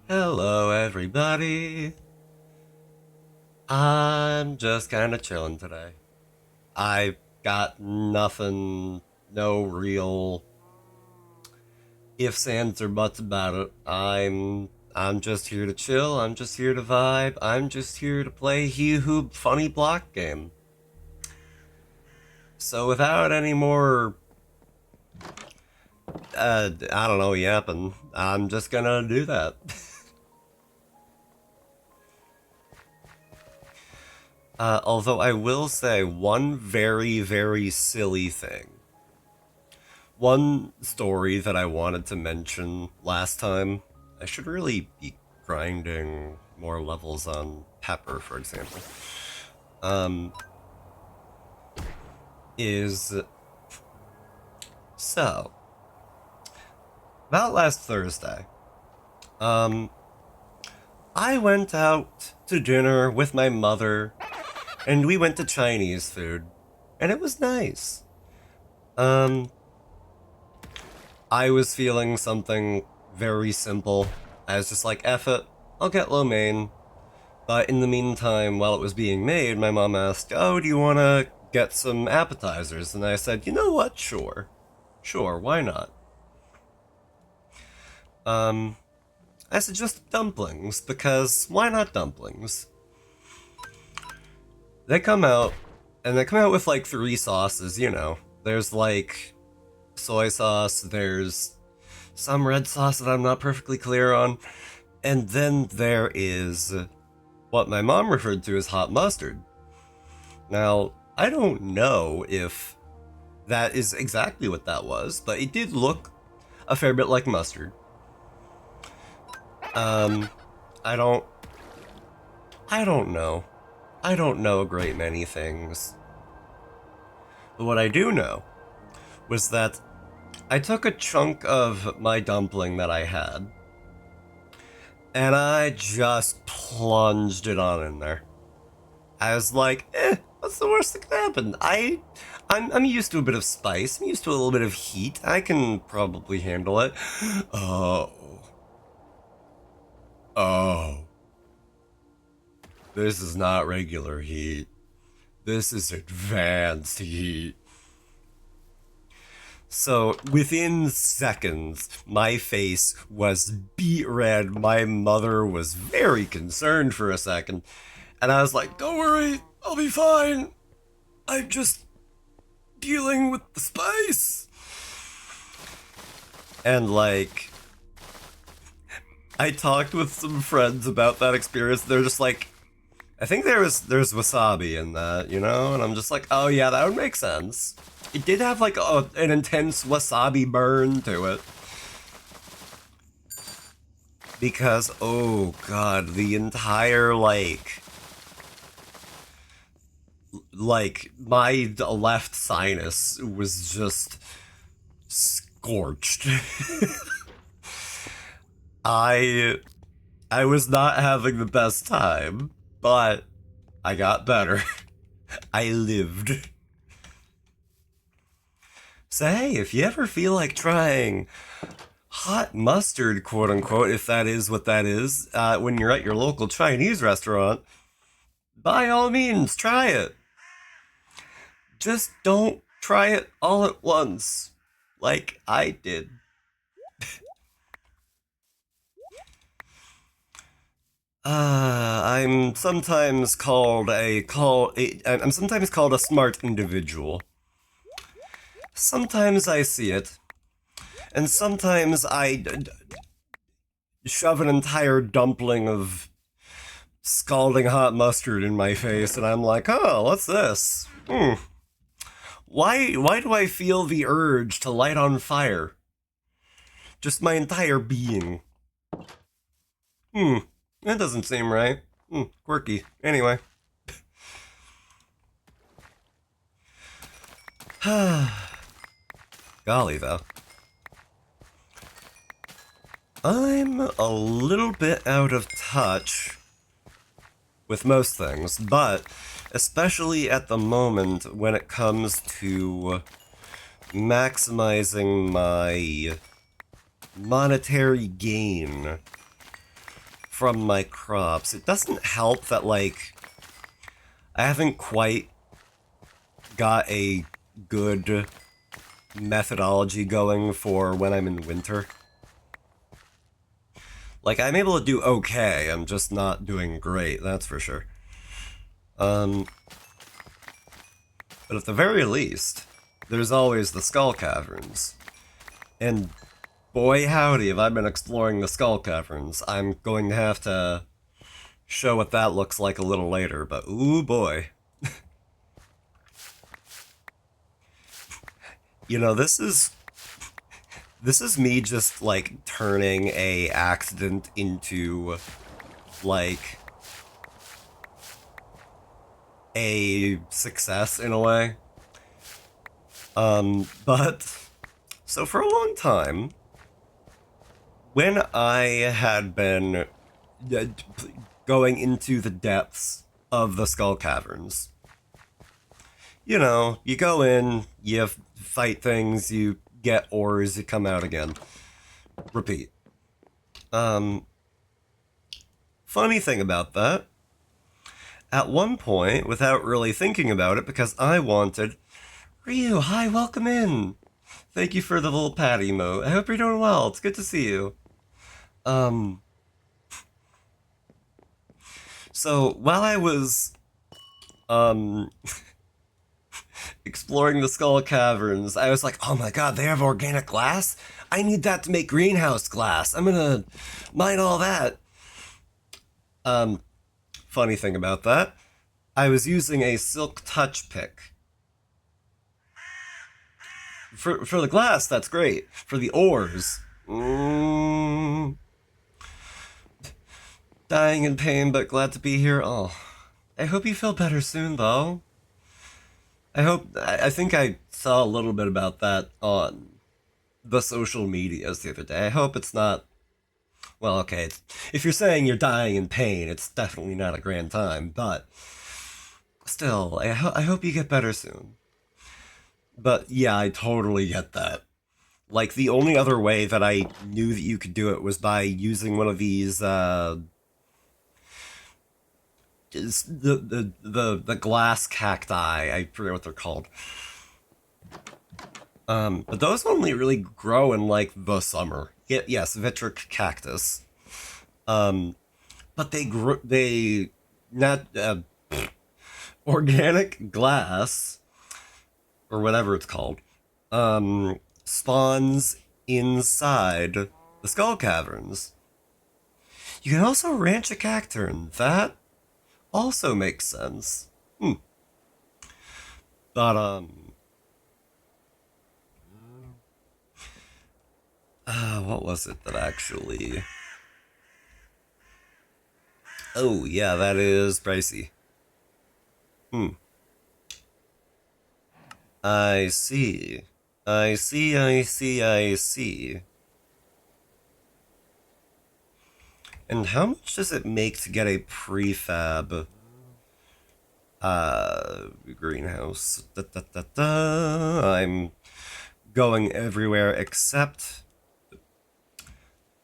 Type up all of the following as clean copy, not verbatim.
Hello, everybody. I'm just kind of chilling today. I've got nothing, no real ifs, ands, or buts about it. I'm just here to chill. I'm just here to vibe. I'm just here to play He Who Funny Block game. So without any more, I don't know, yapping, I'm just gonna do that. Although I will say one very, very silly thing. One story that I wanted to mention last time, I should really be grinding more levels on Pepper, for example, um, is so, about last Thursday, um, I went out to dinner with my mother, and we went to Chinese food, and it was nice. Um, I was feeling something very simple. I was just like, F it, I'll get lo mein. But in the meantime, while it was being made, my mom asked, oh, do you want to get some appetizers? And I said, you know what, sure. Sure, why not? Um, I suggested dumplings, because why not dumplings? They come out, and they come out with like 3 sauces, you know. There's like soy sauce, there's some red sauce that I'm not perfectly clear on, and then there is what my mom referred to as hot mustard. Now, I don't know if that is exactly what that was, but it did look a fair bit like mustard. Um, I don't, I don't know. I don't know a great many things. But what I do know was that I took a chunk of my dumpling that I had, and I just plunged it on in there. I was like, what's the worst that could happen? I'm used to a bit of spice. I'm used to a little bit of heat. I can probably handle it. Oh. Oh. This is not regular heat. This is advanced heat. So, within seconds, my face was beet red. My mother was very concerned for a second. And I was like, don't worry, I'll be fine. I'm just dealing with the spice. And like, I talked with some friends about that experience. They're just like, I think there's wasabi in that, you know? And I'm just like, oh yeah, that would make sense. It did have like an intense wasabi burn to it. Because, oh god, the entire like my left sinus was just scorched. I I was not having the best time, but I got better. I lived. So hey, if you ever feel like trying hot mustard, quote unquote, if that is what that is, when you're at your local Chinese restaurant, by all means, try it. Just don't try it all at once, like I did. I'm sometimes called I'm sometimes called a smart individual. Sometimes I see it, and sometimes shove an entire dumpling of scalding hot mustard in my face, and I'm like, oh, what's this? Why do I feel the urge to light on fire? Just my entire being. That doesn't seem right. Quirky. Anyway. Golly, though. I'm a little bit out of touch with most things, but especially at the moment when it comes to maximizing my monetary gain from my crops. It doesn't help that, like, I haven't quite got a good methodology going for when I'm in winter. Like, I'm able to do okay, I'm just not doing great, that's for sure. But at the very least, there's always the Skull Caverns. And boy howdy, if I've been exploring the Skull Caverns. I'm going to have to show what that looks like a little later, but ooh boy. You know, this is me just, like, turning a accident into, like, a success in a way. But, so for a long time, when I had been going into the depths of the Skull Caverns, you know, you go in, you fight things, you get ores, you come out again. Repeat. Funny thing about that, at one point, without really thinking about it, because I wanted, Ryu, hi, welcome in. Thank you for the little pat emote. I hope you're doing well. It's good to see you. So while I was, exploring the Skull Caverns, I was like, oh my god, they have organic glass? I need that to make greenhouse glass. I'm gonna mine all that. Funny thing about that, I was using a silk touch pick. For the glass, that's great. For the ores, dying in pain, but glad to be here. Oh, I hope you feel better soon, though. I think I saw a little bit about that on the social medias the other day. I hope it's not, well, okay, if you're saying you're dying in pain, it's definitely not a grand time, but still, I hope you get better soon. But yeah, I totally get that. Like, the only other way that I knew that you could do it was by using one of these, the glass cacti. I forget what they're called. But those only really grow in, like, the summer. Yes, Vitric cactus. But they not, organic glass, or whatever it's called, spawns inside the Skull Caverns. You can also ranch a cacturn. That also makes sense. But, what was it that actually... Oh, yeah, that is pricey. I see. I see, I see, I see. And how much does it make to get a prefab greenhouse? I'm going everywhere except...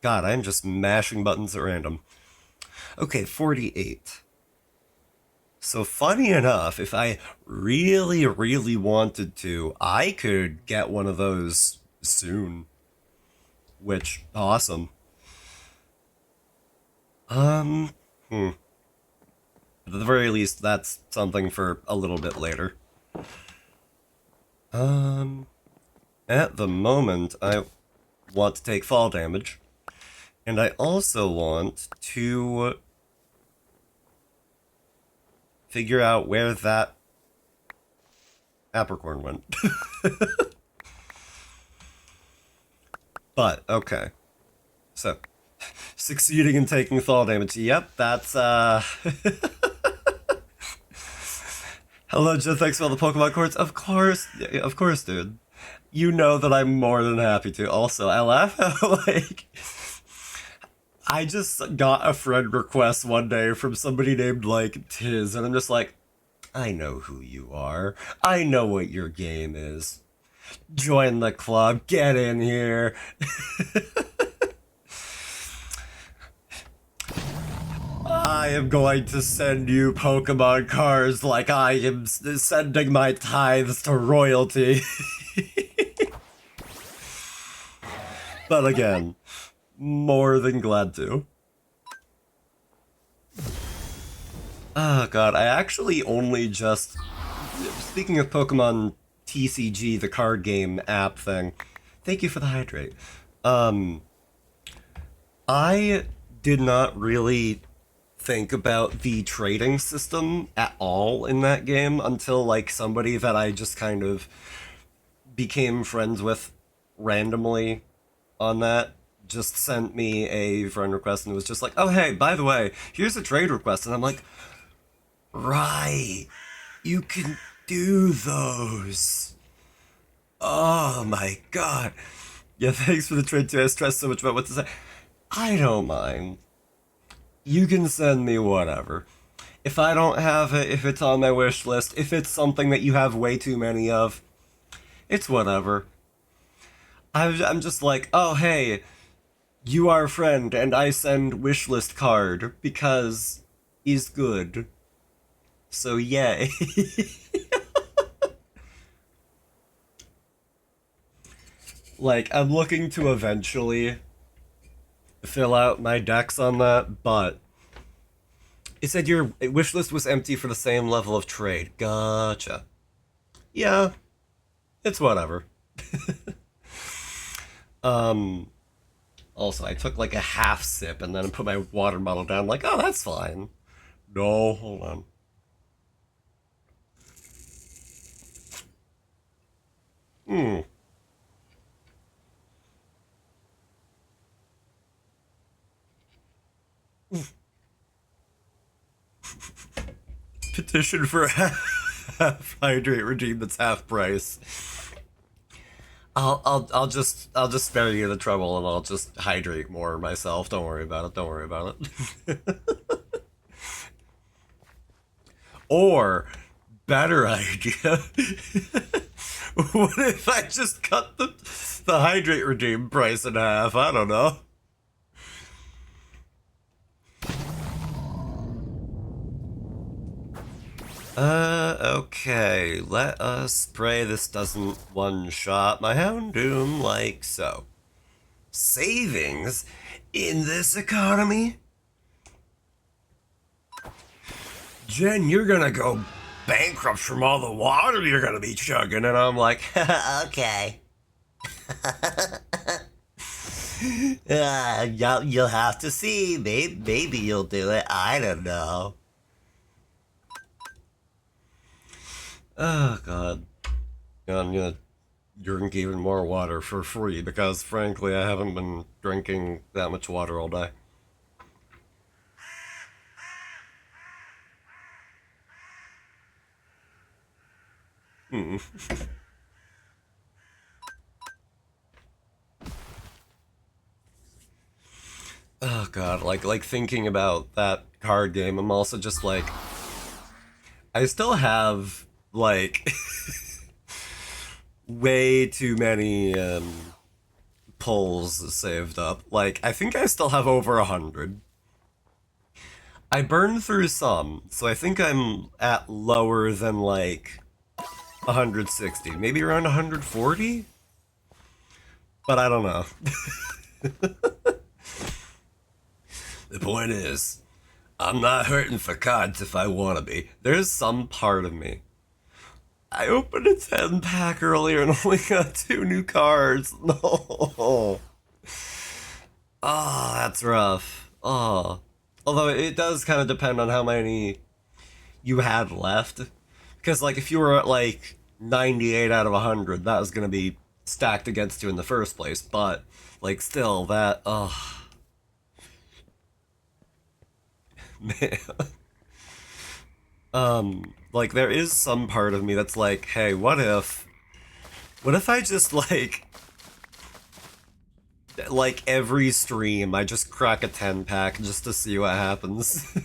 God, I'm just mashing buttons at random. Okay, 48. So funny enough, if I really, really wanted to, I could get one of those soon. Which, awesome. At the very least, that's something for a little bit later. At the moment, I want to take fall damage. And I also want to figure out where that apricorn went. But, okay. So, succeeding in taking fall damage. Yep, that's, Hello, Jen, thanks for all the Pokemon cards. Of course, dude. You know that I'm more than happy to. Also, I laugh how, like... I just got a friend request one day from somebody named, like, Tiz, and I'm just like, I know who you are. I know what your game is. Join the club. Get in here. I am going to send you Pokemon cards like I am sending my tithes to royalty. But again, more than glad to. Oh god, I actually only just... Speaking of Pokemon TCG, the card game app thing, thank you for the hydrate. I did not really think about the trading system at all in that game until, like, somebody that I just kind of became friends with randomly on that just sent me a friend request and it was just like, oh hey, by the way, here's a trade request. And I'm like, right, you can do those. Oh my god. Yeah, thanks for the trade too. I stressed so much about what to say. I don't mind. You can send me whatever. If I don't have it, if it's on my wish list, if it's something that you have way too many of, it's whatever. I'm just like, oh hey, you are a friend, and I send wishlist card because he's good. So yay. Like, I'm looking to eventually fill out my decks on that, but it said your wish list was empty for the same level of trade. Gotcha. Yeah, it's whatever. Also, I took like a half sip and then put my water bottle down, like, oh, that's fine. No, hold on. Hmm. Petition for half hydrate regime that's half price. I'll just spare you the trouble and I'll just hydrate more myself. Don't worry about it. Don't worry about it. Or better idea. What if I just cut the hydrate regime price in half? I don't know. Okay, let us pray this doesn't one-shot my Houndoom like so. Savings in this economy? Jen, you're gonna go bankrupt from all the water you're gonna be chugging, and I'm like, okay. You'll have to see. Maybe you'll do it. I don't know. Oh, God. I'm gonna drink even more water for free because, frankly, I haven't been drinking that much water all day. Hmm. Oh, God. Like thinking about that card game, I'm also just like, I still have, like, way too many pulls saved up. Like, I think I still have over 100. I burned through some, so I think I'm at lower than, like, 160. Maybe around 140? But I don't know. The point is, I'm not hurting for cards if I want to be. There's some part of me. I opened a 10-pack earlier and only got 2 new cards. No. Oh, that's rough. Oh. Although it does kind of depend on how many you had left. Because, like, if you were at, like, 98 out of 100, that was going to be stacked against you in the first place. But, like, still, that, man. Like, there is some part of me that's like, hey, what if I just, like every stream, I just crack a 10-pack just to see what happens.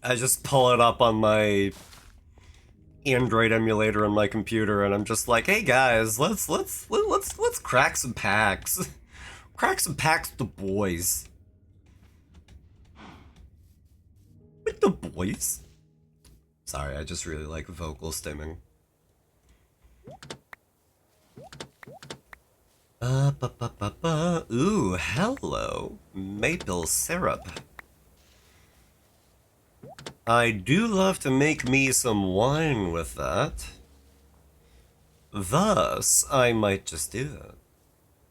I just pull it up on my Android emulator on my computer, and I'm just like, hey guys, let's crack some packs. crack some packs with the boys. With the boys? Sorry, I just really like vocal stimming. Ooh, hello. Maple syrup. I do love to make me some wine with that. Thus, I might just do that.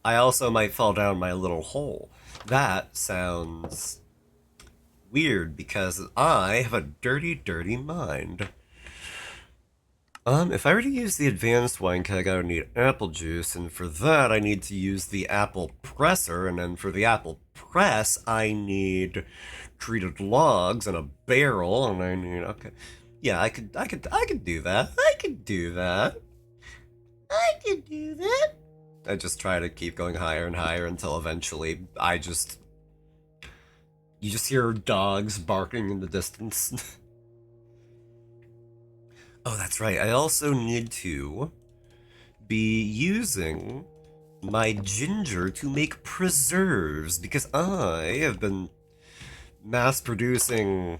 I also might fall down my little hole. That sounds weird because I have a dirty, dirty mind. If I were to use the advanced wine keg, I would need apple juice, and for that I need to use the apple presser, and then for the apple press, I need treated logs and a barrel, and I need, okay. Yeah, I could do that. I could do that. I just try to keep going higher and higher until eventually you just hear dogs barking in the distance. Oh, that's right. I also need to be using my ginger to make preserves because I have been mass producing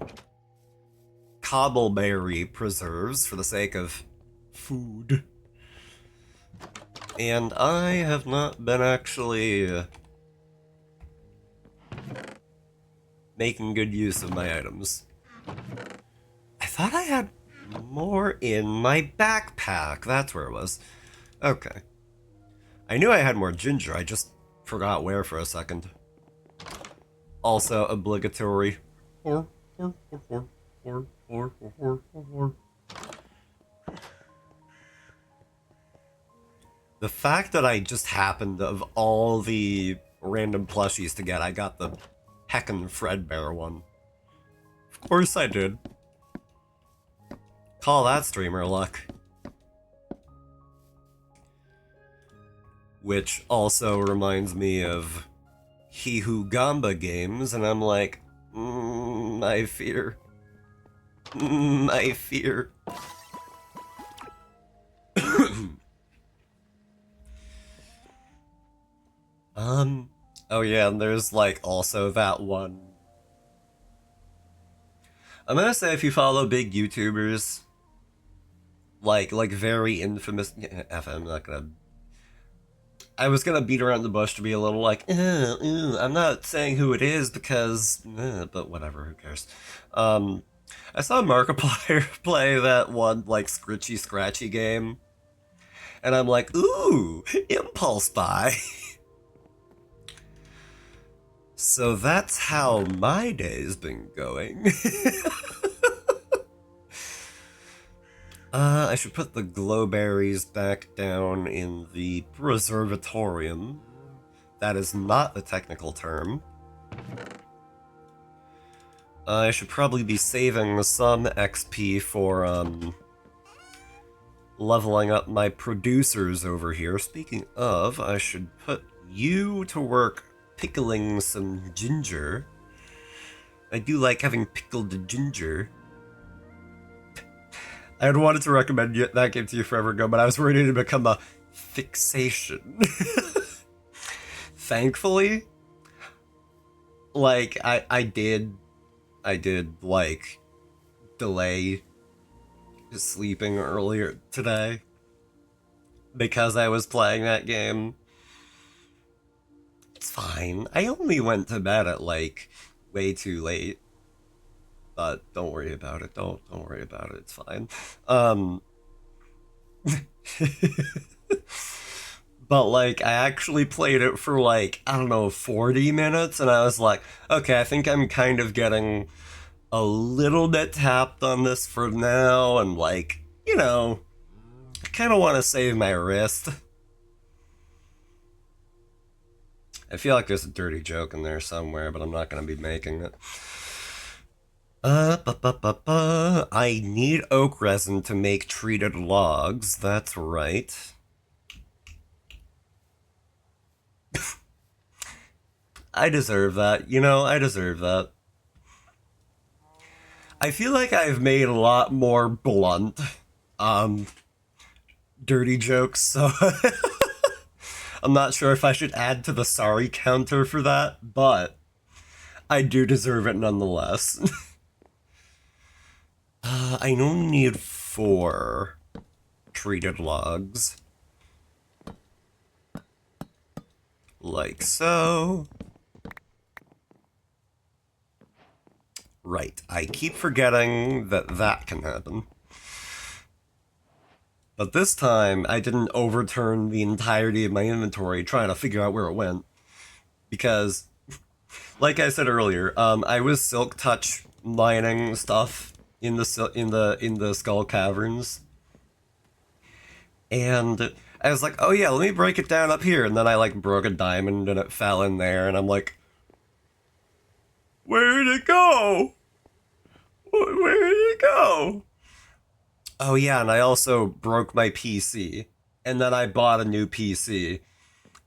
cobbleberry preserves for the sake of food. And I have not been actually making good use of my items. I thought I had more in my backpack. That's where it was. Okay. I knew I had more ginger, I just forgot where for a second. Also obligatory. The fact that I just happened, of all the random plushies to get, I got the heckin' Fredbear one. Of course I did. Call that streamer luck. Which also reminds me of He Who Gamba games, and I'm like, I fear. I fear. Oh yeah, and there's like also that one. I'm gonna say if you follow big YouTubers, like very infamous, I'm not gonna. I was gonna beat around the bush to be a little like, I'm not saying who it is because, but whatever, who cares? I saw Markiplier play that one like Scritchy Scratchy game, and I'm like, ooh, impulse buy. So that's how my day's been going. I should put the glowberries back down in the preservatorium. That is not the technical term. I should probably be saving some XP for, leveling up my producers over here. Speaking of, I should put you to work pickling some ginger. I do like having pickled ginger. I had wanted to recommend that game to you forever ago, but I was ready to become a fixation. Thankfully, like, I did, like, delay sleeping earlier today because I was playing that game. It's fine. I only went to bed at, like, way too late. But don't worry about it. Don't worry about it. It's fine. But, like, I actually played it for, like, I don't know, 40 minutes, and I was like, okay, I think I'm kind of getting a little bit tapped on this for now, and, like, you know, I kind of want to save my wrist. I feel like there's a dirty joke in there somewhere, but I'm not going to be making it. I need oak resin to make treated logs, that's right. I deserve that, you know, I deserve that. I feel like I've made a lot more blunt, dirty jokes, so I'm not sure if I should add to the sorry counter for that, but I do deserve it nonetheless. I only need 4 treated logs. Like so. Right, I keep forgetting that that can happen. But this time, I didn't overturn the entirety of my inventory trying to figure out where it went. Because, like I said earlier, I was silk touch mining stuff in the Skull Caverns. And I was like, oh yeah, let me break it down up here. And then I like broke a diamond and it fell in there. And I'm like, where'd it go? Where did it go? Oh yeah, and I also broke my PC. And then I bought a new PC.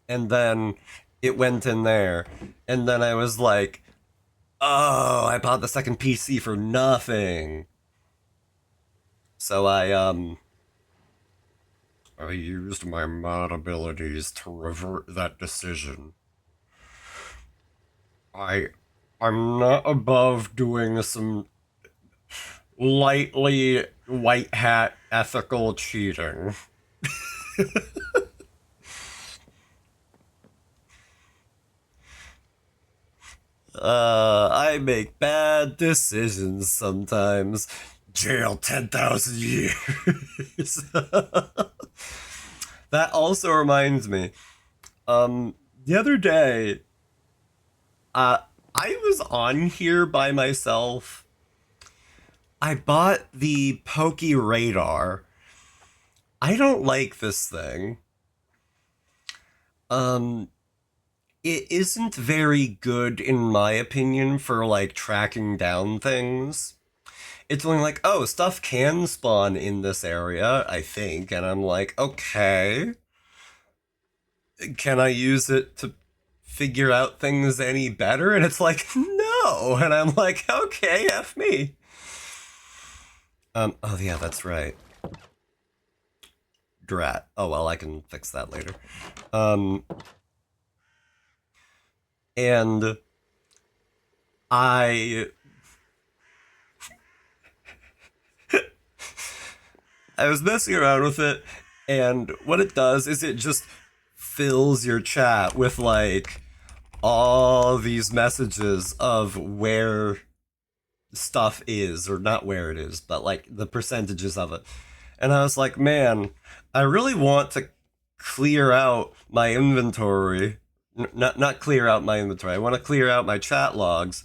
And then it went in there. And then I was like, oh, I bought the second PC for nothing. So I used my mod abilities to revert that decision. I'm not above doing some lightly white hat ethical cheating. I make bad decisions sometimes. Jail 10,000 years. That also reminds me. The other day, I was on here by myself. I bought the Pokey Radar. I don't like this thing. It isn't very good, in my opinion, for, like, tracking down things. It's only like, oh, stuff can spawn in this area, I think, and I'm like, okay. Can I use it to figure out things any better? And it's like, no! And I'm like, okay, F me. Oh yeah, that's right. Drat. Oh well, I can fix that later. And I was messing around with it, and what it does is it just fills your chat with, like, all these messages of where stuff is, or not where it is, but, like, the percentages of it. And I was like, man, I really want to clear out my inventory. Not clear out my inventory. I want to clear out my chat logs.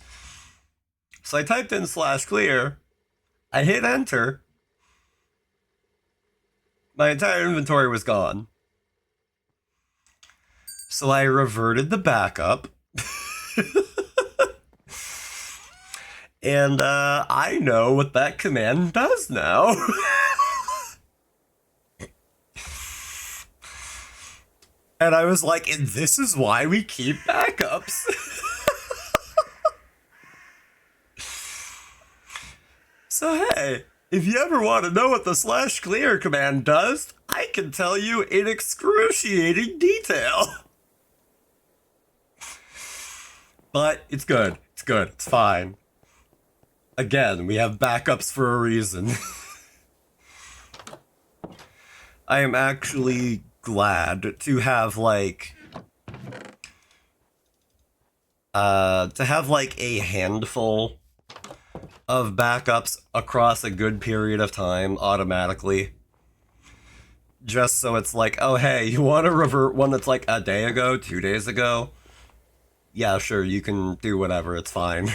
So I typed in /clear. I hit enter. My entire inventory was gone. So I reverted the backup. And I know what that command does now. And I was like, and this is why we keep backups. So hey, if you ever want to know what the /clear command does, I can tell you in excruciating detail. But it's good. It's good. It's fine. Again, we have backups for a reason. I am actually glad to have, like, a handful of backups across a good period of time automatically. Just so it's like, oh hey, you want to revert one that's like a day ago, 2 days ago? Yeah, sure, you can do whatever, it's fine.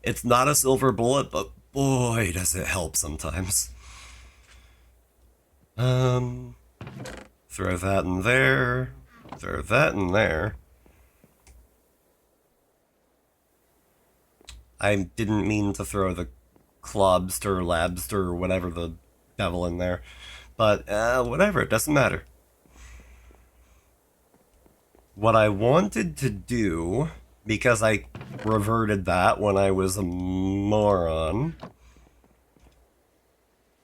It's not a silver bullet, but boy, does it help sometimes. Throw that in there. Throw that in there. I didn't mean to throw the Clobster, Labster, or whatever the devil in there. But, whatever, it doesn't matter. What I wanted to do, because I reverted that when I was a moron,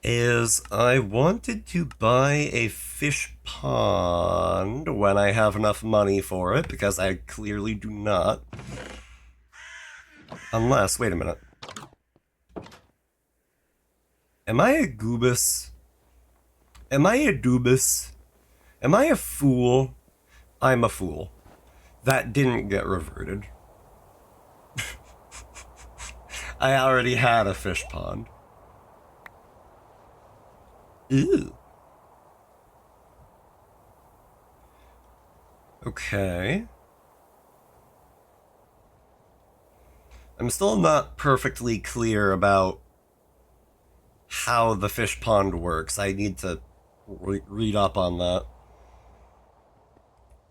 is I wanted to buy a fish pond when I have enough money for it, because I clearly do not. Unless, wait a minute. Am I a goobus? Am I a doobus? Am I a fool? I'm a fool. That didn't get reverted. I already had a fish pond. Ew. Okay. I'm still not perfectly clear about how the fish pond works. I need to read up on that.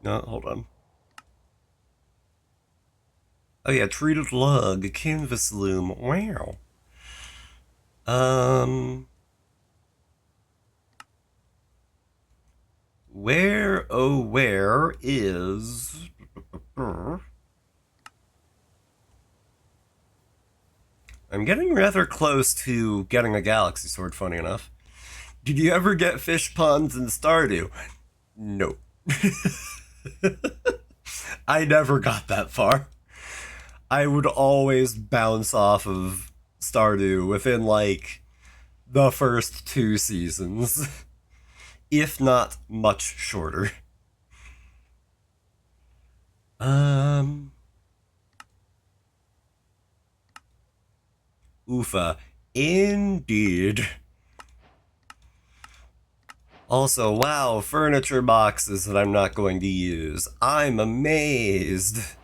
No, hold on. Oh yeah, treated lug, canvas loom. Wow. Where, oh where is... I'm getting rather close to getting a galaxy sword, funny enough. Did you ever get fish ponds in Stardew? No. I never got that far. I would always bounce off of Stardew within, like, the first 2 seasons. If not much shorter. Oofa. Indeed. Also, wow, furniture boxes that I'm not going to use. I'm amazed.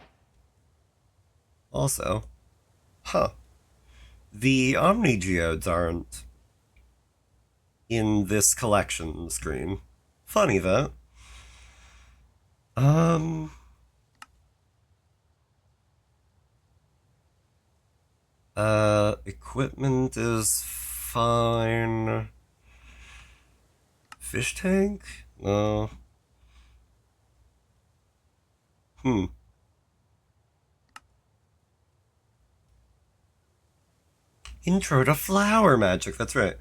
Also, the Omni Geodes aren't in this collection screen. Funny that. Equipment is fine. Fish tank? No. Intro to flower magic, that's right.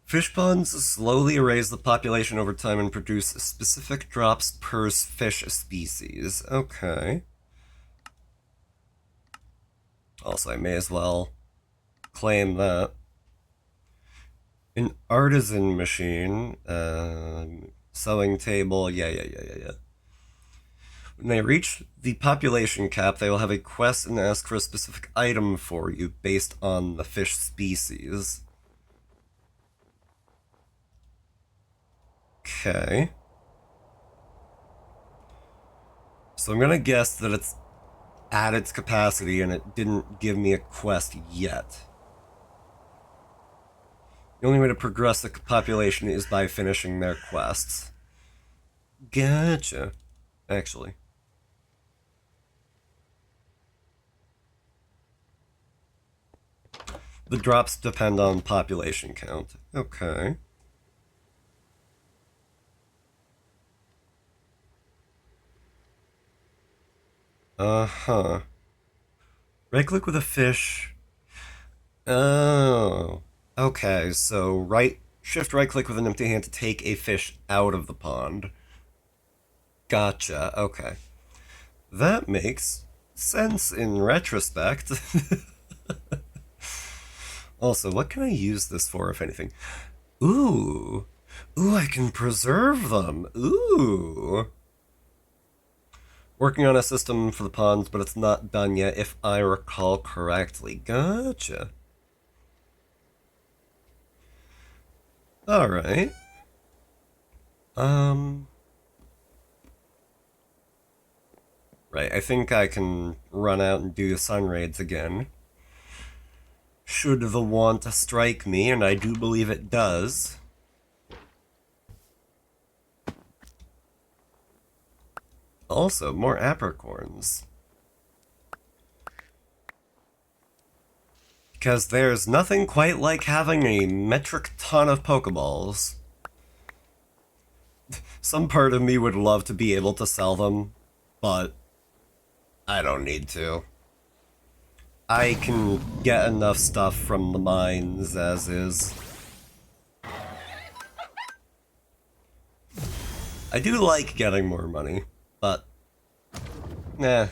Fish ponds slowly raise the population over time and produce specific drops per fish species. Okay. Also, I may as well claim that. An artisan machine, sewing table, yeah. When they reach the population cap, they will have a quest and ask for a specific item for you based on the fish species. Okay. So I'm gonna guess that it's at its capacity and it didn't give me a quest yet. The only way to progress the population is by finishing their quests. Gotcha. Actually. The drops depend on population count. Okay. Uh-huh. Right-click with a fish. Oh. Okay, so shift right-click with an empty hand to take a fish out of the pond. Gotcha, okay. That makes sense in retrospect. Also, what can I use this for, if anything? Ooh. Ooh, I can preserve them. Ooh. Working on a system for the ponds, but it's not done yet, if I recall correctly. Gotcha. Alright. Right, I think I can run out and do sun raids again. Should the want strike me, and I do believe it does. Also, more apricorns. Because there's nothing quite like having a metric ton of Pokeballs. Some part of me would love to be able to sell them, but I don't need to. I can get enough stuff from the mines as is. I do like getting more money, but nah.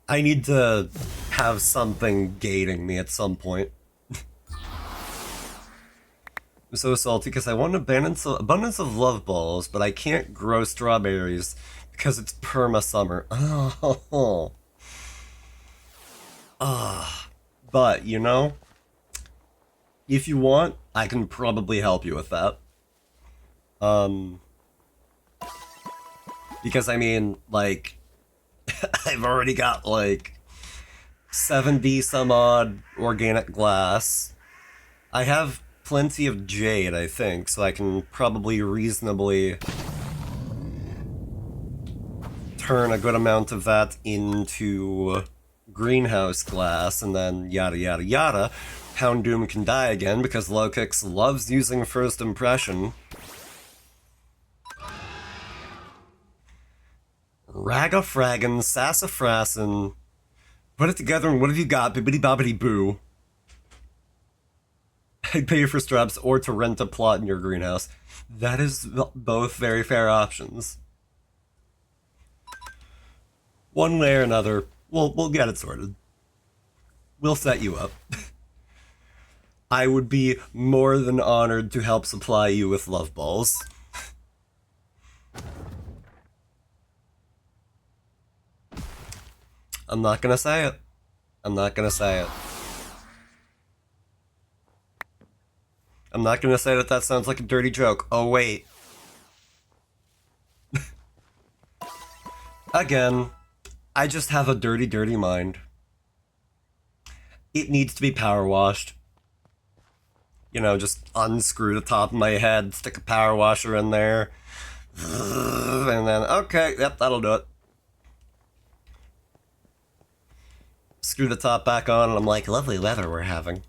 I need to have something gating me at some point. I'm so salty because I want abundance of love balls, but I can't grow strawberries because it's perma-summer. Oh. But, you know, if you want, I can probably help you with that. Because I mean, like, I've already got like 70 some odd organic glass. I have plenty of jade, I think, so I can probably reasonably turn a good amount of that into greenhouse glass, and then yada yada yada. Houndoom can die again because Lokix loves using first impression. Ragafraggin, sassafrassin. Put it together and what have you got? Bibbidi bobbidi boo. I'd pay you for straps or to rent a plot in your greenhouse. That is both very fair options. One way or another, we'll get it sorted. We'll set you up. I would be more than honored to help supply you with love balls. I'm not gonna say it. I'm not gonna say it. I'm not gonna say that sounds like a dirty joke. Oh, wait. Again, I just have a dirty, dirty mind. It needs to be power washed. You know, just unscrew the top of my head, stick a power washer in there, and then, okay, yep, that'll do it. Screw the top back on, and I'm like, lovely weather we're having.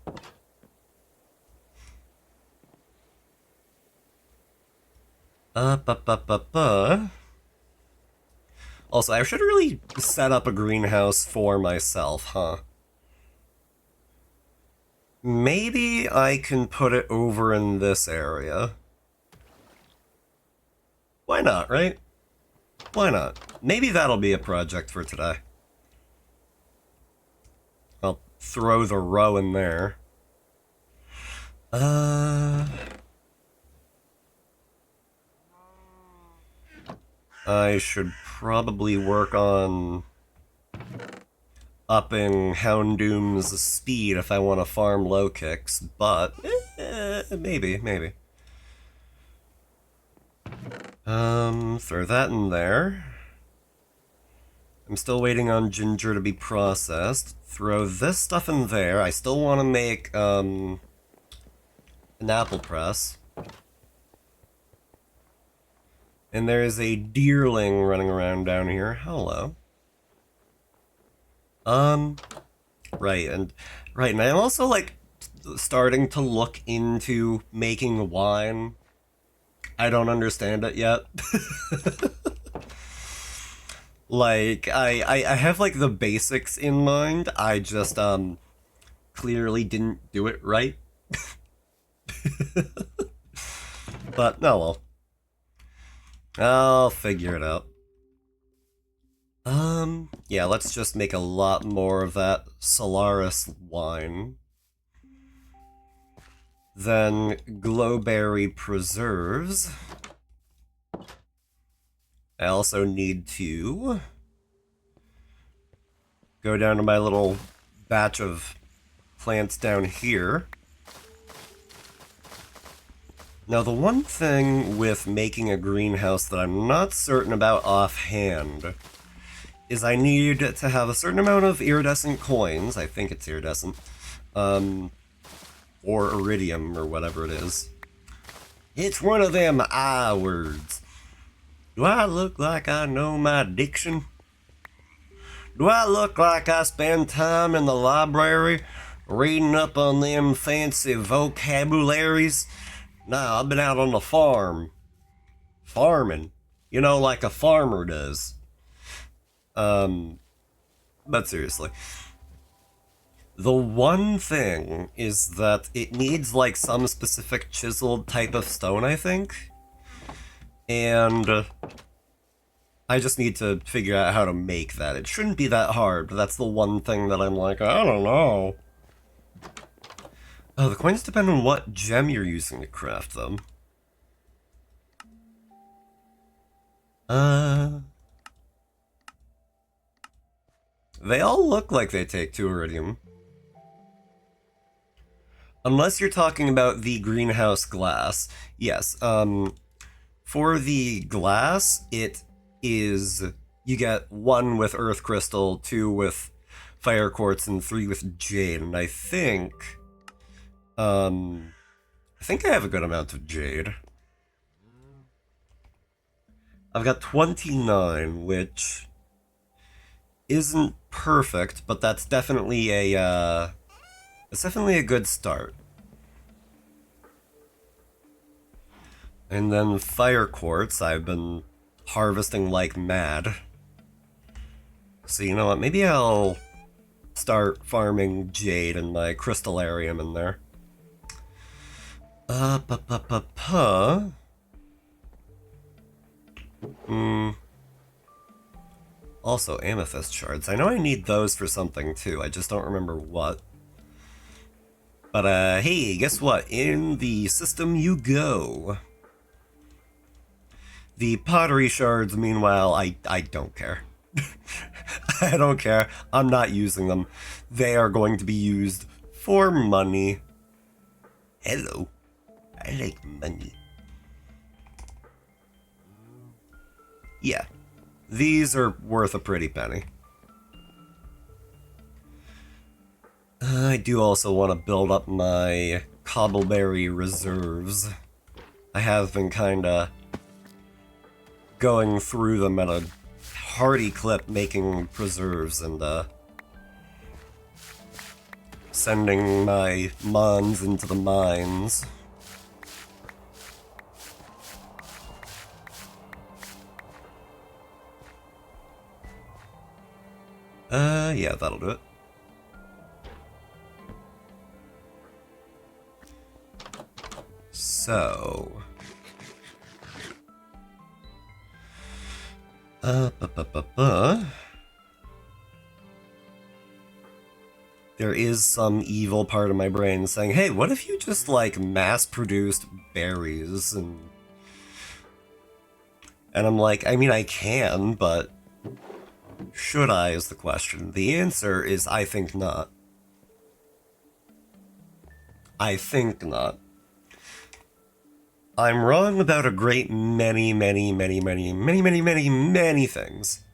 Also, I should really set up a greenhouse for myself, huh? Maybe I can put it over in this area. Why not, right? Why not? Maybe that'll be a project for today. I'll throw the row in there. I should probably work on upping Houndoom's speed if I want to farm low kicks, but maybe. Throw that in there. I'm still waiting on ginger to be processed. Throw this stuff in there. I still want to make an apple press. And there is a deerling running around down here. Hello. Right, and I'm also like starting to look into making wine. I don't understand it yet. Like, I have like the basics in mind. I just clearly didn't do it right. But no, well. I'll figure it out. Yeah, let's just make a lot more of that Solaris wine. Then glowberry preserves. I also need to go down to my little batch of plants down here. Now, the one thing with making a greenhouse that I'm not certain about offhand is I need to have a certain amount of iridescent coins. I think it's iridescent. Or iridium, or whatever it is. It's one of them I words. Do I look like I know my diction? Do I look like I spend time in the library reading up on them fancy vocabularies? Nah, I've been out on the farm. Farming. You know, like a farmer does. But seriously, the one thing is that it needs like some specific chiseled type of stone, I think. And I just need to figure out how to make that. It shouldn't be that hard, but that's the one thing that I'm like, I don't know. Oh, the coins depend on what gem you're using to craft them. They all look like they take 2 iridium. Unless you're talking about the greenhouse glass. Yes, for the glass, it is... You get 1 with earth crystal, 2 with fire quartz, and 3 with jade, and I think I have a good amount of jade. I've got 29, which isn't perfect, but that's definitely a good start. And then fire quartz, I've been harvesting like mad. So you know what, maybe I'll start farming jade in my crystallarium in there. Also, amethyst shards. I know I need those for something too, I just don't remember what. But hey, guess what? In the system you go. The pottery shards, meanwhile, I don't care. I don't care. I'm not using them. They are going to be used for money. Hello. I like money. Yeah. These are worth a pretty penny. I do also want to build up my cobbleberry reserves. I have been kinda going through them at a hearty clip, making preserves and sending my mons into the mines. Yeah, that'll do it. So... There is some evil part of my brain saying, hey, what if you just, like, mass-produced berries? And I'm like, I mean, I can, but should I is the question. The answer is, I think not. I think not. I'm wrong about a great many things.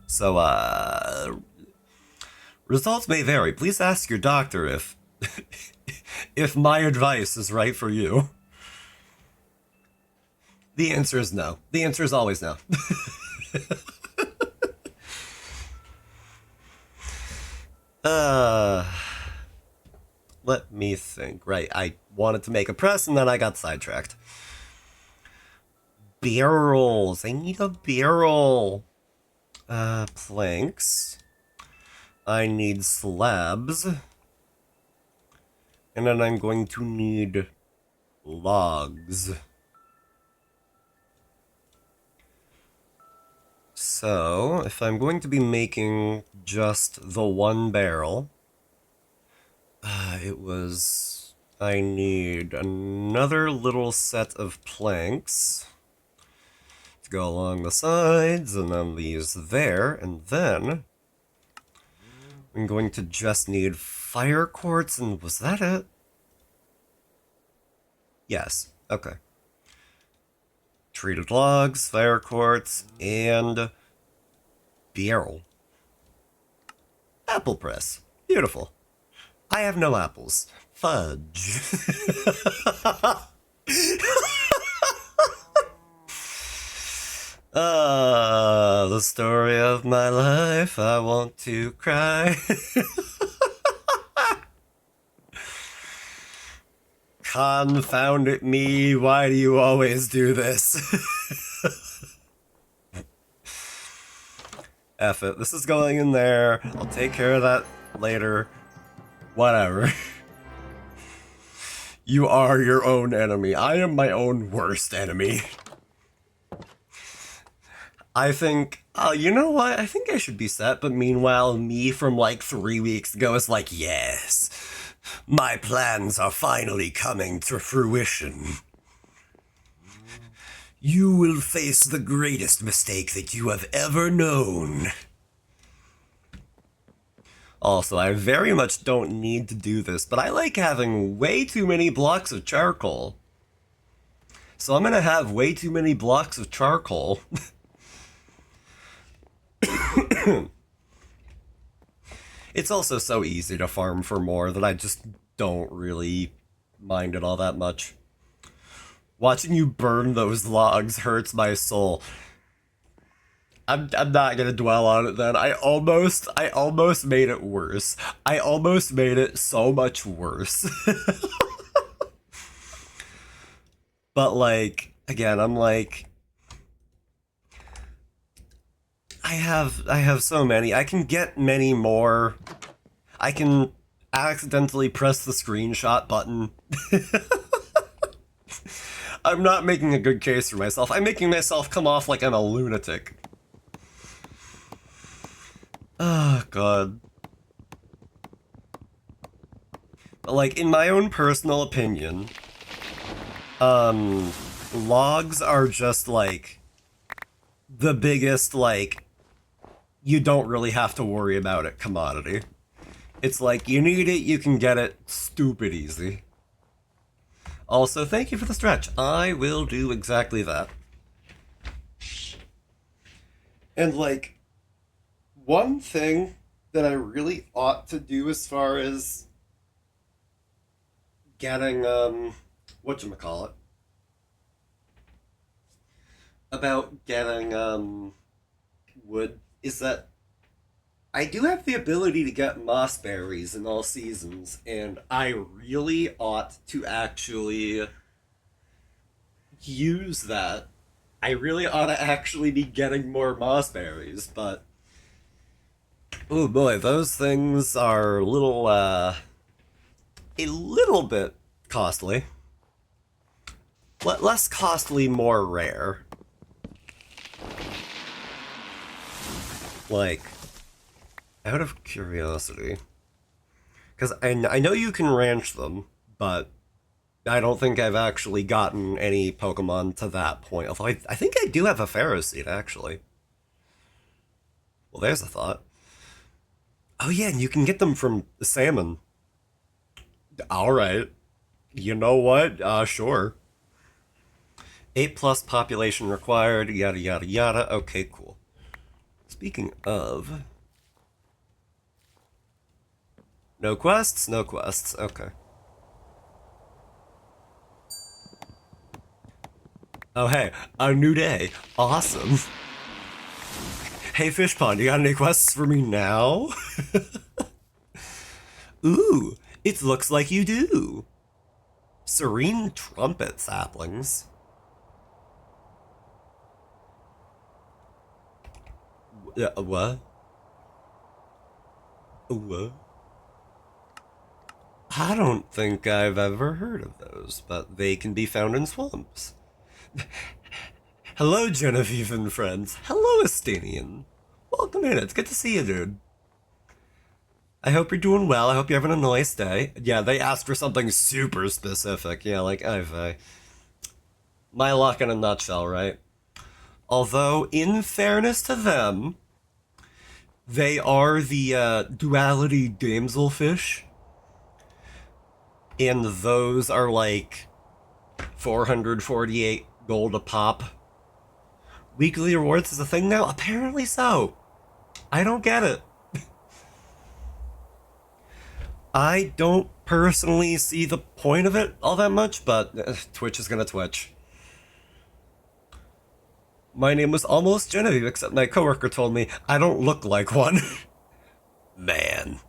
So, results may vary. Please ask your doctor if if my advice is right for you. The answer is no. The answer is always no. Let me think. Right, I wanted to make a press and then I got sidetracked. Barrels. I need a barrel. Planks. I need slabs. And then I'm going to need logs. So, if I'm going to be making just the 1 barrel, I need another little set of planks to go along the sides, and then these there, and then I'm going to just need fire quartz, and was that it? Yes, okay. Treated logs, fire quartz, and barrel. Apple press. Beautiful. I have no apples. Fudge. The story of my life, I want to cry. Confound it me, why do you always do this? F it. This is going in there. I'll take care of that later. Whatever. You are your own enemy. I am my own worst enemy. I think, you know what? I think I should be set, but meanwhile, me from like 3 weeks ago is like, yes, my plans are finally coming to fruition. You will face the greatest mistake that you have ever known. Also, I very much don't need to do this, but I like having way too many blocks of charcoal. So I'm gonna have way too many blocks of charcoal. It's also so easy to farm for more that I just don't really mind it all that much. Watching you burn those logs hurts my soul. I'm not gonna dwell on it then. I almost made it worse. I almost made it so much worse. But like, again, I'm like, I have so many. I can get many more. I can accidentally press the screenshot button. I'm not making a good case for myself. I'm making myself come off like I'm a lunatic. Oh, God. But, like, in my own personal opinion, logs are just, like, the biggest, like, you don't really have to worry about it commodity. It's like, you need it, you can get it stupid easy. Also, thank you for the stretch. I will do exactly that. And, like, one thing that I really ought to do as far as getting, whatchamacallit, about getting, wood, is that I do have the ability to get moss berries in all seasons, and I really ought to actually use that. I really ought to actually be getting more moss berries, but oh boy, those things are a little bit costly. Less costly, more rare. Like, out of curiosity, because I know you can ranch them, but I don't think I've actually gotten any Pokemon to that point. Although I think I do have a Pharaoh seed, actually. Well, there's a thought. Oh yeah, and you can get them from the salmon. Alright. You know what? Sure. 8+ population required, yada yada yada. Okay, cool. Speaking of... No quests? No quests. Okay. Oh hey, a new day. Awesome. Hey Fish Pond, you got any quests for me now? Ooh, it looks like you do. Serene trumpet saplings. What? What? I don't think I've ever heard of those, but they can be found in swamps. Hello, Genevieve and friends. Hello, Estinian. Welcome in. It's good to see you, dude. I hope you're doing well. I hope you're having a nice day. Yeah, they asked for something super specific. Yeah, like, my luck in a nutshell, right? Although, in fairness to them, they are the duality damselfish. And those are like 448 gold a pop. Weekly rewards is a thing now? Apparently so. I don't get it. I don't personally see the point of it all that much, but Twitch is gonna Twitch. My name was almost Genevieve, except my coworker told me I don't look like one. Man.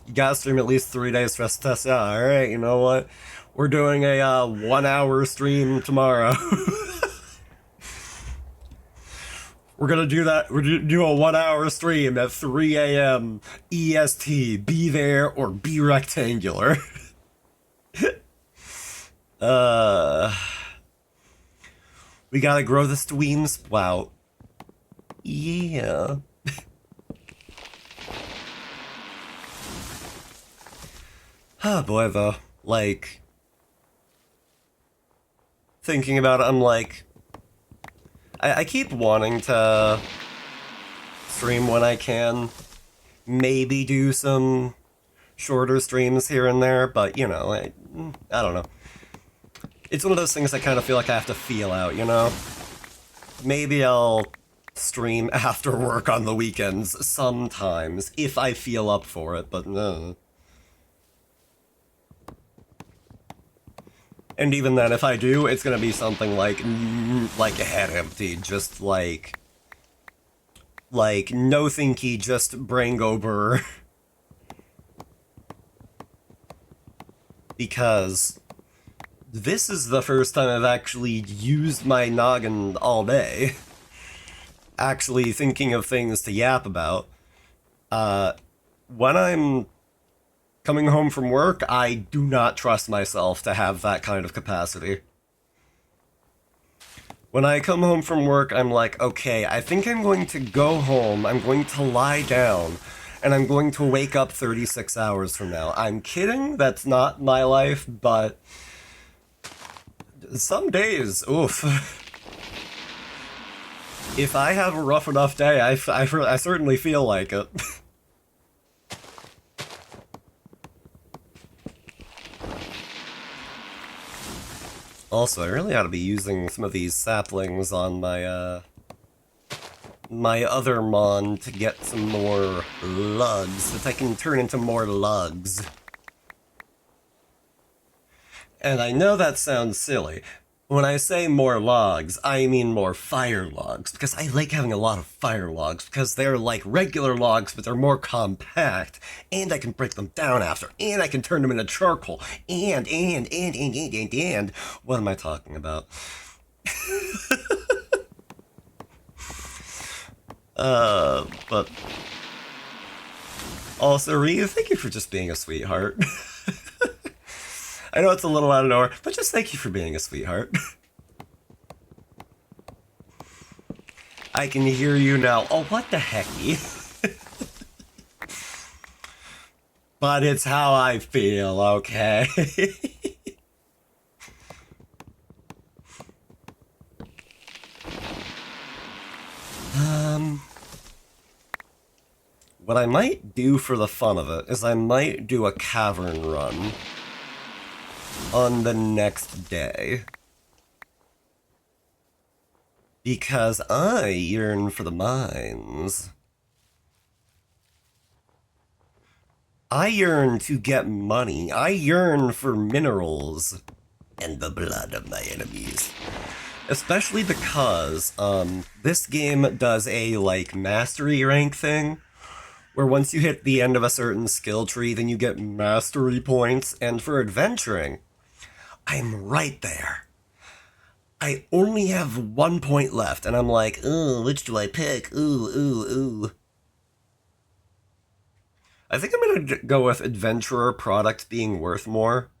You gotta stream at least 3 days for us to test out. Alright, you know what? We're doing a 1 hour stream tomorrow. We're gonna do that. We're gonna do a 1 hour stream at 3 a.m. EST. Be there or be rectangular. uh, we gotta grow the Dweem Sprout. Yeah. Oh boy, though. Like, thinking about it, I'm like, I keep wanting to stream when I can. Maybe do some shorter streams here and there, but, you know, I don't know. It's one of those things I kind of feel like I have to feel out, you know? Maybe I'll stream after work on the weekends sometimes, if I feel up for it, but no. And even then, if I do, it's gonna be something like a head empty, just like no thinky, just brain go burr. Because this is the first time I've actually used my noggin all day. Actually thinking of things to yap about. When I'm coming home from work, I do not trust myself to have that kind of capacity. When I come home from work, I'm like, okay, I think I'm going to go home, I'm going to lie down, and I'm going to wake up 36 hours from now. I'm kidding, that's not my life, but some days, oof. If I have a rough enough day, I certainly feel like it. Also, I really ought to be using some of these saplings on my, my other mon to get some more lugs, so that I can turn into more lugs. And I know that sounds silly. When I say more logs, I mean more fire logs, because I like having a lot of fire logs, because they're like regular logs, but they're more compact, and I can break them down after, and I can turn them into charcoal, and, what am I talking about? But also, Ryu, thank you for just being a sweetheart. I know it's a little out of nowhere, but just thank you for being a sweetheart. I can hear you now. Oh, what the hecky? But it's how I feel, okay? What I might do for the fun of it is I might do a cavern run on the next day. Because I yearn for the mines. I yearn to get money. I yearn for minerals and the blood of my enemies. Especially because this game does a like mastery rank thing, where once you hit the end of a certain skill tree, then you get mastery points, and for adventuring, I'm right there. I only have 1 point left, and I'm like, ooh, which do I pick? Ooh. I think I'm gonna go with adventurer product being worth more.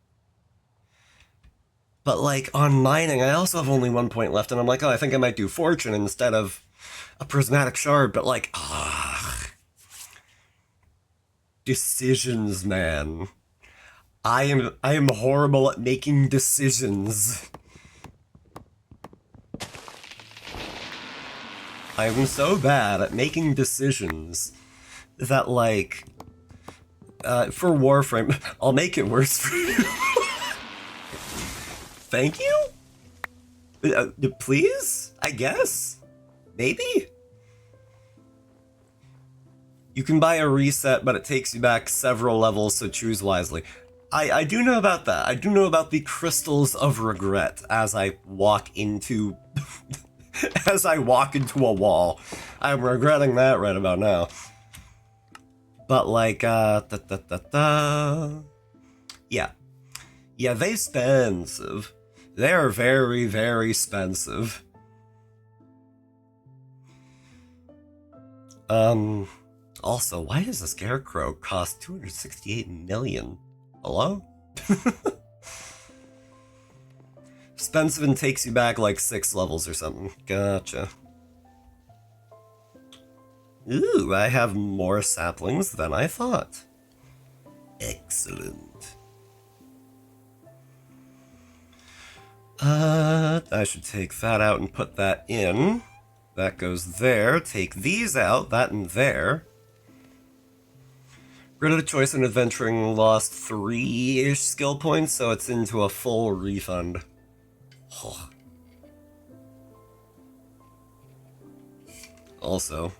But like on mining, I also have only 1 point left, and I'm like, oh, I think I might do fortune instead of a prismatic shard, but like, decisions, man. I am horrible at making decisions. I'm so bad at making decisions that, like, for Warframe, I'll make it worse for you. Thank you? Please? I guess? Maybe? You can buy a reset, but it takes you back several levels, so choose wisely. I do know about that. I do know about the crystals of regret as I walk into... as I walk into a wall. I'm regretting that right about now. But like, yeah. Yeah, they expensive. They're very, very expensive. Also, why does a scarecrow cost 268 million? Hello? Expensive and takes you back like 6 levels or something. Gotcha. Ooh, I have more saplings than I thought. Excellent. I should take that out and put that in. That goes there. Take these out, that and there. Grid of choice and adventuring lost 3-ish skill points, so it's into a full refund. Oh. Also.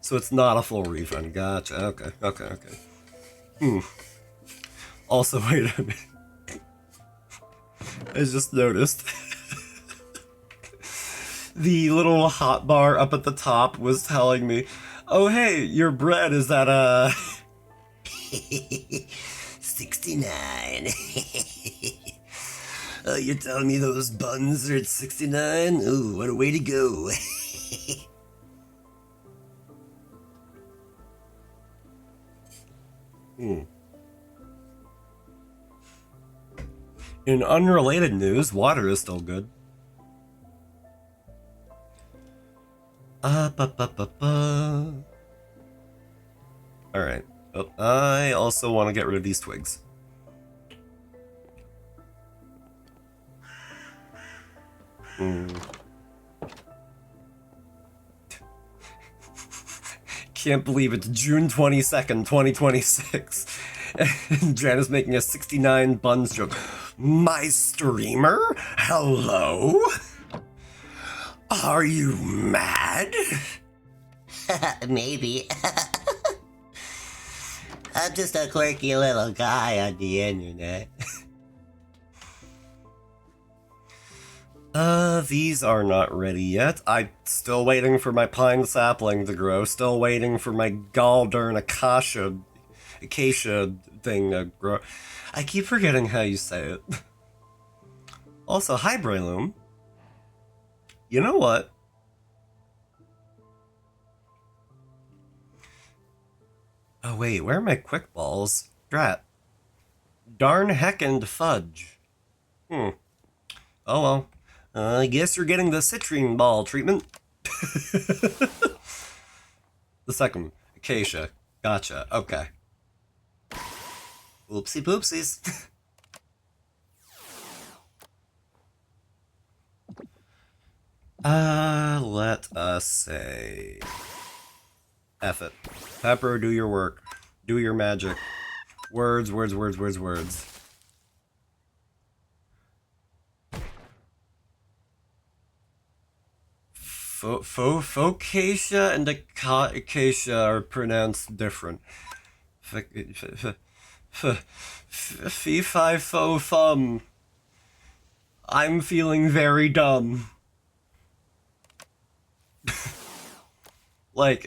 So it's not a full refund. Gotcha. Okay. Also, wait a minute. I just noticed. The little hot bar up at the top was telling me, oh hey, your bread is at 69. Oh, you're telling me those buns are at 69? Ooh, what a way to go. In unrelated news, water is still good. Alright. Oh, I also want to get rid of these twigs. Can't believe it's June 22nd, 2026. And Jan is making a 69 buns joke. My streamer? Hello? Are you mad? Maybe. I'm just a quirky little guy on the internet. These are not ready yet. I'm still waiting for my pine sapling to grow. Still waiting for my galldarn acacia thing to grow. I keep forgetting how you say it. Also, hi Braylum. You know what? Oh wait, where are my quick balls? Drat. Darn heckin' fudge. Oh well. I guess you're getting the citrine ball treatment. The second, acacia. Gotcha, okay. Oopsie poopsies. Let us say... F it. Pepper, do your work. Do your magic. Words. Focacia and acacia are pronounced different. Fee fi fo fum. I'm feeling very dumb. Like...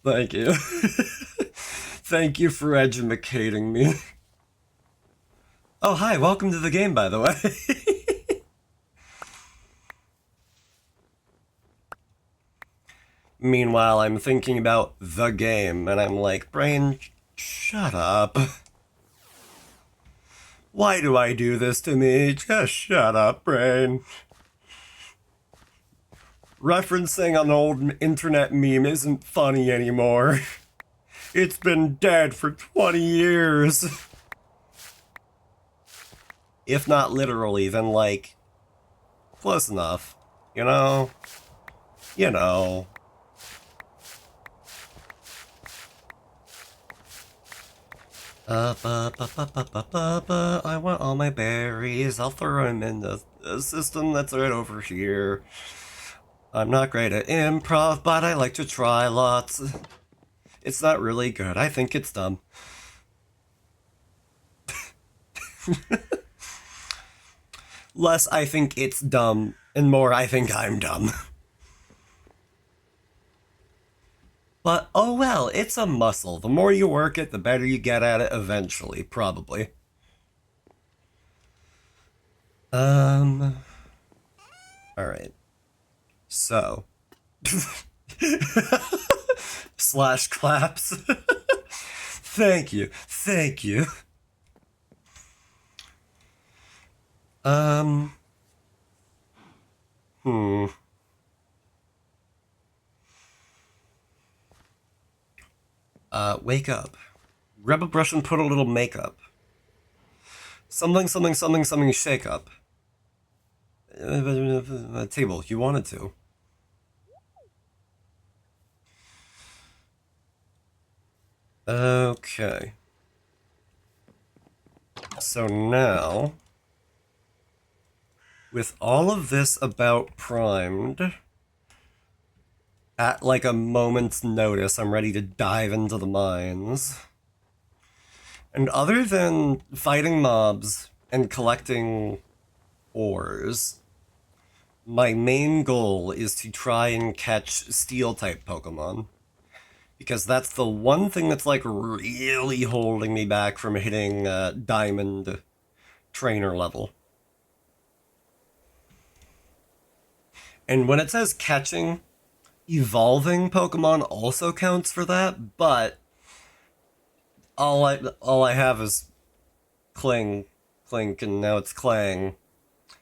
Thank you. Thank you for educating me. Oh, hi, welcome to the game, by the way. Meanwhile, I'm thinking about the game, and I'm like, brain, shut up. Why do I do this to me? Just shut up, brain. Referencing an old internet meme isn't funny anymore. It's been dead for 20 years. If not literally, then like, close enough. You know? You know. I want all my berries. I'll throw them in the system that's right over here. I'm not great at improv, but I like to try lots. It's not really good. I think it's dumb. Less I think it's dumb, and more I think I'm dumb. But, oh well, it's a muscle. The more you work it, the better you get at it eventually, probably. Um, alright. So. Slash claps. Thank you. Thank you. Um. Hmm. Wake up. Grab a brush and put a little makeup. Something, something, something, something, shake up. Table, you wanted to. Okay. So now, with all of this about primed, at like a moment's notice, I'm ready to dive into the mines. And other than fighting mobs and collecting ores, my main goal is to try and catch steel-type Pokemon. Because that's the one thing that's like really holding me back from hitting Diamond trainer level. And when it says catching, evolving Pokemon also counts for that, but all I have is Cling, Clink, and now it's Clang.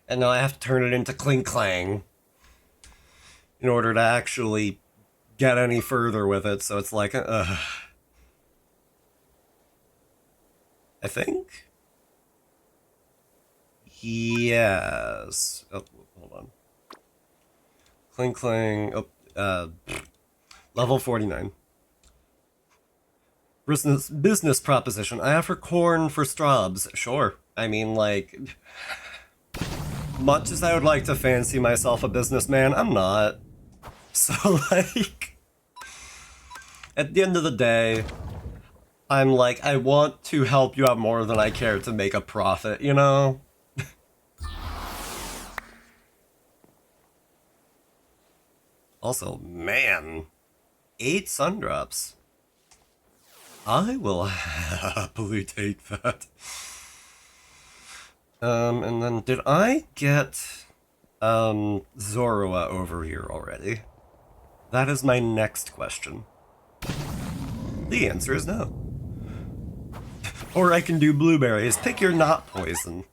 And now I have to turn it into Clink Clang in order to actually get any further with it, so it's like, I think? Yes. Oh, hold on. Clink Clang, level 49. Business proposition. I offer corn for straws. Sure. I mean, like, much as I would like to fancy myself a businessman, I'm not. So, like, at the end of the day, I'm like, I want to help you out more than I care to make a profit, you know? Also, man, 8 Sundrops. I will happily take that. And then did I get Zorua over here already? That is my next question. The answer is no. Or I can do blueberries. Pick your not poison.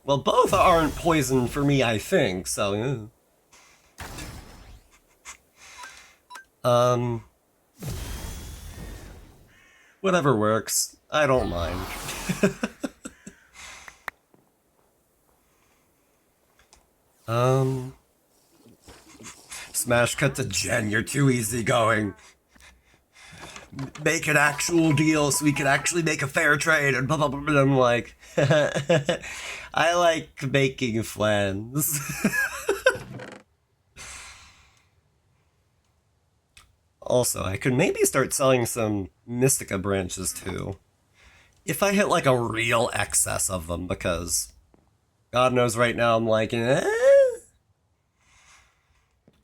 Well, both aren't poison for me, I think, so whatever works. I don't mind. Smash cut to Jen, you're too easygoing. Make an actual deal so we can actually make a fair trade and blah blah blah. blah. I'm like, I like making friends. Also, I could maybe start selling some Mystica branches too. If I hit like a real excess of them, because God knows right now I'm like, I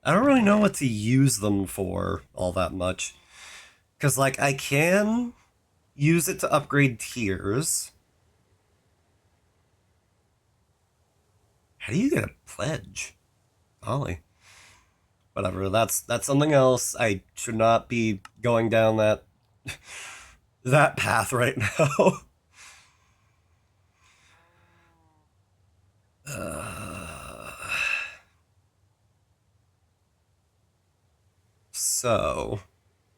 don't really know what to use them for all that much. Because, like, I can use it to upgrade tiers. How do you get a pledge? Golly. Whatever, that's something else. I should not be going down that that path right now. So,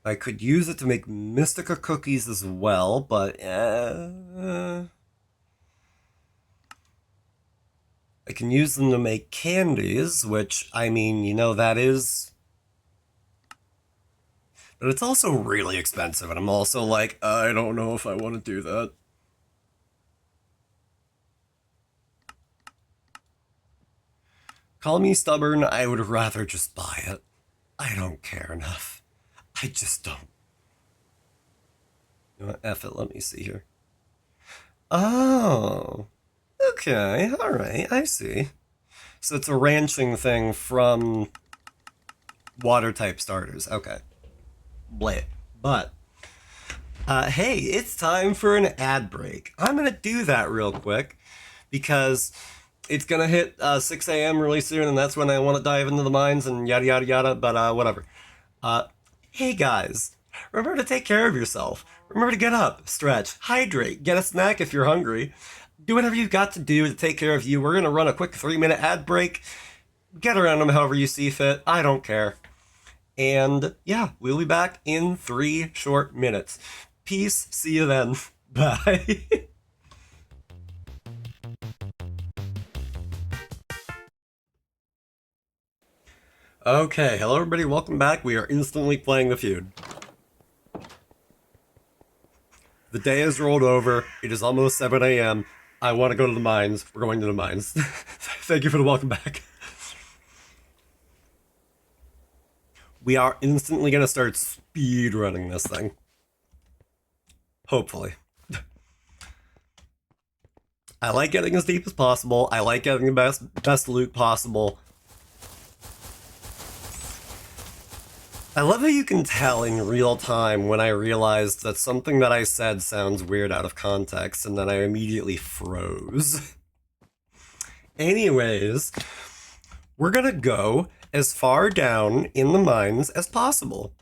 I could use it to make Mystica cookies as well, but I can use them to make candies, which, I mean, you know, that is... But it's also really expensive, and I'm also like, I don't know if I want to do that. Call me stubborn, I would rather just buy it. I don't care enough. I just don't. You know what, F it, let me see here. Oh. Okay, alright, I see. So it's a ranching thing from water-type starters. Okay. Bleh. But, hey, it's time for an ad break. I'm gonna do that real quick, because it's gonna hit 6 a.m. really soon, and that's when I want to dive into the mines and yada yada yada. But whatever. Hey guys, remember to take care of yourself. Remember to get up, stretch, hydrate, get a snack if you're hungry. Do whatever you've got to do to take care of you. We're gonna run a quick 3-minute ad break. Get around them however you see fit. I don't care. And yeah, we'll be back in 3 short minutes. Peace. See you then. Bye. Okay, hello everybody, welcome back. We are instantly playing the feud. The day has rolled over. It is almost 7 a.m. I want to go to the mines. We're going to the mines. Thank you for the welcome back. We are instantly going to start speed running this thing. Hopefully. I like getting as deep as possible. I like getting the best loot possible. I love how you can tell in real time when I realized that something that I said sounds weird out of context, and then I immediately froze. Anyways, we're gonna go as far down in the mines as possible.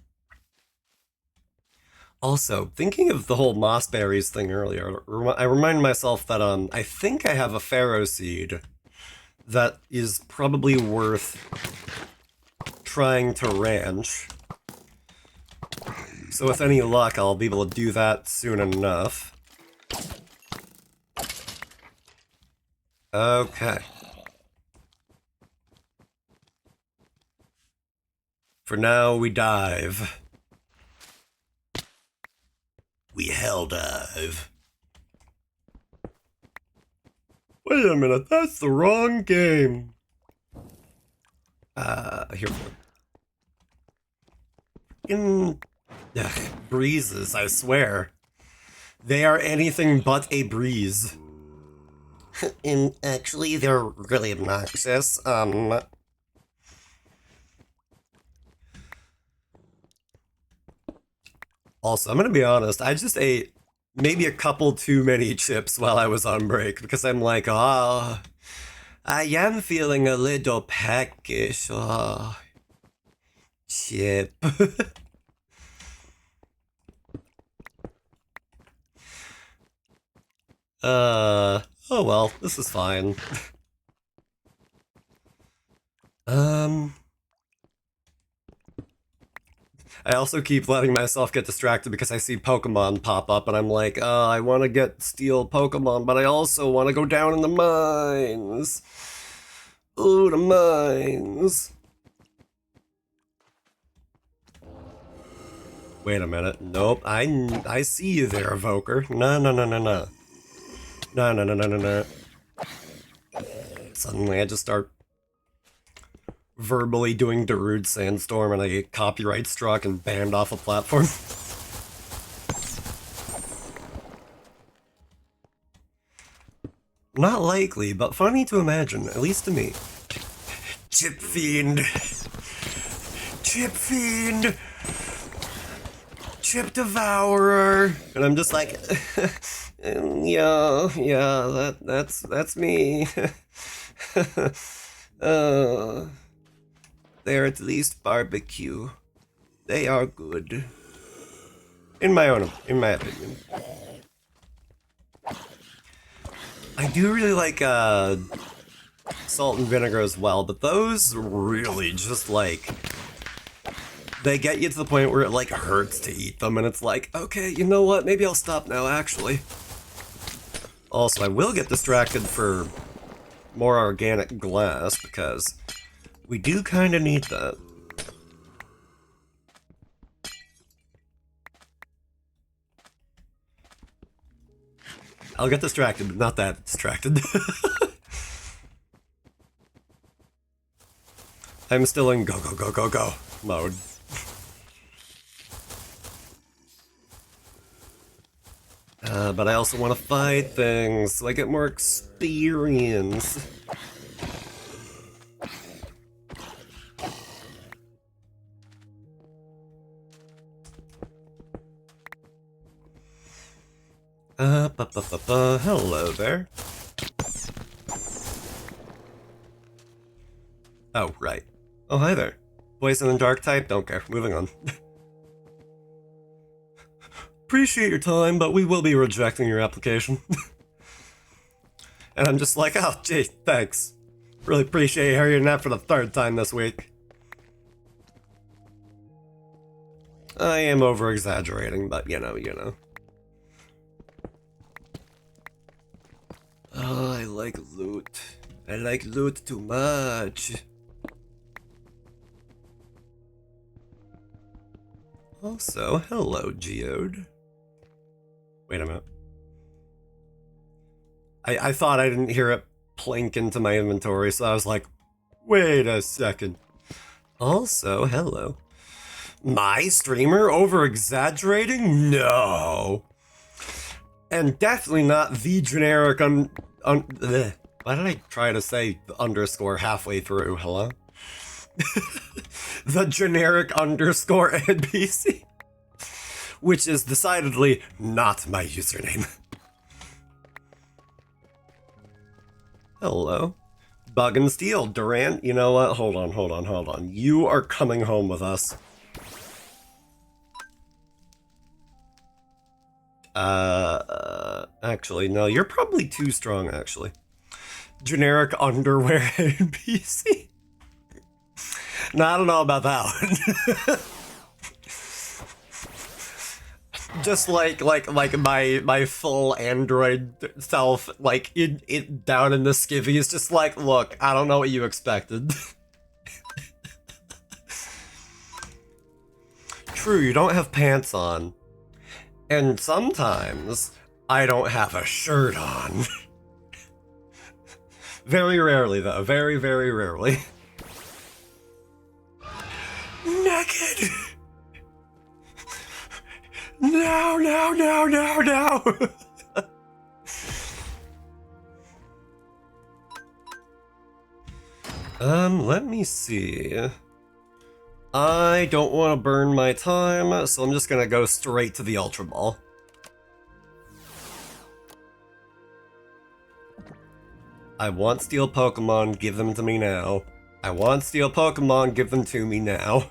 Also, thinking of the whole moss berries thing earlier, I remind myself that I think I have a pharaoh seed that is probably worth trying to ranch. So with any luck, I'll be able to do that soon enough. Okay. For now, we dive. We hell dive. Wait a minute, that's the wrong game. Here. Breezes, I swear. They are anything but a breeze. And actually, they're really obnoxious. Also, I'm gonna be honest, I just ate maybe a couple too many chips while I was on break, because I'm like, I am feeling a little peckish. Oh, chip. Oh well, this is fine. I also keep letting myself get distracted because I see Pokemon pop up and I'm like, I want to get steal Pokemon, but I also want to go down in the mines. Ooh, the mines. Wait a minute. Nope. I see you there, Evoker. No. No. Suddenly I just start verbally doing Darude Sandstorm and I get copyright struck and banned off a platform. Not likely, but funny to imagine, at least to me. Chip Fiend! Chip Fiend! Chip Devourer! And I'm just like, yeah, that's me. They're at least barbecue. They are good. In my opinion. I do really like salt and vinegar as well, but those really just like they get you to the point where it like hurts to eat them, and it's like, okay, you know what? Maybe I'll stop now, actually. Also, I will get distracted for more organic glass because we do kind of need that. I'll get distracted, but not that distracted. I'm still in go mode. But I also want to fight things, so I get more experience. Hello there. Oh, right. Oh, hi there. Poison and dark type? Don't care. Moving on. Appreciate your time, but we will be rejecting your application. And I'm just like, oh, gee, thanks. Really appreciate hearing that for the third time this week. I am over-exaggerating, but you know. Oh, I like loot. I like loot too much. Also, hello, Geode. Wait a minute. I thought I didn't hear it plink into my inventory, so I was like, wait a second. Also, hello. My streamer over-exaggerating? No. And definitely not the generic why did I try to say the underscore halfway through? Hello? The generic underscore NPC. Which is decidedly not my username. Hello. Bug and Steel. Durant, you know what? Hold on. You are coming home with us. Actually, no, you're probably too strong, actually. Generic underwear NPC. No, I don't know about that one. Just like my full android self, like it down in the skivvies, just like, look, I don't know what you expected. True, you don't have pants on. And sometimes I don't have a shirt on. Very rarely, though. Very, very rarely. Naked! No! Let me see. I don't want to burn my time, so I'm just gonna go straight to the Ultra Ball. I want steel Pokemon, give them to me now. I want steel Pokemon, give them to me now.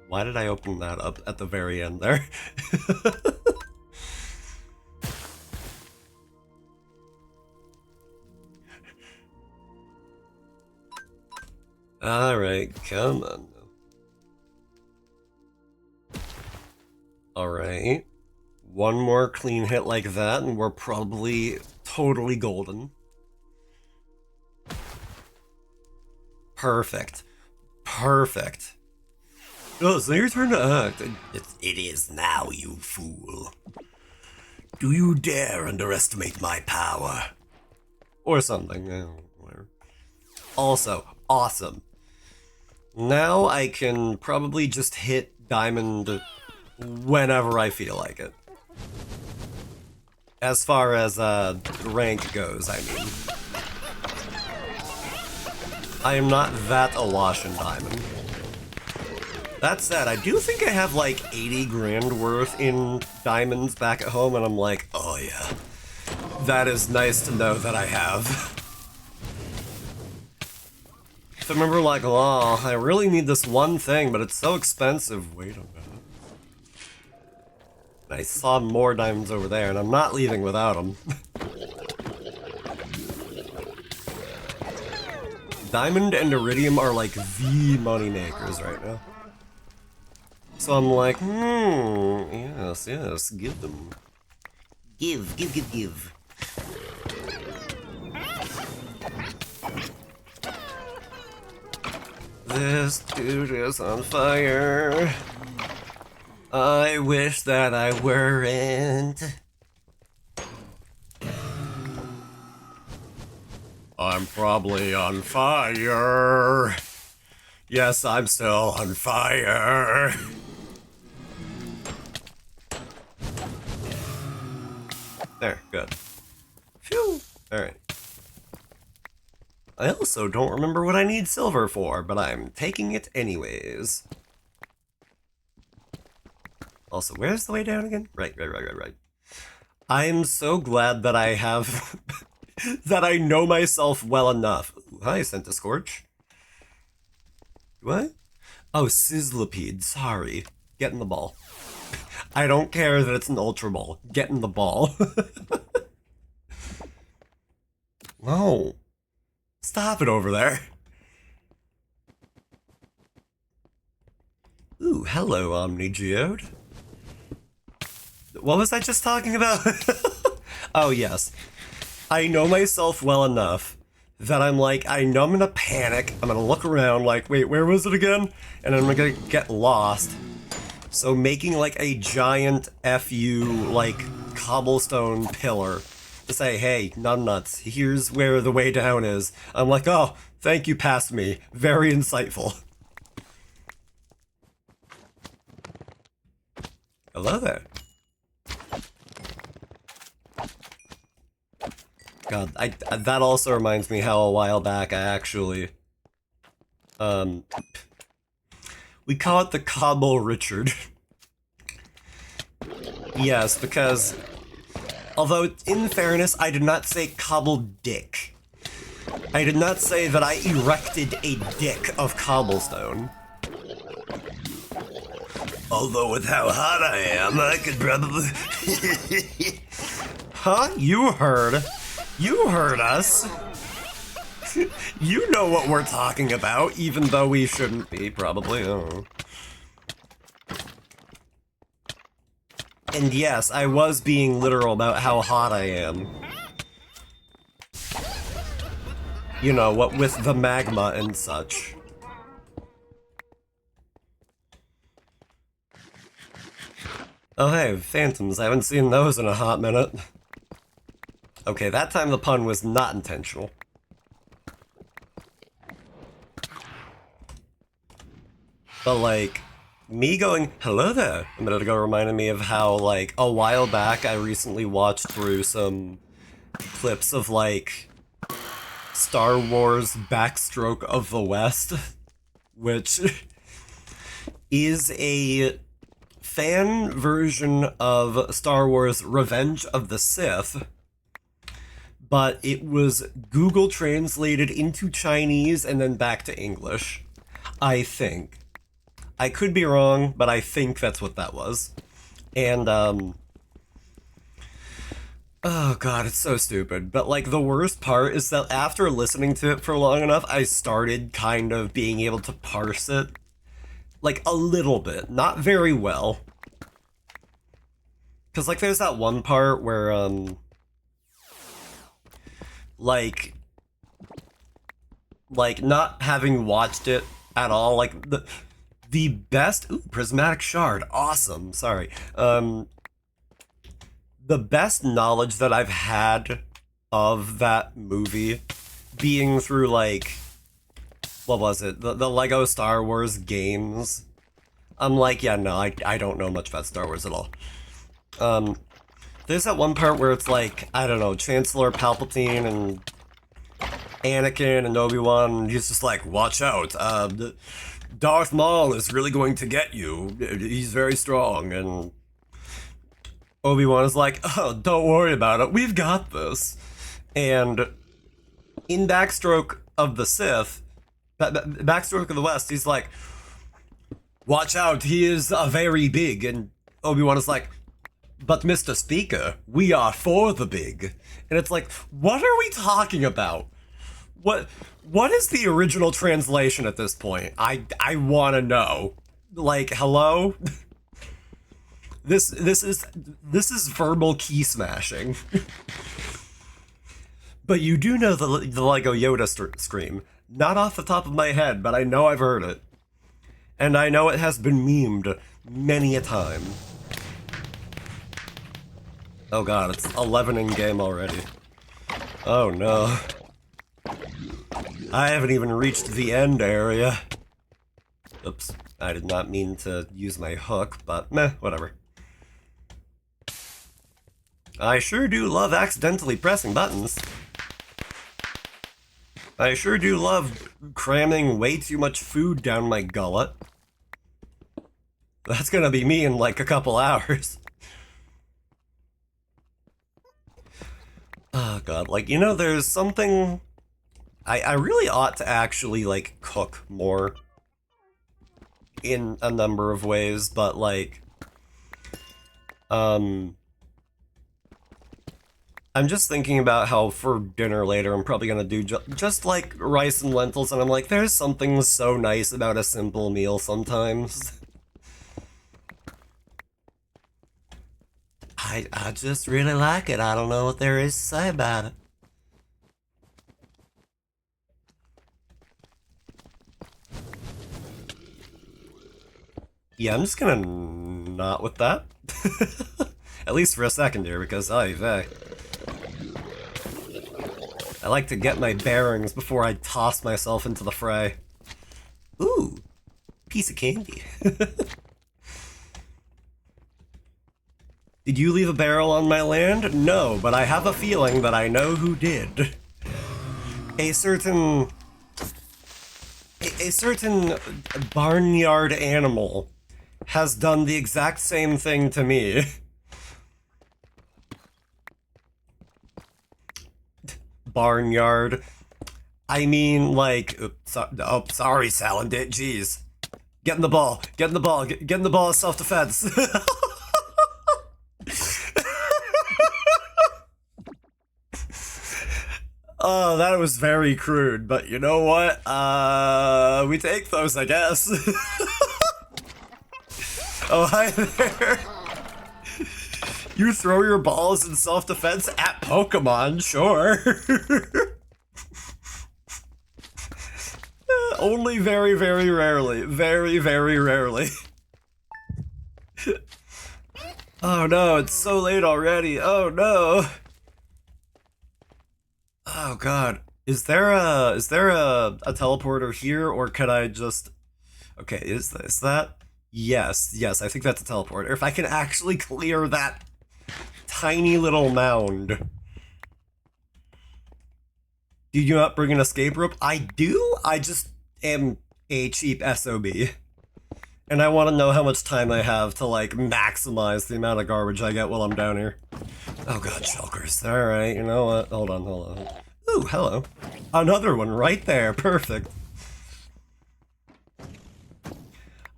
Why did I open that up at the very end there? Alright, come on. Alright. One more clean hit like that, and we're probably totally golden. Perfect. Oh, it's your turn to act. It is now, you fool. Do you dare underestimate my power? Or something. Whatever. Also, awesome. Now I can probably just hit Diamond whenever I feel like it. As far as rank goes, I mean. I am not that awash in Diamond. That said, I do think I have like 80 grand worth in diamonds back at home, and I'm like, oh yeah, that is nice to know that I have. So I remember like, oh, I really need this one thing, but it's so expensive. Wait a minute. I saw more diamonds over there, and I'm not leaving without them. Diamond and Iridium are like the money makers right now. So I'm like, yes, give them. Give. This dude is on fire. I wish that I weren't. I'm probably on fire. Yes, I'm still on fire. There, good. Phew. Alright. I also don't remember what I need silver for, but I'm taking it anyways. Also, where's the way down again? Right. I'm so glad that I have... that I know myself well enough. Ooh, hi, Scentiscorch. What? Oh, Sizzlipede, sorry. Get in the ball. I don't care that it's an Ultra Ball. Get in the ball. No. Stop it over there. Ooh, hello, Omnigeode. What was I just talking about? Oh, yes. I know myself well enough that I'm like, I know I'm gonna panic. I'm gonna look around like, wait, where was it again? And I'm gonna get lost. So making like a giant FU, like, cobblestone pillar to say, hey, numbnuts, here's where the way down is. I'm like, oh, thank you, past me. Very insightful. Hello there. God, that also reminds me how a while back I actually, we call it the Cobble Richard. Yes, because, although in fairness, I did not say cobble dick. I did not say that I erected a dick of cobblestone. Although with how hot I am, I could probably... Huh? You heard. You heard us. You know what we're talking about, even though we shouldn't be, probably. I don't know. And yes, I was being literal about how hot I am. You know, what with the magma and such. Oh hey, phantoms. I haven't seen those in a hot minute. Okay, that time the pun was not intentional. But like, me going, hello there, a minute ago reminded me of how, like, a while back I recently watched through some clips of, like, Star Wars Backstroke of the West, which is a fan version of Star Wars Revenge of the Sith, but it was Google translated into Chinese and then back to English, I think. I could be wrong, but I think that's what that was. And, oh god, it's so stupid. But, like, the worst part is that after listening to it for long enough, I started kind of being able to parse it. Like, a little bit. Not very well. Because, like, there's that one part where, like, not having watched it at all, like, the best... Ooh, prismatic shard. Awesome. Sorry. The best knowledge that I've had of that movie being through, like... What was it? The Lego Star Wars games. I'm like, yeah, no, I don't know much about Star Wars at all. There's that one part where it's like, I don't know, Chancellor Palpatine and Anakin and Obi-Wan, and he's just like, watch out, Darth Maul is really going to get you. He's very strong. And Obi-Wan is like, oh, don't worry about it. We've got this. And in Backstroke of the Sith, Backstroke of the West, he's like, watch out, he is very big. And Obi-Wan is like, but Mr. Speaker, we are for the big. And it's like, what are we talking about? What is the original translation at this point? I want to know. Like, hello? This is verbal key smashing. But you do know the Lego Yoda scream. Not off the top of my head, but I know I've heard it. And I know it has been memed many a time. Oh god, it's 11 in game already. Oh no. I haven't even reached the end area. Oops, I did not mean to use my hook, but meh, whatever. I sure do love accidentally pressing buttons. I sure do love cramming way too much food down my gullet. That's gonna be me in like a couple hours. Oh god, like, you know, there's something... I really ought to actually, like, cook more. in a number of ways, but like, I'm just thinking about how for dinner later I'm probably gonna do just like rice and lentils, and I'm like, there's something so nice about a simple meal sometimes. I just really like it. I don't know what there is to say about it. Yeah, I'm just gonna not with that. At least for a second here, because I like to get my bearings before I toss myself into the fray. Ooh, piece of candy. Did you leave a barrel on my land? No, but I have a feeling that I know who did. A certain barnyard animal has done the exact same thing to me. Barnyard. I mean, like, sorry, Salandit, jeez. Get in the ball, get in the ball, get in the ball of self-defense. Oh, that was very crude, but you know what? We take those, I guess. Oh, hi there. You throw your balls in self-defense at Pokemon, sure. Only very, very rarely. Very, very rarely. Oh no, it's so late already. Oh no. Oh god. Is there a teleporter here, or could I just... Okay, is that? Yes, I think that's a teleporter. If I can actually clear that tiny little mound. Do you not bring an escape rope? I do? I just am a cheap SOB. And I want to know how much time I have to, like, maximize the amount of garbage I get while I'm down here. Oh god, shulkers. Alright, you know what? Hold on. Ooh, hello. Another one right there. Perfect.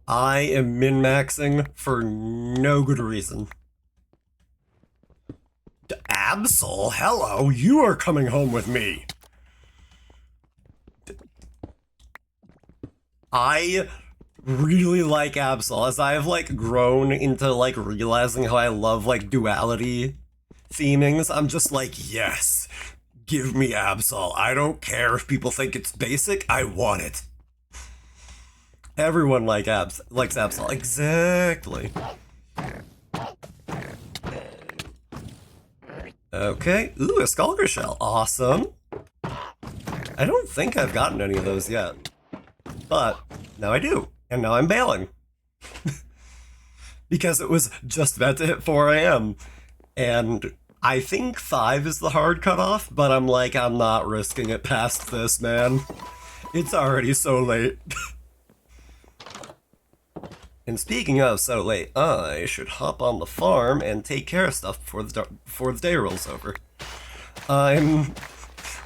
I am min-maxing for no good reason. Absol, hello. You are coming home with me. I really like Absol, as I have, like, grown into, like, realizing how I love, like, duality themings. I'm just like, yes, give me Absol. I don't care if people think it's basic, I want it. Everyone likes Absol. Exactly. Okay. Ooh, a Skulker Shell. Awesome. I don't think I've gotten any of those yet. But now I do. And now I'm bailing. Because it was just about to hit 4 a.m. And I think 5 is the hard cutoff, but I'm like, I'm not risking it past this, man. It's already so late. And speaking of so late, I should hop on the farm and take care of stuff before the day rolls over. I'm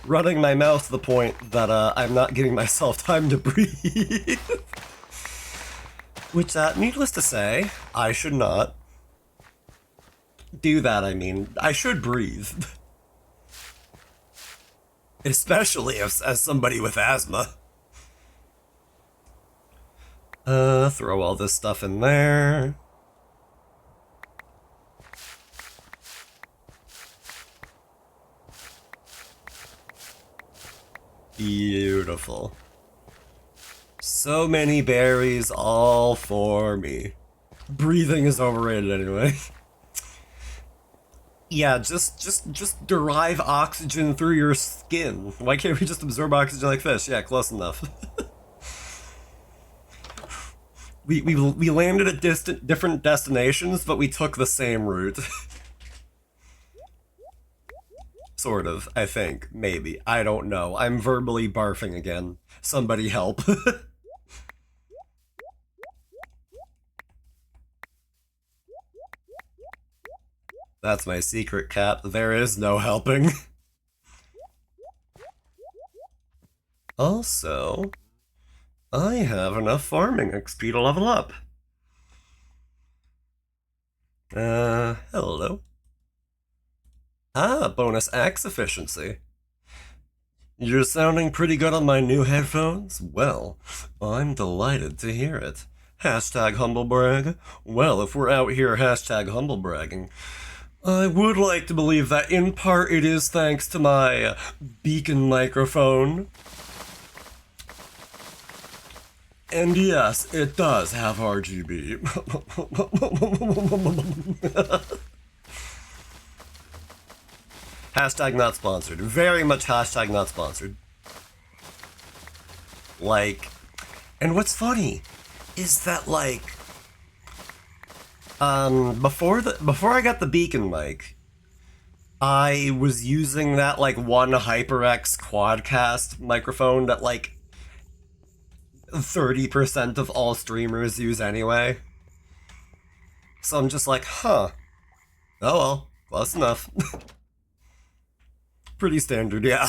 running my mouth to the point that I'm not giving myself time to breathe. Which, needless to say, I should not do that. I mean, I should breathe. Especially as somebody with asthma. Throw all this stuff in there. Beautiful. So many berries, all for me. Breathing is overrated anyway. Yeah, just derive oxygen through your skin. Why can't we just absorb oxygen like fish? Yeah, close enough. We landed at different destinations, but we took the same route. Sort of, I think. Maybe. I don't know. I'm verbally barfing again. Somebody help. That's my secret, Cap. There is no helping. Also, I have enough farming XP to level up. Hello. Ah, bonus axe efficiency. You're sounding pretty good on my new headphones? Well, I'm delighted to hear it. Hashtag humblebrag. Well, if we're out here hashtag humblebragging, I would like to believe that in part it is thanks to my beacon microphone. And yes, it does have RGB. Hashtag not sponsored. Very much hashtag not sponsored. Like, and what's funny is that before I got the beacon mic, I was using that one HyperX Quadcast microphone that 30% of all streamers use anyway. So I'm just like, huh. Oh well, close enough. Pretty standard, yeah.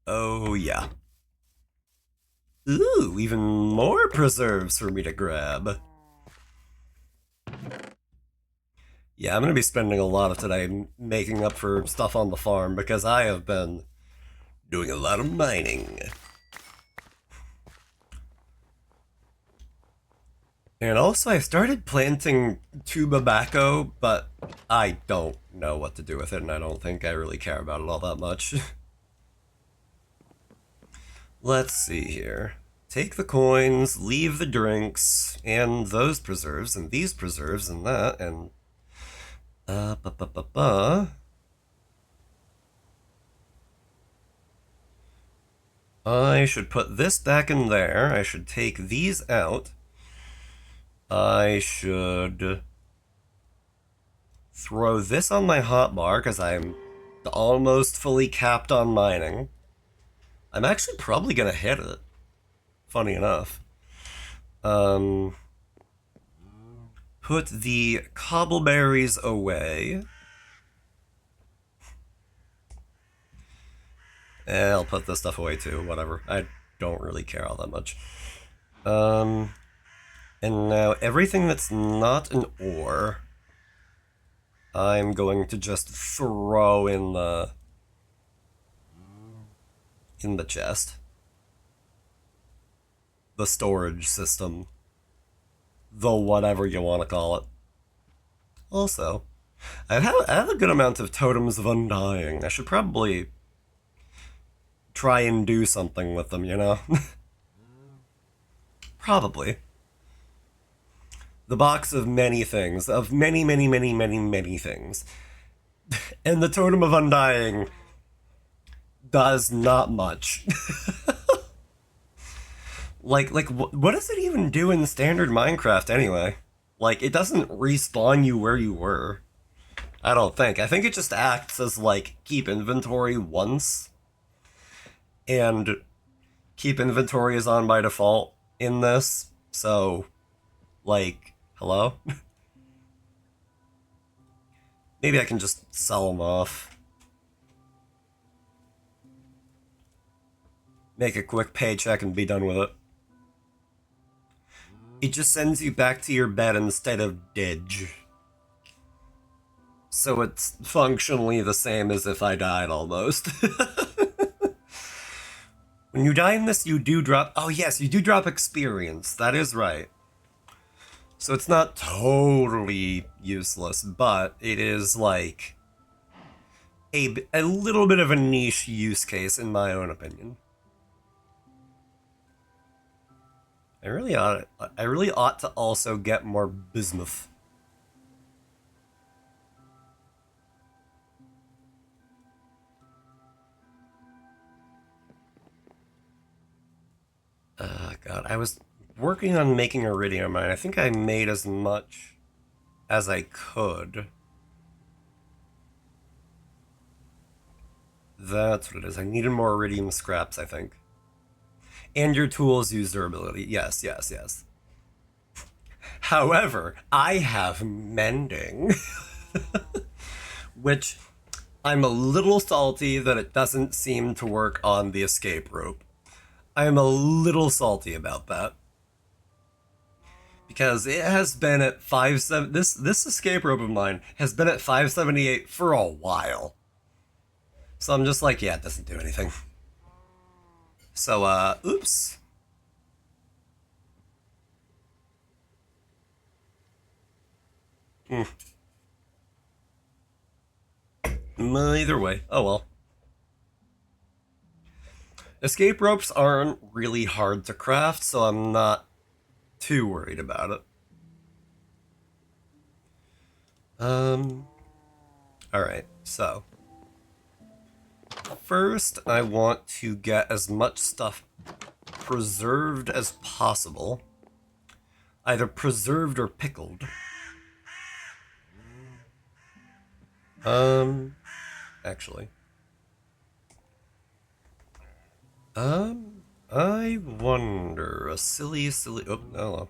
Oh yeah. Ooh, even more preserves for me to grab. Yeah, I'm gonna be spending a lot of today making up for stuff on the farm because I have been doing a lot of mining. And also, I started planting tobacco, but I don't know what to do with it, and I don't think I really care about it all that much. Let's see here. Take the coins, leave the drinks, and those preserves, and these preserves, and that, and... I should put this back in there. I should take these out. I should throw this on my hotbar because I'm almost fully capped on mining. I'm actually probably gonna hit it. Funny enough. Put the cobbleberries away. I'll put this stuff away too, whatever. I don't really care all that much. And now everything that's not an ore, I'm going to just throw in the chest. The storage system. The whatever you want to call it. Also, I have a good amount of totems of undying. I should probably try and do something with them, you know? Probably. The box of many things. Of many, many, many, many, many things. And the totem of undying does not much. What does it even do in standard Minecraft anyway? It doesn't respawn you where you were. I don't think. I think it just acts as, keep inventory once. And keep inventory is on by default in this. So, hello? Maybe I can just sell them off. Make a quick paycheck and be done with it. It just sends you back to your bed instead of Didge. So it's functionally the same as if I died almost. When you die in this, you do drop... Oh yes, you do drop experience. That is right. So it's not totally useless, but it is a little bit of a niche use case in my own opinion. I really ought to also get more bismuth. God, I was working on making iridium mine. I think I made as much as I could. That's what it is. I needed more iridium scraps, I think. And your tools use durability. Yes, yes, yes. However, I have mending. Which I'm a little salty that it doesn't seem to work on the escape rope. I am a little salty about that. Because it has been at 5-7. This escape rope of mine has been at 578 for a while. So I'm just like, yeah, it doesn't do anything. So, oops. Either way, oh well. Escape ropes aren't really hard to craft, so I'm not too worried about it. Alright, so. First, I want to get as much stuff preserved as possible. Either preserved or pickled. Actually. I wonder, a silly, oh, no.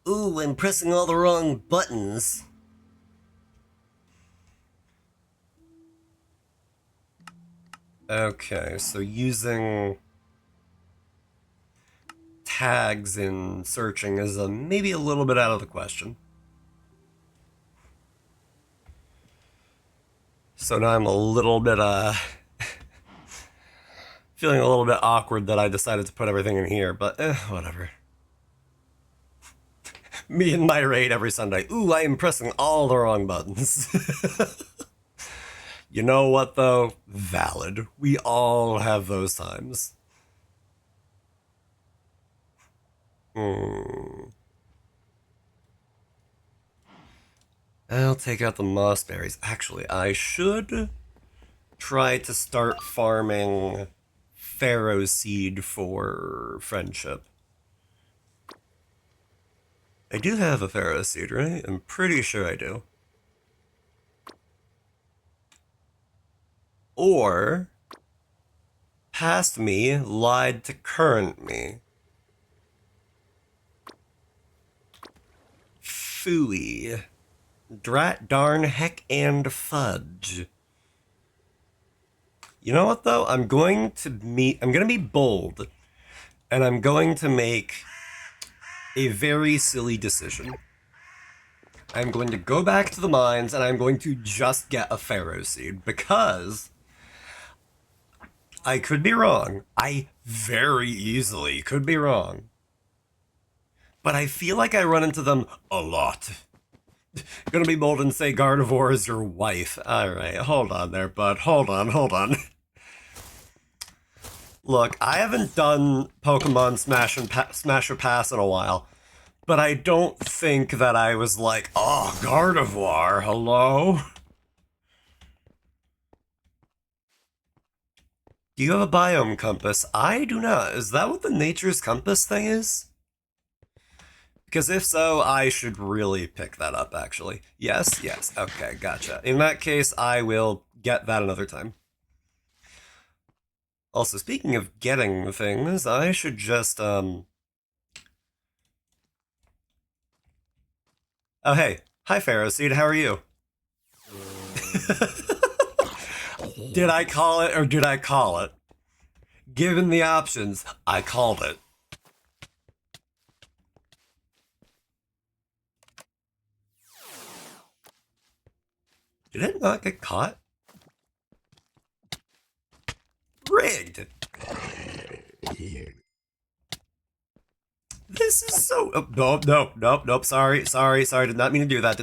Ooh, I'm pressing all the wrong buttons. Okay, so using tags in searching is maybe a little bit out of the question. So now I'm a little bit, feeling a little bit awkward that I decided to put everything in here, but whatever. Me and my raid every Sunday. Ooh, I am pressing all the wrong buttons. You know what, though? Valid. We all have those times. I'll take out the moss berries. Actually, I should try to start farming Pharaoh seed for friendship. I do have a Pharaoh seed, right? I'm pretty sure I do. Or past me lied to current me. Phooey. Drat darn heck and fudge. You know what though? I'm gonna be bold, and I'm going to make a very silly decision. I'm going to go back to the mines and I'm going to just get a Pharaoh seed because I could be wrong. I very easily could be wrong. But I feel like I run into them a lot. Gonna be bold and say Gardevoir is your wife. Alright, hold on there, bud. Hold on. Look, I haven't done Pokemon Smash or Pass in a while, but I don't think that I was like, oh, Gardevoir, hello? Do you have a biome compass? I do not. Is that what the Nature's Compass thing is? Because if so, I should really pick that up, actually. Yes? Okay, gotcha. In that case, I will get that another time. Also, speaking of getting things, I should just, Oh, hey. Hi, Pharaoh Seed, how are you? Did I call it or did I call it? Given the options, I called it. Did it not get caught? Rigged! This is so... Oh, nope. Sorry. Did not mean to do that.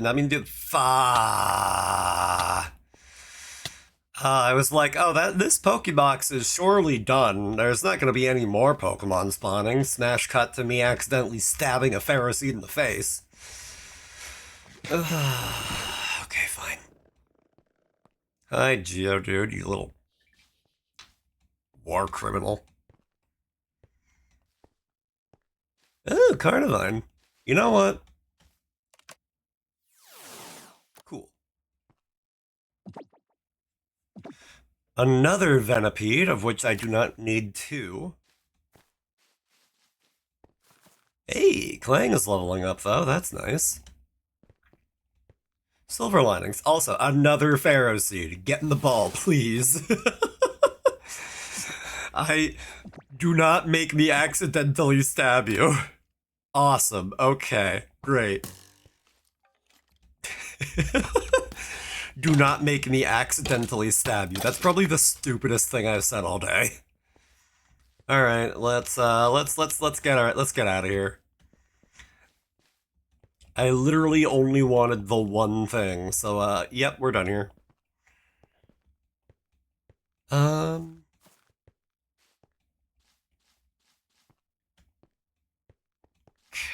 I was like, oh, this Pokebox is surely done. There's not going to be any more Pokemon spawning. Smash cut to me accidentally stabbing a Pharaoh seed in the face. Okay, fine. Hi, Geodude, you little war criminal. Oh, Carnivine. You know what? Cool. Another Venipede, of which I do not need two. Hey, Clang is leveling up, though. That's nice. Silver linings. Also, another Pharaoh seed. Get in the ball, please. Do not make me accidentally stab you. Awesome. Okay. Great. Do not make me accidentally stab you. That's probably the stupidest thing I've said all day. All right, let's get out of here. I literally only wanted the one thing, so yep, we're done here.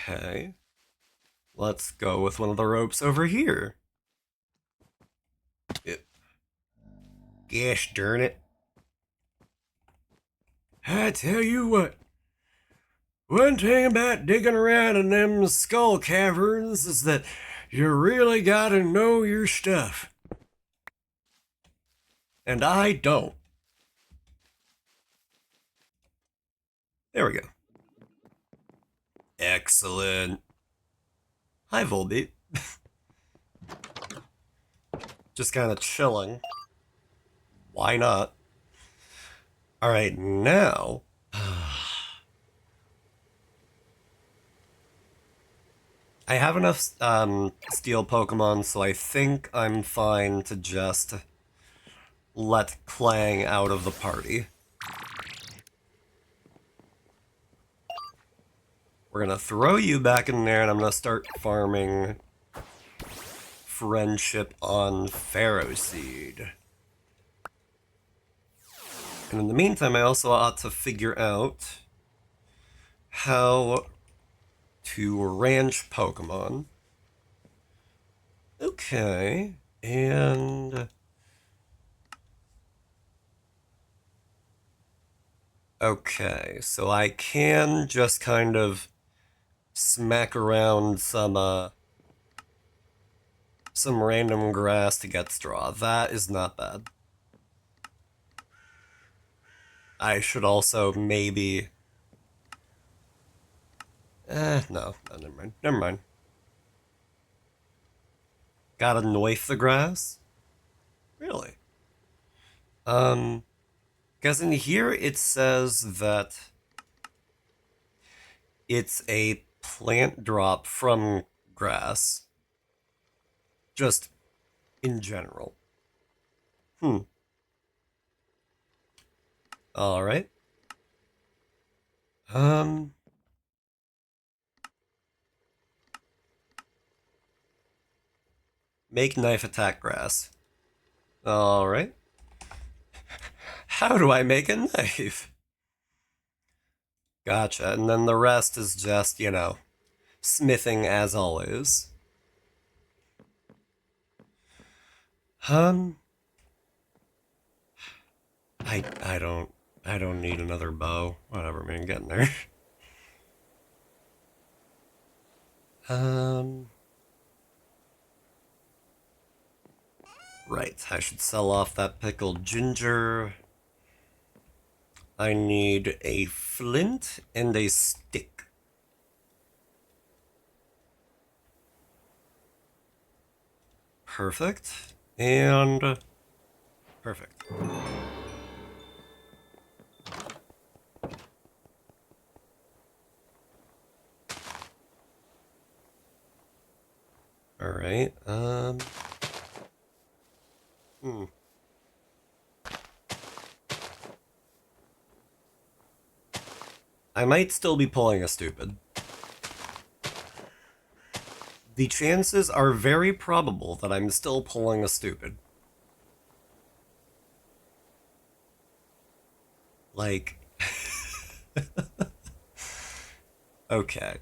Okay. Let's go with one of the ropes over here. Gosh darn it. I tell you what, one thing about digging around in them skull caverns is that you really gotta know your stuff. And I don't. There we go. Excellent. Hi, Volbeat. Just kind of chilling. Why not? Alright, now... I have enough steel Pokemon, so I think I'm fine to just let Clang out of the party. We're gonna throw you back in there, and I'm gonna start farming friendship on Pharaoh Seed. And in the meantime, I also ought to figure out how to ranch Pokemon. Okay, and... Okay, so I can just kind of smack around some random grass to get straw. That is not bad. I should also maybe... no, never mind. Never mind. Gotta knife the grass? Really? Because in here it says that it's a plant drop from grass. Just in general. Alright. Make knife attack grass. Alright. How do I make a knife? Gotcha. And then the rest is just, you know, smithing as always. I don't need another bow. Whatever, man, getting there. Right, I should sell off that pickled ginger. I need a flint and a stick. Perfect. And... perfect. Alright, I might still be pulling a stupid. The chances are very probable that I'm still pulling a stupid. Like... okay.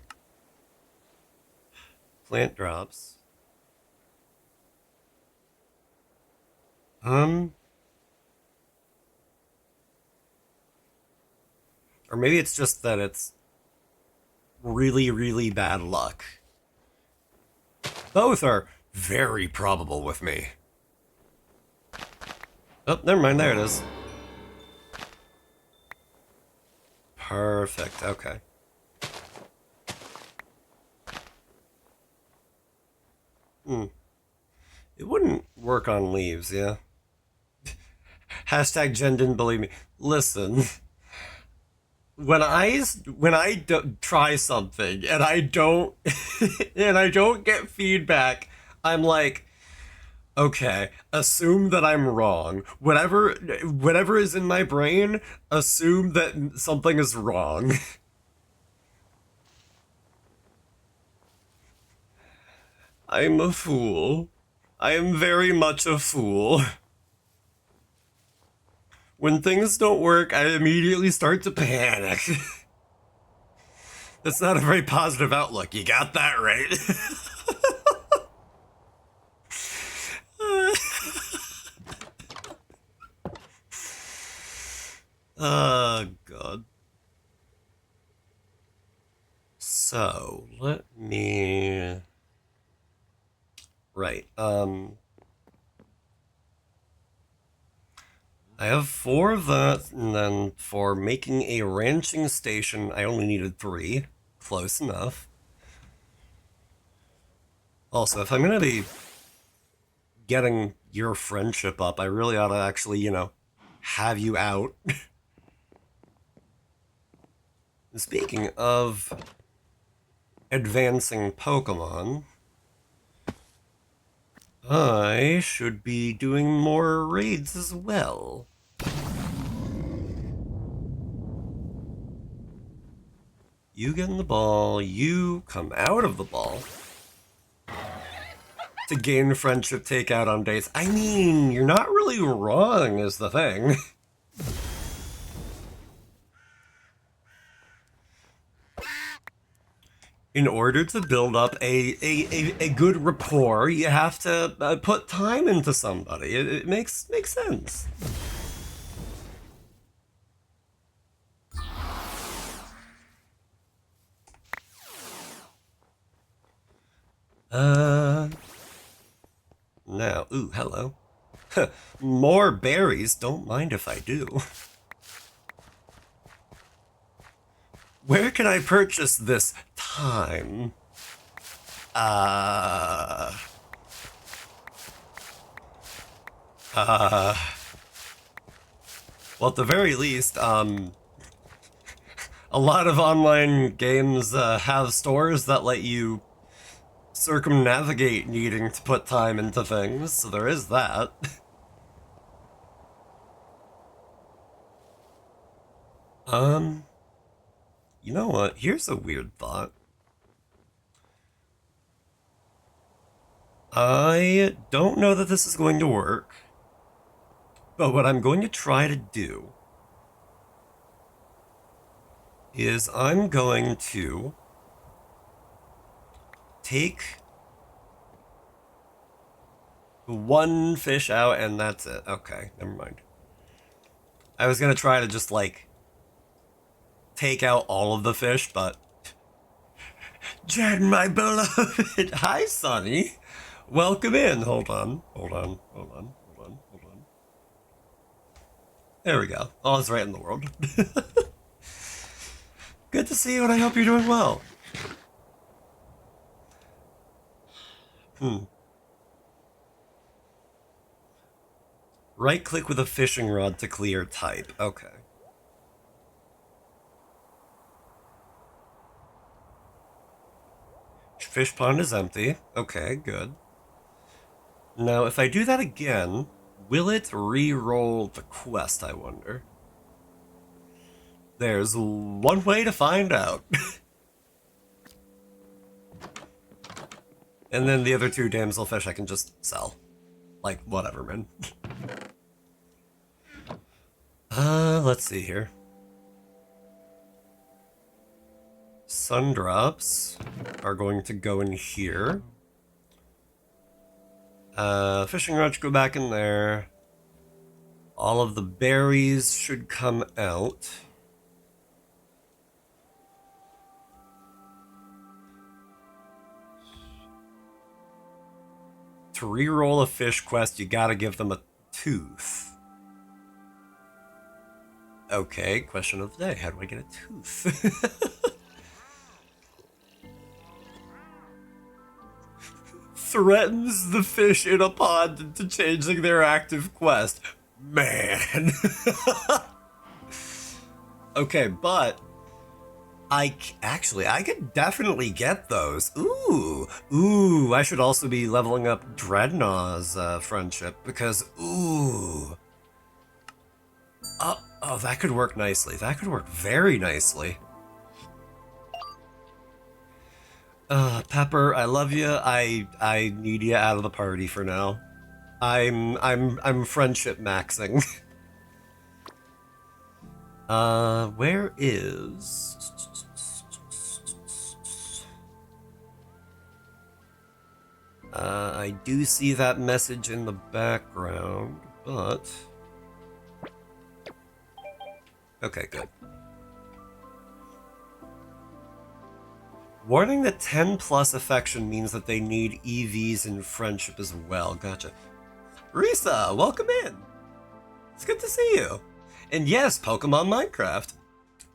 Plant drops. Or maybe it's just that it's really, really bad luck. Both are very probable with me. Oh, never mind, there it is. Perfect, okay. It wouldn't work on leaves, yeah? Hashtag Jen didn't believe me. Listen. try something and I don't and I don't get feedback, I'm like, okay, assume that I'm wrong. Whatever is in my brain, assume that something is wrong. I'm a fool. I am very much a fool. When things don't work, I immediately start to panic. That's not a very positive outlook. You got that right. Oh, God. So, let me... Right, I have 4 of that, and then for making a ranching station, I only needed 3. Close enough. Also, if I'm gonna be getting your friendship up, I really ought to actually, have you out. Speaking of advancing Pokemon, I should be doing more raids as well. You get in the ball, you come out of the ball to gain friendship takeout on dates. I mean, you're not really wrong is the thing. In order to build up a good rapport, you have to put time into somebody. It makes sense. Now, ooh, hello. More berries, don't mind if I do. Where can I purchase this time? Well, at the very least, a lot of online games have stores that let you circumnavigate needing to put time into things, so there is that. You know what? Here's a weird thought. I don't know that this is going to work, but what I'm going to try to do is I'm going to take 1 fish out and that's it. Okay, never mind. I was gonna try to just take out all of the fish, but Jen, my beloved. Hi, Sonny. Welcome in. Hold on. There we go. All is right in the world. Good to see you, and I hope you're doing well. Right-click with a fishing rod to clear type. Okay. Fish pond is empty. Okay, good. Now, if I do that again, will it re-roll the quest, I wonder? There's one way to find out. And then the other 2 damselfish I can just sell. Like, whatever, man. Let's see here. Sundrops are going to go in here. Fishing rods go back in there. All of the berries should come out. To re-roll a fish quest, you gotta give them a tooth. Okay, question of the day. How do I get a tooth? Threatens the fish in a pond into changing their active quest. Man. Okay, but Actually, I could definitely get those. Ooh, I should also be leveling up Dreadnaught's friendship because, oh, that could work nicely. That could work very nicely. Pepper, I love you. I need you out of the party for now. I'm friendship maxing. Where is? I do see that message in the background, but okay, good. Warning that 10 plus affection means that they need EVs in friendship as well. Gotcha. Risa, welcome in. It's good to see you. And yes, Pokemon Minecraft.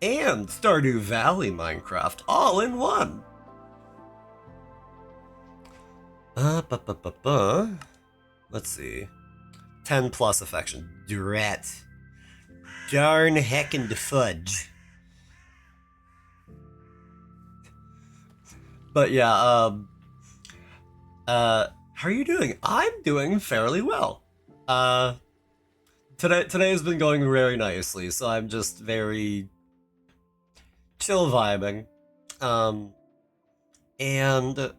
And Stardew Valley Minecraft, all in one. Let's see. 10 plus affection. Drat. Darn heckin' de fudge. But yeah, how are you doing? I'm doing fairly well. Today has been going very nicely, so I'm just very chill vibing. And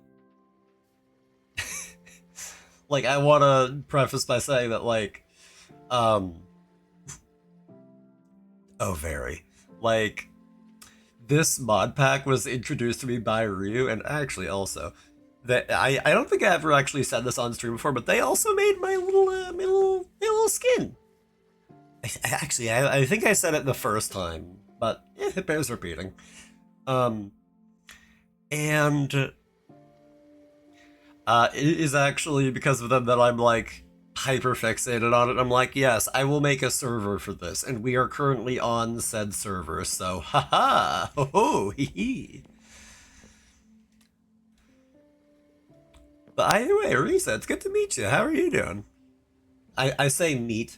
like I want to preface by saying that oh, very like this mod pack was introduced to me by Ryu, and actually also that I don't think I ever actually said this on stream before, but they also made my little skin. I think I said it the first time, but it bears repeating. And it is actually because of them that I'm like hyper fixated on it. I'm like, yes, I will make a server for this, and we are currently on said server, so haha, ho ho, hee hee. But either way, Risa, it's good to meet you. How are you doing? I say meet,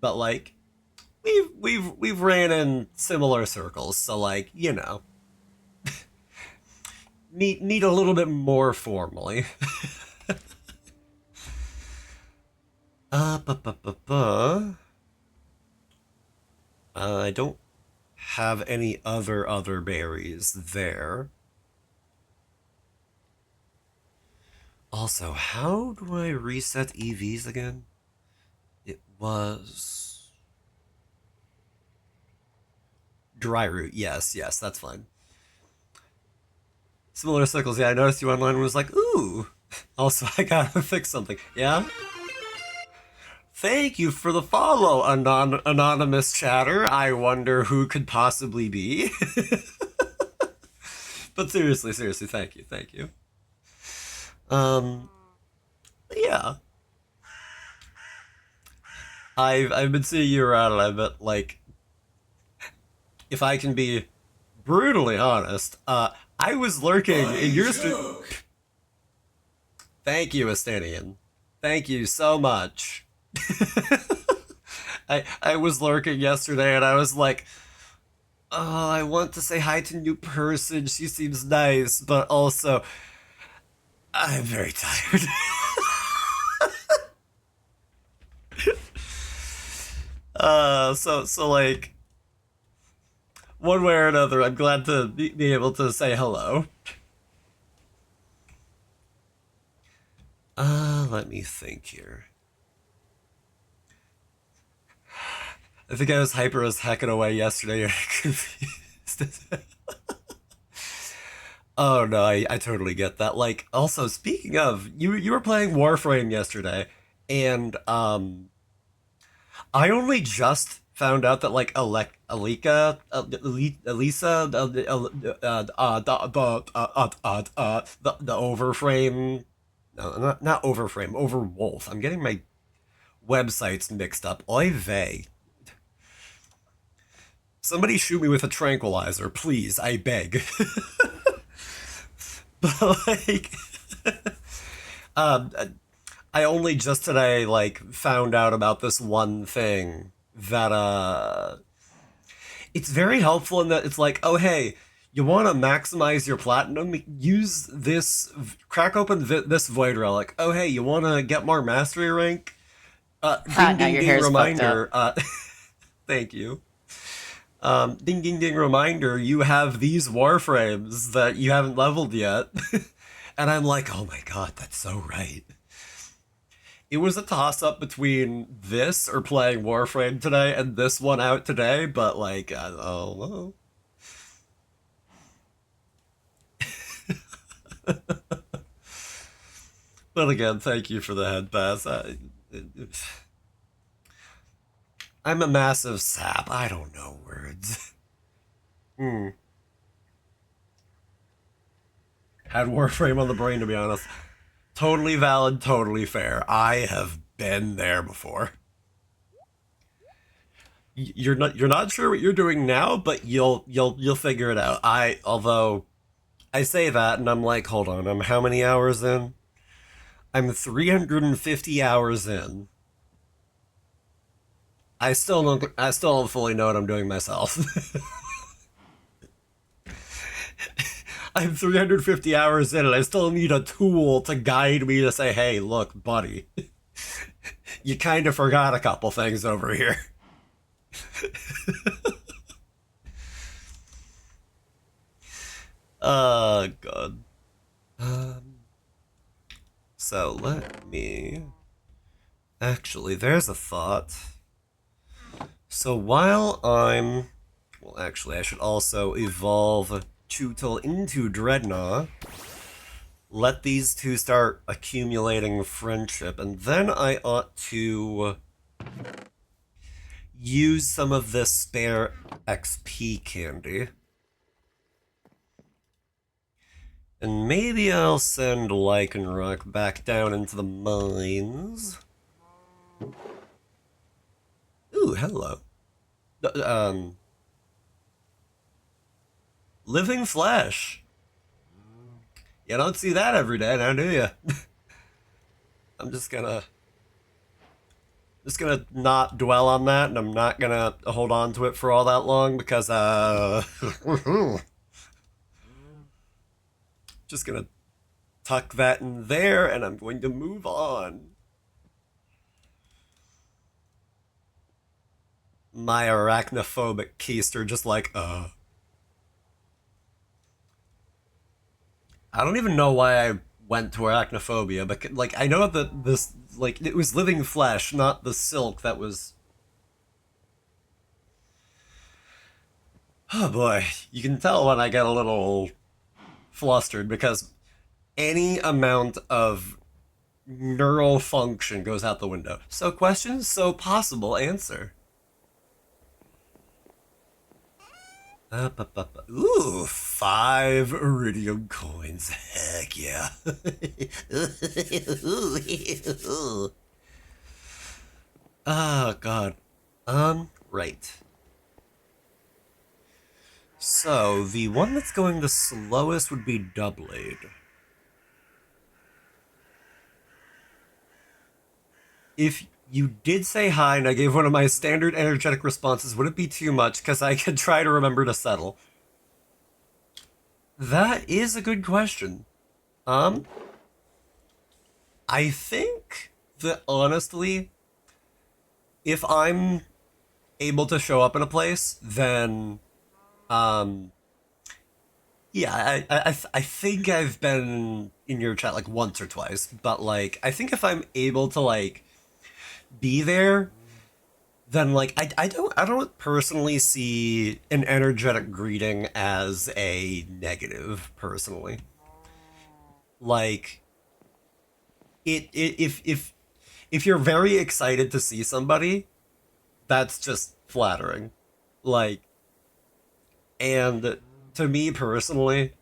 but like we've ran in similar circles, so like, you know. meet a little bit more formally. I don't have any other berries there. Also, how do I reset EVs again? It was dry root. Yes, that's fine. Similar circles. Yeah, I noticed you online and was like, ooh. Also, I gotta fix something. Yeah. Thank you for the follow, anonymous chatter. I wonder who could possibly be. But seriously, thank you. Yeah. I've been seeing you around, and I bet, like, if I can be brutally honest, I was lurking in your stream. Thank you, Estanian. Thank you so much. I was lurking yesterday, and I was like, oh, I want to say hi to a new person. She seems nice, but also, I'm very tired. So like, one way or another, I'm glad to be able to say hello. Let me think here. I think I was hyper as heckin' away yesterday. Confused. Oh no, I totally get that. Like, also speaking of, you were playing Warframe yesterday, and I only just found out that like Alika, Elisa, the Overframe, no, not Overframe, Overwolf. I'm getting my websites mixed up. Oy vey. Somebody shoot me with a tranquilizer, please, I beg. But like, I only just today like found out about this one thing that it's very helpful in that it's like, oh hey, You want to maximize your platinum? Use this, crack open this void relic. Oh, hey, you want to get more mastery rank? Ha, Ding, now ding, your ding, hair's fucked up. reminder. Thank you. Ding, ding, ding, reminder. You have these warframes that you haven't leveled yet. And I'm like, oh my god, that's so right. It was a toss up between this or playing Warframe today and this one out today, but like, I don't know. But again, thank you for the head pass. I'm a massive sap. I don't know words. Had Warframe on the brain, to be honest. Totally valid, totally fair. I have been there before. You're not sure what you're doing now, but you'll figure it out. Although I say that and I'm like, hold on, I'm how many hours in? I'm 350 hours in. I still don't fully know what I'm doing myself. I'm 350 hours in and I still need a tool to guide me to say, hey, look, buddy, you kind of forgot a couple things over here. God. So let me. Actually, there's a thought. So while I'm. Well, actually, I should also evolve Chutel into Dreadnought. Let these two start accumulating friendship, and then I ought to use some of this spare XP candy. And maybe I'll send Lycanroc back down into the mines. Ooh, hello. Living flesh. You don't see that every day now, do you? I'm just gonna not dwell on that, and I'm not gonna hold on to it for all that long because just gonna tuck that in there, and I'm going to move on. My arachnophobic keister just like, I don't even know why I went to arachnophobia, but like I know that this like it was living flesh, not the silk that was. Oh boy, you can tell when I get a little flustered because any amount of neural function goes out the window. So questions, so possible answer. Ooh, 5 iridium coins. Heck yeah. Oh, God. Right. So, the one that's going the slowest would be Doubleade. If you did say hi and I gave one of my standard energetic responses, would it be too much? Because I could try to remember to settle. That is a good question. I think that honestly, if I'm able to show up in a place, then, yeah, I think I've been in your chat like once or twice, but like, I think if I'm able to like be there, then like I don't personally see an energetic greeting as a negative personally. Like if you're very excited to see somebody, that's just flattering. Like, and to me personally,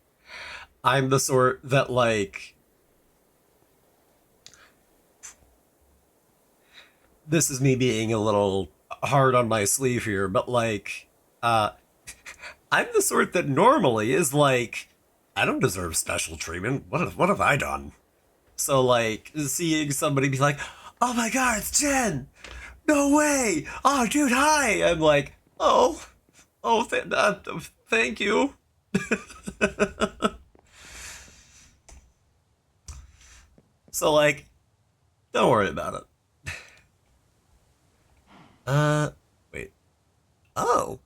I'm the sort that like this is me being a little hard on my sleeve here, but like, I'm the sort that normally is like, I don't deserve special treatment. What have I done? So like, seeing somebody be like, oh my god, it's Jen! No way! Oh, dude, hi! I'm like, thank you. So, like, don't worry about it. Uh, wait. Oh.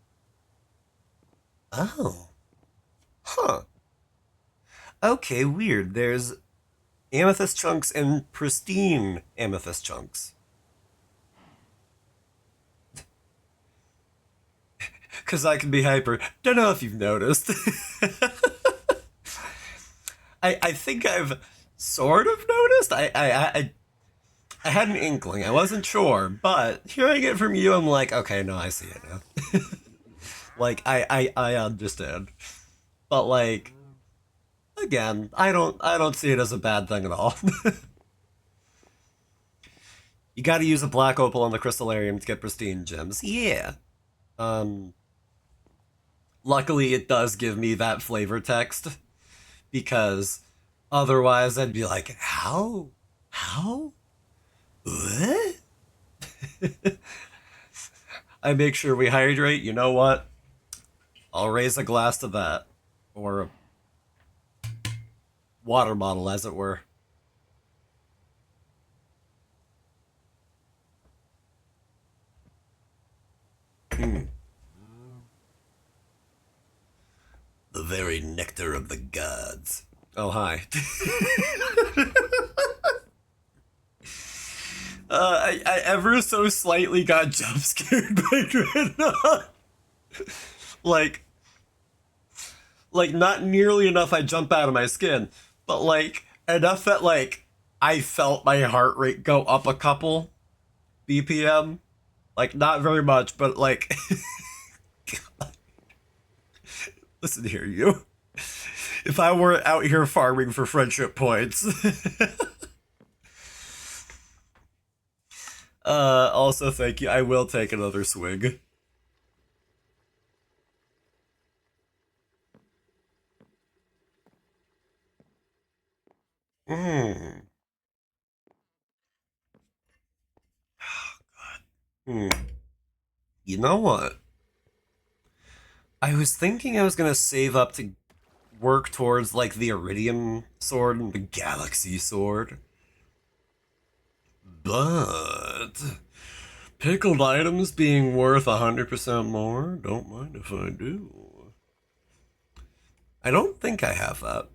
Oh. Huh. Okay, weird. There's amethyst chunks and pristine amethyst chunks. Because I can be hyper. Don't know if you've noticed. I think I've sort of noticed. I had an inkling. I wasn't sure, but hearing it from you, I'm like, okay, no, I see it now. Like, I understand. But like, again, I don't see it as a bad thing at all. You got to use a black opal on the crystallarium to get pristine gems. Yeah. Um. Luckily, it does give me that flavor text because otherwise, I'd be like, how, how, what? I make sure we hydrate. You know what? I'll raise a glass to that, or a water bottle, as it were. Mm. The very nectar of the gods. Oh, hi. I ever so slightly got jump scared by Dreadnought. like, like not nearly enough. I jump out of my skin, but like enough that like I felt my heart rate go up a couple BPM. Like not very much, but like, listen here, you. If I were out here farming for friendship points. Also, thank you. I will take another swig. Mm. Hmm. You know what? I was thinking I was gonna save up to work towards like the iridium sword and the galaxy sword. But pickled items being worth 100% more, don't mind if I do. I don't think I have that.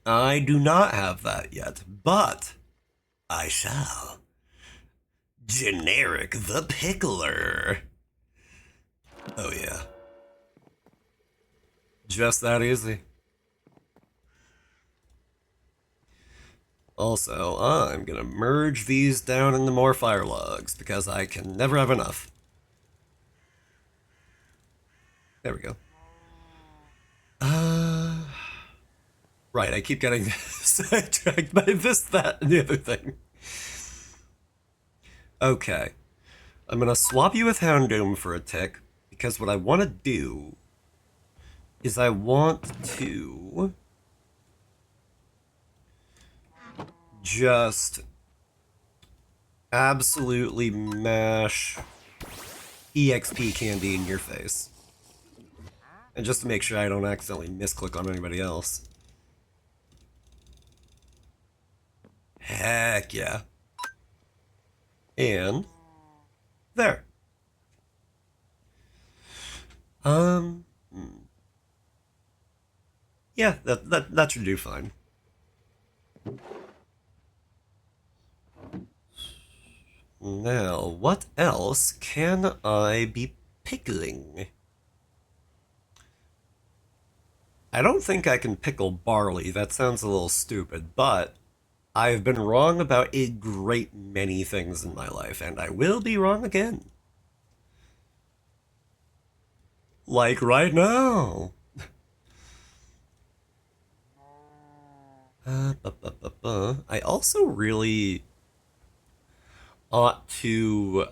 I do not have that yet, but I shall. Generic the Pickler. Oh, yeah. Just that easy. Also, I'm gonna merge these down into more fire logs because I can never have enough. There we go. Right, I keep getting sidetracked by this, that, and the other thing. Okay. I'm gonna swap you with Houndoom for a tick, because what I want to do is I want to just absolutely mash EXP candy in your face. And just to make sure I don't accidentally misclick on anybody else. Heck yeah. And there. Um, yeah, that should do fine. Now, what else can I be pickling? I don't think I can pickle barley. That sounds a little stupid, but I've been wrong about a great many things in my life, and I will be wrong again. Like right now. I also really ought to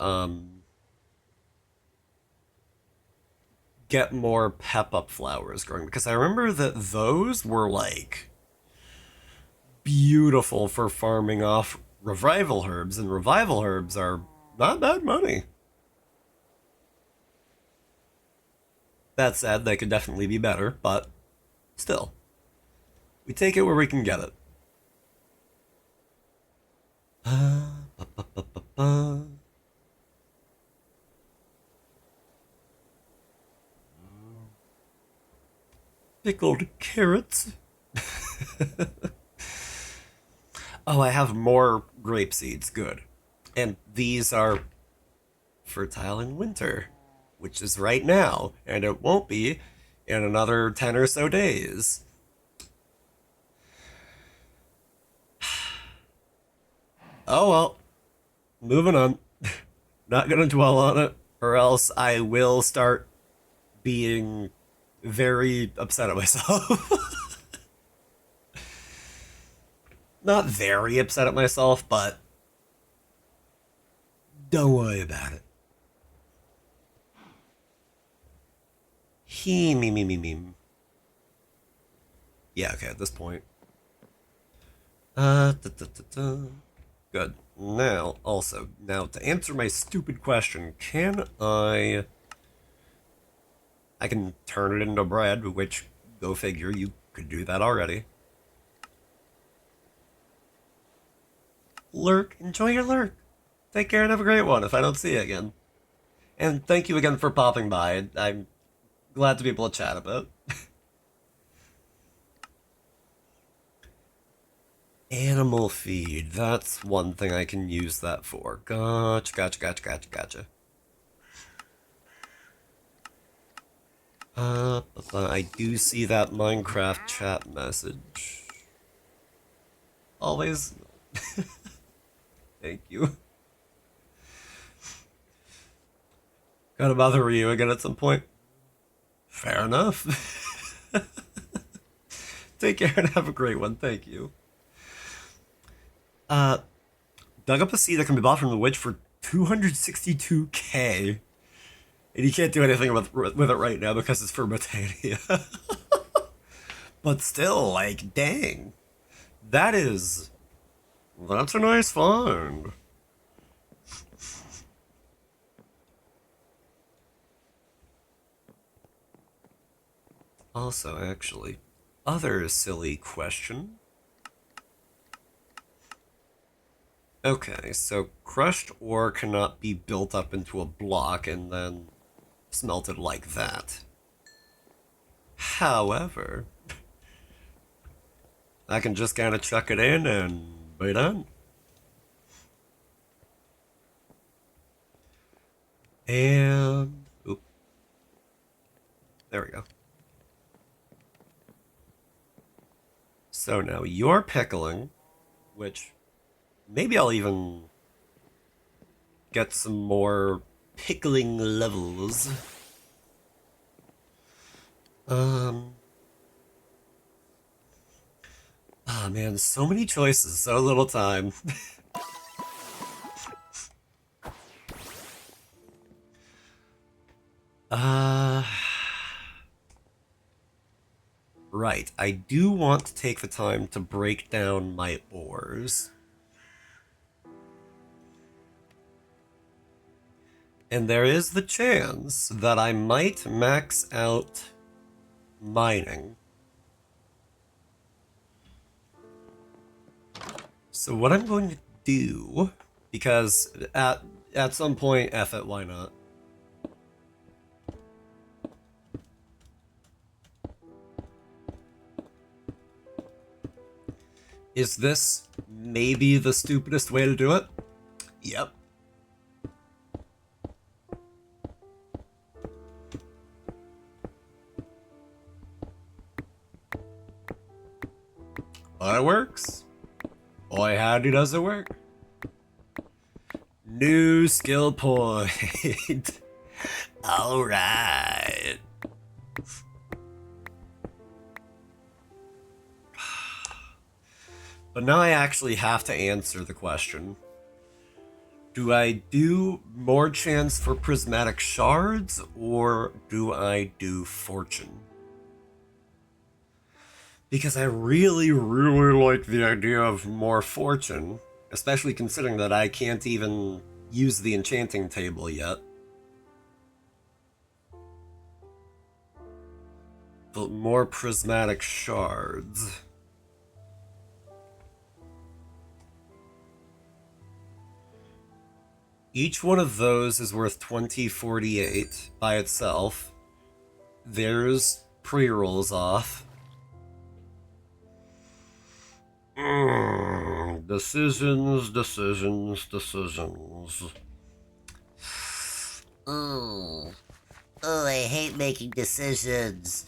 get more pep up flowers growing because I remember that those were like beautiful for farming off revival herbs, and revival herbs are not bad money. That said, they could definitely be better, but still, we take it where we can get it. Ba, ba, ba, ba, ba. Pickled carrots. Oh, I have more grape seeds. Good. And these are fertile in winter, which is right now, and it won't be in another 10 or so days. Oh well, moving on. Not gonna dwell on it, or else I will start being very upset at myself. Not very upset at myself, but don't worry about it. He me me me me. Yeah, okay, at this point. Da, da, da, da. Good. Now to answer my stupid question, I can turn it into bread, which, go figure, you could do that already. Lurk, enjoy your lurk. Take care and have a great one if I don't see you again. And thank you again for popping by. I'm glad to be able to chat about. Animal feed, that's one thing I can use that for. Gotcha. I do see that Minecraft chat message. Always. Thank you. Gotta bother you again at some point. Fair enough. Take care and have a great one. Thank you. Dug up a seed that can be bought from the witch for 262k. And you can't do anything with it right now because it's for Britannia. But still, like, dang. That's a nice find. Also, actually, other silly question. Okay, so crushed ore cannot be built up into a block and then smelted like that. However, I can just kind of chuck it in and be done. And, oop. There we go. So now you're pickling, which maybe I'll even get some more pickling levels. Ah, man, so many choices, so little time. Right, I do want to take the time to break down my ores. And there is the chance that I might max out mining. So what I'm going to do, because at some point, F it, why not? Is this maybe the stupidest way to do it? Yep. But it works. Boy, howdy does it work. New skill point. Alright. But now I actually have to answer the question. Do I do more chance for prismatic shards, or do I do fortune? Because I really, really like the idea of more fortune, especially considering that I can't even use the enchanting table yet. the more prismatic shards. Each one of those is worth 2048 by itself. There's pre-rolls off. Decisions. Oh, I hate making decisions.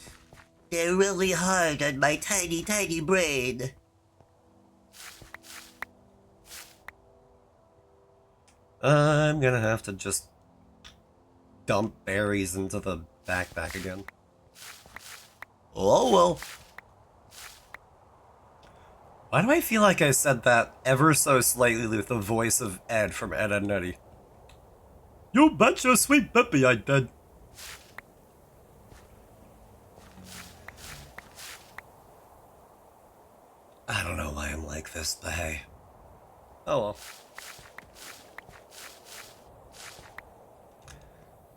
They're really hard on my tiny, tiny brain. I'm gonna have to just dump berries into the backpack again. Oh well. Why do I feel like I said that ever so slightly with the voice of Ed from Ed, Edd n Eddy? You betcha, sweet Bippy, I did. I don't know why I'm like this, but hey. Oh well.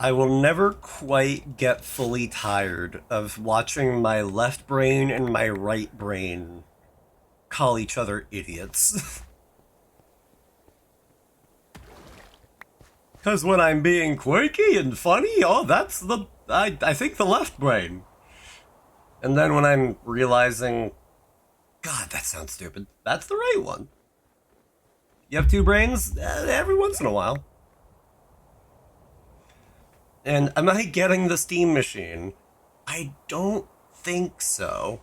I will never quite get fully tired of watching my left brain and my right brain call each other idiots. Because when I'm being quirky and funny, oh, that's the... I think the left brain. And then when I'm realizing, God, that sounds stupid, that's the right one. You have two brains? Every once in a while. And am I getting the Steam machine? I don't think so.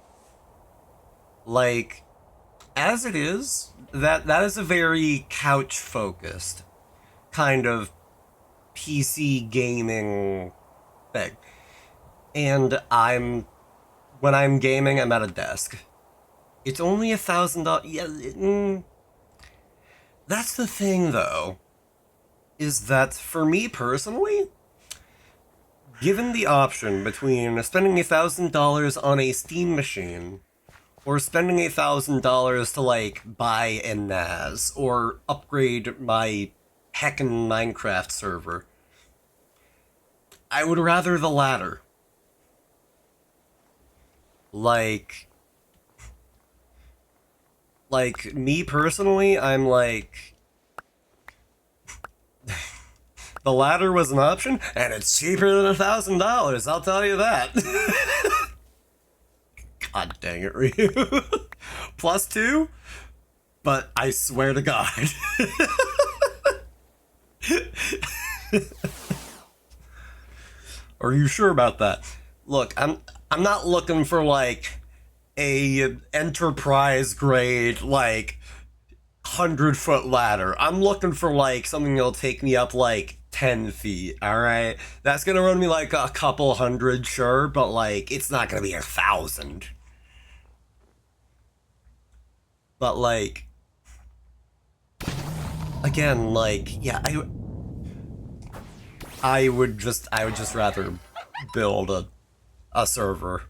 Like, as it is, that is a very couch-focused kind of PC gaming thing. And when I'm gaming, I'm at a desk. It's only $1,000. Yeah, that's the thing, though, is that for me personally, given the option between spending $1,000 on a Steam machine or spending $1,000 to, like, buy a NAS or upgrade my heckin' Minecraft server, I would rather the latter. Like, me personally, I'm like... The latter was an option, and it's cheaper than $1,000, I'll tell you that. God dang it, Ryu. +2? But I swear to God. Are you sure about that? Look, I'm not looking for, like, a enterprise grade, like, 100-foot ladder. I'm looking for, like, something that'll take me up, like, 10 feet, alright? That's gonna run me, like, a couple hundred, sure, but, like, it's not gonna be 1,000. But, like, again, like, yeah, I would just rather build a server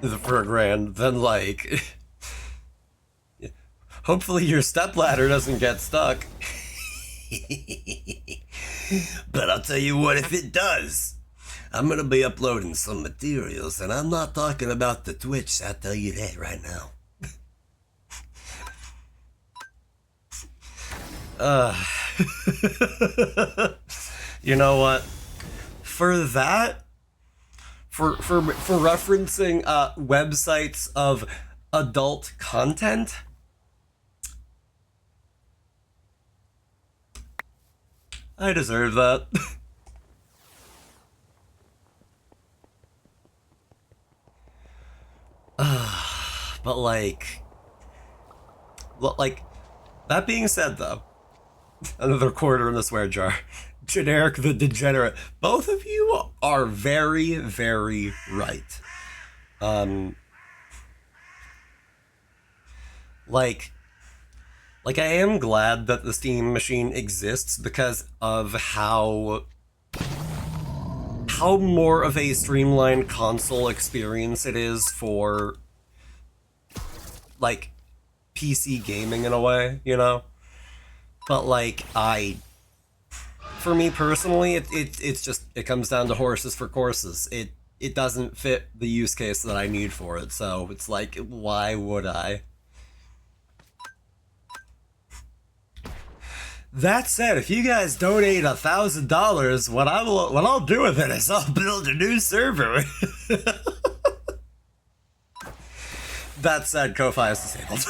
for $1,000 than, like, hopefully your stepladder doesn't get stuck. But I'll tell you what, if it does, I'm gonna be uploading some materials, and I'm not talking about the Twitch, I'll tell you that right now. You know what? For that, for referencing websites of adult content, I deserve that. But like, that being said, though, another quarter in the swear jar. Generic the Degenerate. Both of you are very, very right. Like I am glad that the Steam machine exists because of how more of a streamlined console experience it is for, like, PC gaming in a way, you know? But, like, for me personally, it's just, it comes down to horses for courses. it doesn't fit the use case that I need for it. So it's like, why would I? That said, if you guys donate $1,000, what I'll do with it is I'll build a new server. That said, Ko-Fi is disabled.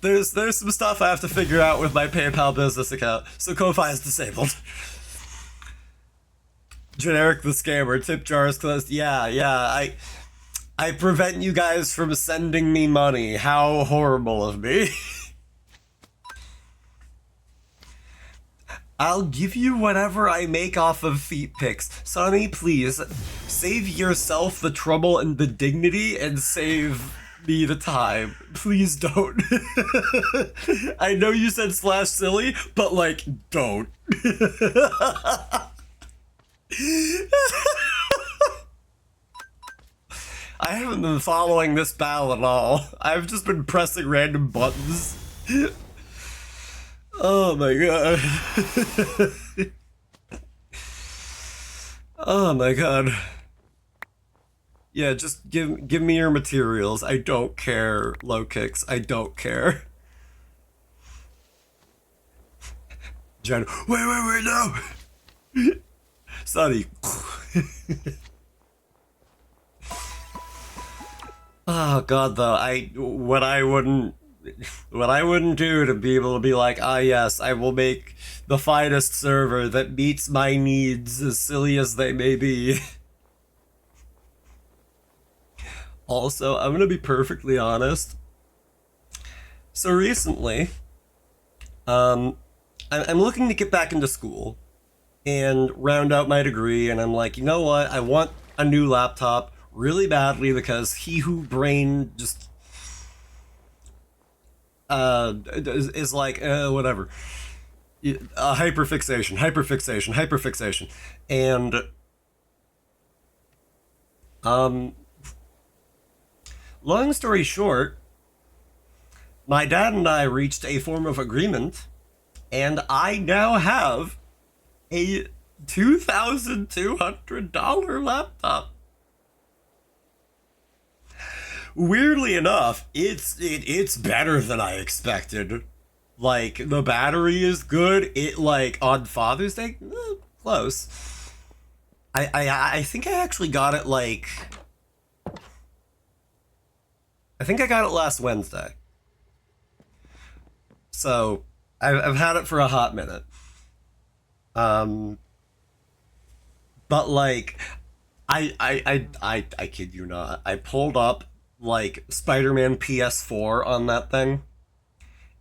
There's some stuff I have to figure out with my PayPal business account, so Ko-Fi is disabled. Generic the scammer, tip jar is closed. Yeah, I prevent you guys from sending me money. How horrible of me. I'll give you whatever I make off of feet pics. Sonny, please, save yourself the trouble and the dignity and save me the time. Please don't. I know you said slash silly, but like, don't. I haven't been following this battle at all. I've just been pressing random buttons. Oh my god. Oh my god. Yeah, just give me your materials. I don't care, low kicks. I don't care. Jen, wait, no! Sonny. Oh god, though, what I wouldn't do to be able to be like, ah yes, I will make the finest server that meets my needs, as silly as they may be. Also, I'm gonna be perfectly honest. So recently, I'm looking to get back into school and round out my degree, and I'm like, you know what? I want a new laptop really badly because he who brain just is like whatever. Hyperfixation, and long story short, my dad and I reached a form of agreement, and I now have a $2,200 laptop. Weirdly enough, it's better than I expected. Like, the battery is good. It, like, on Father's Day, close. I think I actually got it, like, I think I got it last Wednesday. So, I've had it for a hot minute. But like, I kid you not, I pulled up like Spider-Man PS4 on that thing,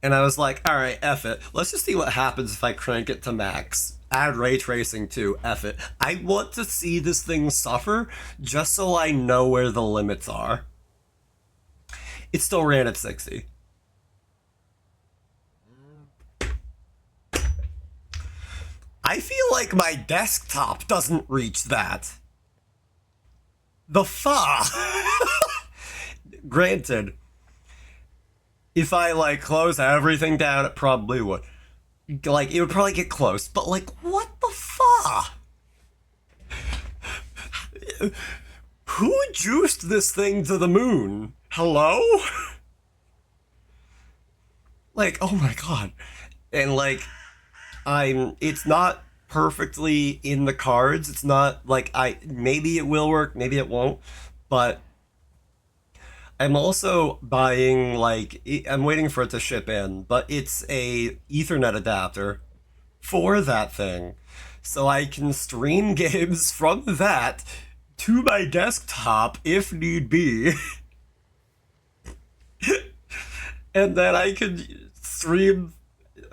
and I was like, all right, F it. Let's just see what happens if I crank it to max. Add ray tracing too. F it. I want to see this thing suffer just so I know where the limits are. It still ran at 60. I feel like my desktop doesn't reach that. The fuck? Granted, if I, like, close everything down, it probably would. Like, it would probably get close, but, like, what the fuck? Who juiced this thing to the moon? Hello? Like, oh my god. And, like, it's not perfectly in the cards. It's not like maybe it will work, maybe it won't, but I'm also buying, like, I'm waiting for it to ship in, but it's a Ethernet adapter for that thing, so I can stream games from that to my desktop if need be. And then I can stream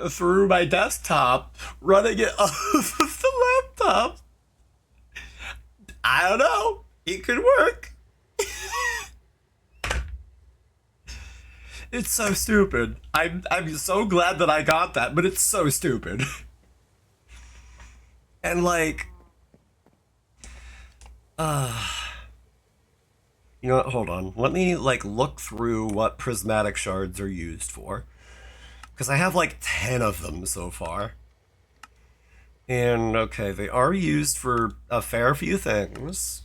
through my desktop, running it off of the laptop. I don't know. It could work. It's so stupid. I'm so glad that I got that, but it's so stupid. And like, you You know what? Hold on. Let me like look through what prismatic shards are used for, because I have like 10 of them so far. And okay, they are used for a fair few things.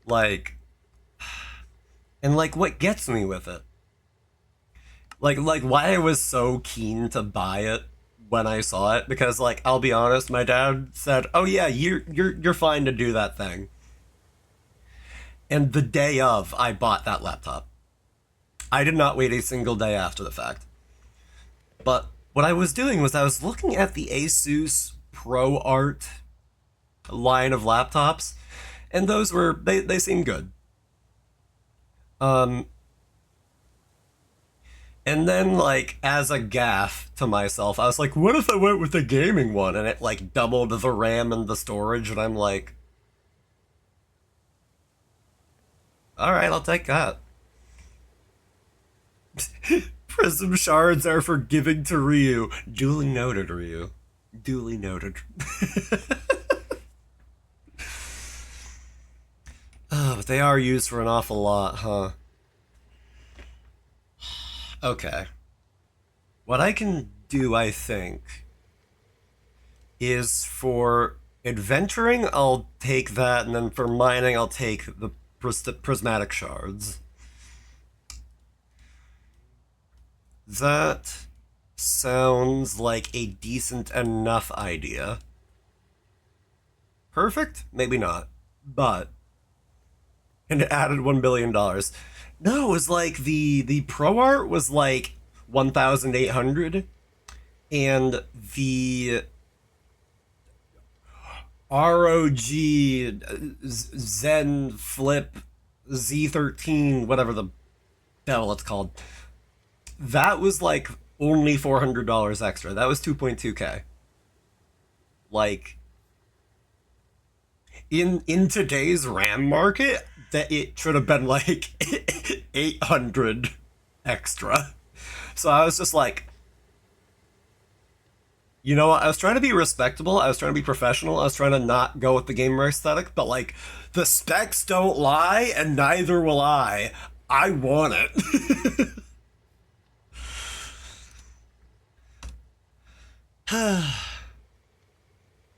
Like, and like what gets me with it, like why I was so keen to buy it when I saw it, because like I'll be honest, my dad said, "Oh yeah, you're fine to do that thing." And the day of, I bought that laptop. I did not wait a single day after the fact. But what I was doing was I was looking at the Asus Pro Art line of laptops, and those were they seemed good. Um, and then like as a gaff to myself, I was like, what if I went with the gaming one and it like doubled the RAM and the storage? And I'm like, all right, I'll take that. Prism shards are for giving to Ryu. Duly noted, Ryu. Duly noted. But they are used for an awful lot, huh? Okay. What I can do, I think, is for adventuring, I'll take that, and then for mining, I'll take the prismatic shards. That sounds like a decent enough idea. Perfect? Maybe not. But and it added $1 billion. No, it was like the pro art was like 1,800, and the ROG Zen Flip Z13, whatever the hell it's called, that was like only $400 extra. That was 2.2K. Like in today's RAM market, that it should have been like 800 extra. So I was just like, you know what? I was trying to be respectable. I was trying to be professional. I was trying to not go with the gamer aesthetic, but like the specs don't lie, and neither will I. I want it.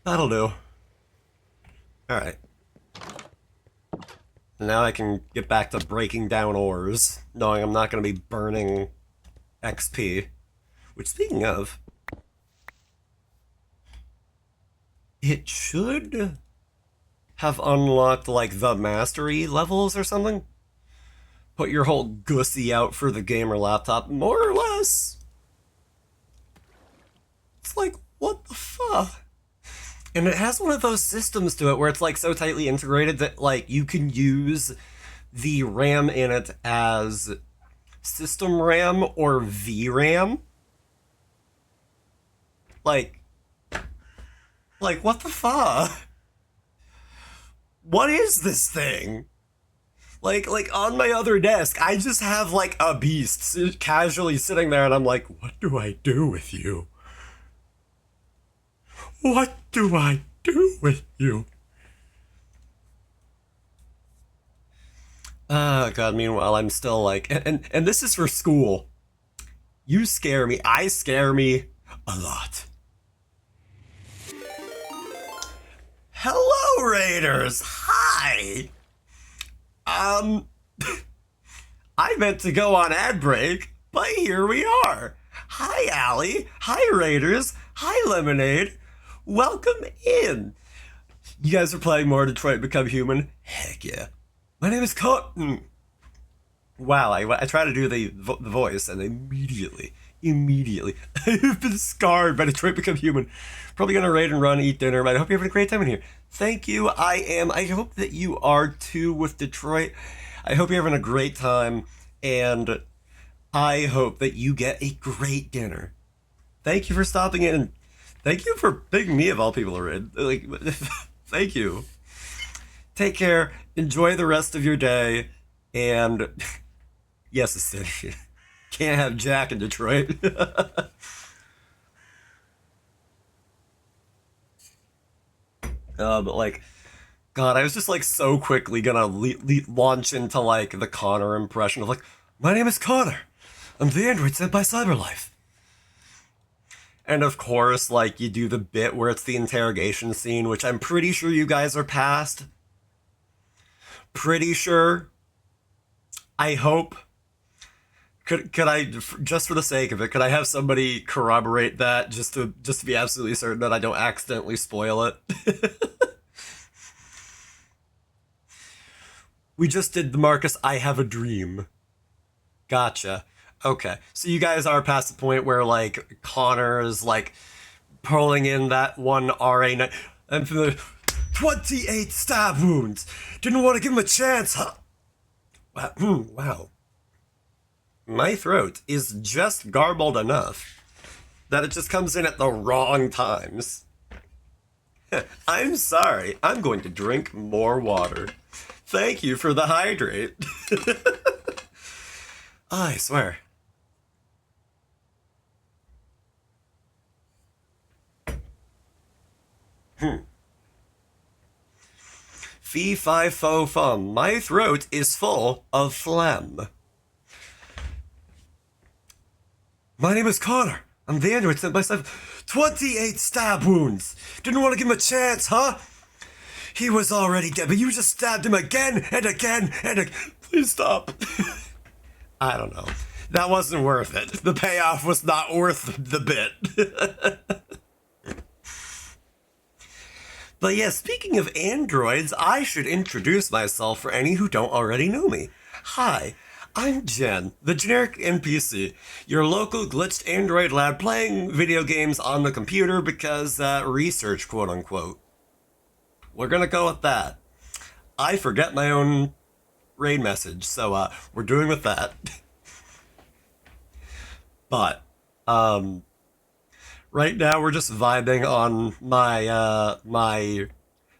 That'll do. Alright. Now I can get back to breaking down ores, knowing I'm not going to be burning XP. Which, speaking of, it should have unlocked, like, the mastery levels or something. Put your whole gussy out for the gamer laptop, more or less. It's like, what the fuck? And it has one of those systems to it where it's like so tightly integrated that like you can use the RAM in it as system RAM or VRAM. Like what the fuck? What is this thing? Like on my other desk, I just have like a beast casually sitting there, and I'm like, what do I do with you? What do I do with you? Oh god, meanwhile I'm still like, and this is for school. You scare me. I scare me a lot. Hello, Raiders! Hi! I meant to go on ad break, but here we are. Hi, Allie. Hi, Raiders. Hi, Lemonade. Welcome in. You guys are playing more Detroit Become Human? Heck yeah. My name is Cotton. Wow, I try to do the voice, and immediately, I've been scarred by Detroit Become Human. Probably gonna raid and run, eat dinner, but I hope you're having a great time in here. Thank you, I am. I hope that you are too with Detroit. I hope you're having a great time, and I hope that you get a great dinner. Thank you for stopping in. Thank you for picking me of all people to raid. Like, thank you. Take care. Enjoy the rest of your day. And yes, a city. Can't have Jack in Detroit. But like, God, I was just like so quickly gonna launch into like the Connor impression of like, my name is Connor. I'm the android sent by Cyberlife. And of course, like, you do the bit where it's the interrogation scene, which I'm pretty sure you guys are past. Pretty sure. I hope. Could I, just for the sake of it, could I have somebody corroborate that just to be absolutely certain that I don't accidentally spoil it? We just did the Marcus I have a dream. Gotcha. Okay. So you guys are past the point where like Connor is like pulling in that one RA9 and for the 28 stab wounds. Didn't want to give him a chance, huh? Wow. Wow. My throat is just garbled enough that it just comes in at the wrong times. I'm sorry. I'm going to drink more water. Thank you for the hydrate. I swear. Fee fi fo fum. My throat is full of phlegm. My name is Connor. I'm the android sent by 28 stab wounds. Didn't want to give him a chance, huh? He was already dead, but you just stabbed him again and again and again. Please stop. I don't know. That wasn't worth it. The payoff was not worth the bit. But yeah, speaking of androids, I should introduce myself for any who don't already know me. Hi, I'm Jen, the generic NPC, your local glitched android lad playing video games on the computer because research, quote unquote. We're gonna go with that. I forget my own raid message, so we're doing with that. But, right now we're just vibing on my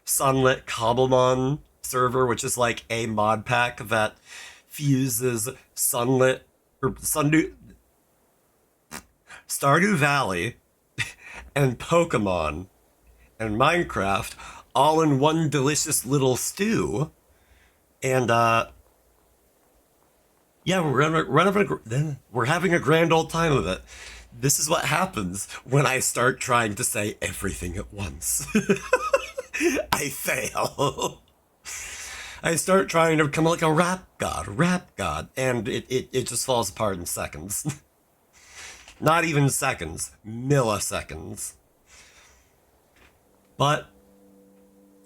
Sunlit Cobblemon server, which is like a mod pack that fuses Sunlit or Stardew Valley and Pokemon and Minecraft all in one delicious little stew. And yeah, we're having a grand old time of it. This is what happens when I start trying to say everything at once. I fail. I start trying to become like a rap god, and it just falls apart in seconds. Not even seconds, milliseconds. But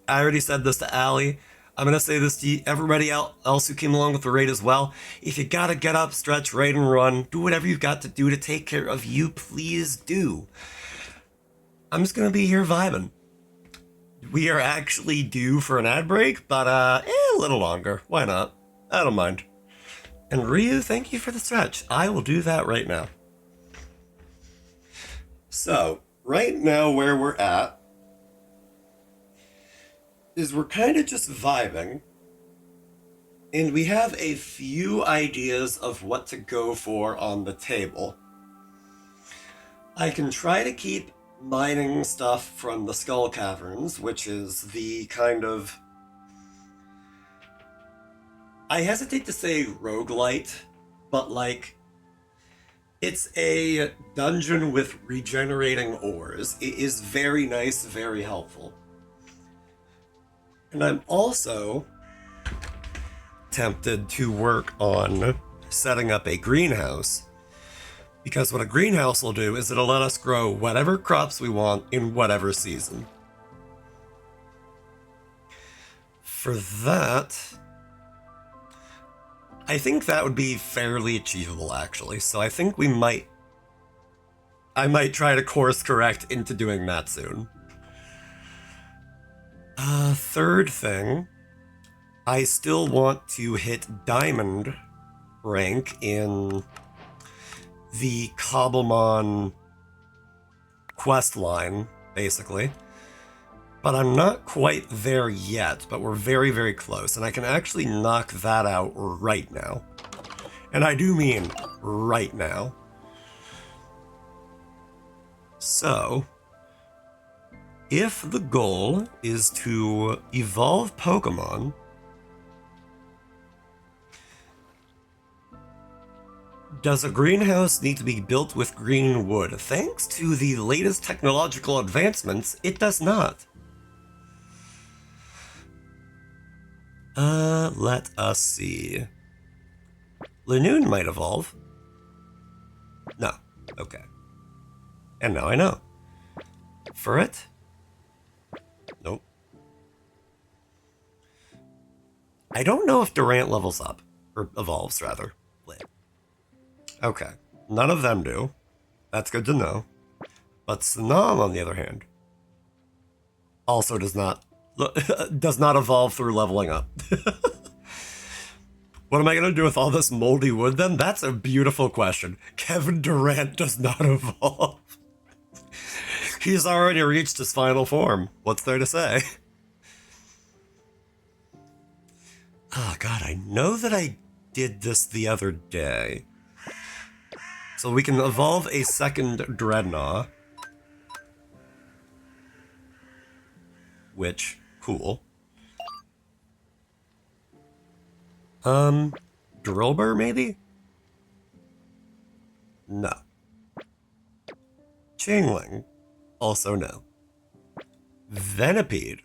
I already said this to Allie. I'm going to say this to everybody else who came along with the raid as well. If you got to get up, stretch, raid, and run, do whatever you've got to do to take care of you, please do. I'm just going to be here vibing. We are actually due for an ad break, but a little longer. Why not? I don't mind. And Ryu, thank you for the stretch. I will do that right now. So, right now where we're at is we're kind of just vibing, and we have a few ideas of what to go for on the table. I can try to keep mining stuff from the Skull Caverns, which is the kind of... I hesitate to say roguelite, but like, it's a dungeon with regenerating ores. It is very nice, very helpful. And I'm also tempted to work on setting up a greenhouse, because what a greenhouse will do is it'll let us grow whatever crops we want in whatever season. For that, I think that would be fairly achievable, actually. So I think I might try to course correct into doing that soon. Third thing, I still want to hit diamond rank in the Cobblemon quest line, basically. But I'm not quite there yet, but we're very, very close, and I can actually knock that out right now. And I do mean right now. So, If the goal is to evolve Pokemon, does a greenhouse need to be built with green wood? Thanks to the latest technological advancements, it does not. Let us see. Linoon might evolve. No. Okay. And now I know. Furret? Nope. I don't know if Durant levels up. Or evolves, rather. Okay. None of them do. That's good to know. But Sanam, on the other hand, also does not evolve through leveling up. What am I going to do with all this moldy wood then? That's a beautiful question. Kevin Durant does not evolve. He's already reached his final form. What's there to say? Oh god, I know that I did this the other day. So we can evolve a second Dreadnought. Which, cool. Drillbur, maybe? No. Chingling? Also no. Venipede?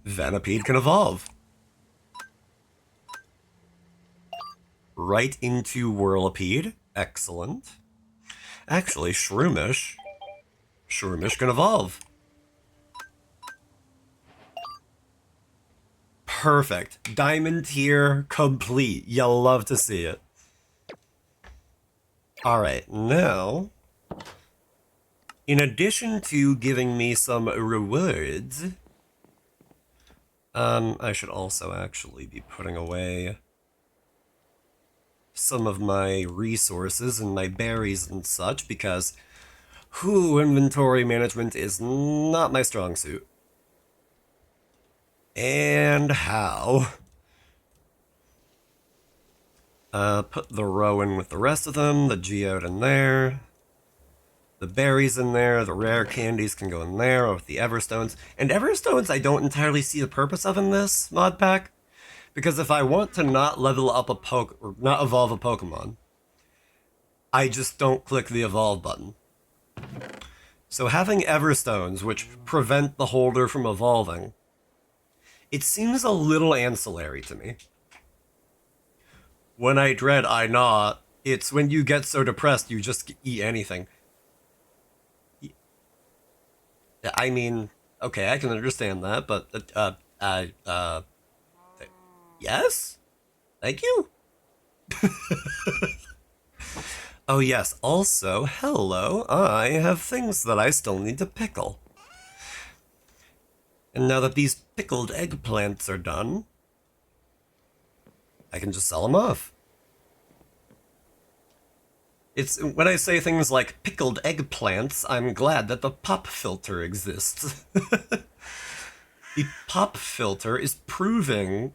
Venipede can evolve. Right into Whirlipede. Excellent. Actually, Shroomish. Shroomish can evolve. Perfect. Diamond tier complete. You'll love to see it. Alright, now, in addition to giving me some rewards, I should also actually be putting away some of my resources and my berries and such, because inventory management is not my strong suit. And how? Put the Rowan with the rest of them, the Geode in there, the berries in there, the rare candies can go in there with the Everstones. And Everstones I don't entirely see the purpose of in this mod pack, because if I want to not level up or not evolve a Pokemon, I just don't click the evolve button. So having Everstones, which prevent the holder from evolving, it seems a little ancillary to me. When I dread I not, it's when you get so depressed you just eat anything. I mean, okay, I can understand that, but, yes? Thank you? Oh yes, also, hello, I have things that I still need to pickle. And now that these pickled eggplants are done, I can just sell them off. It's when I say things like pickled eggplants, I'm glad that the pop filter exists. The pop filter is proving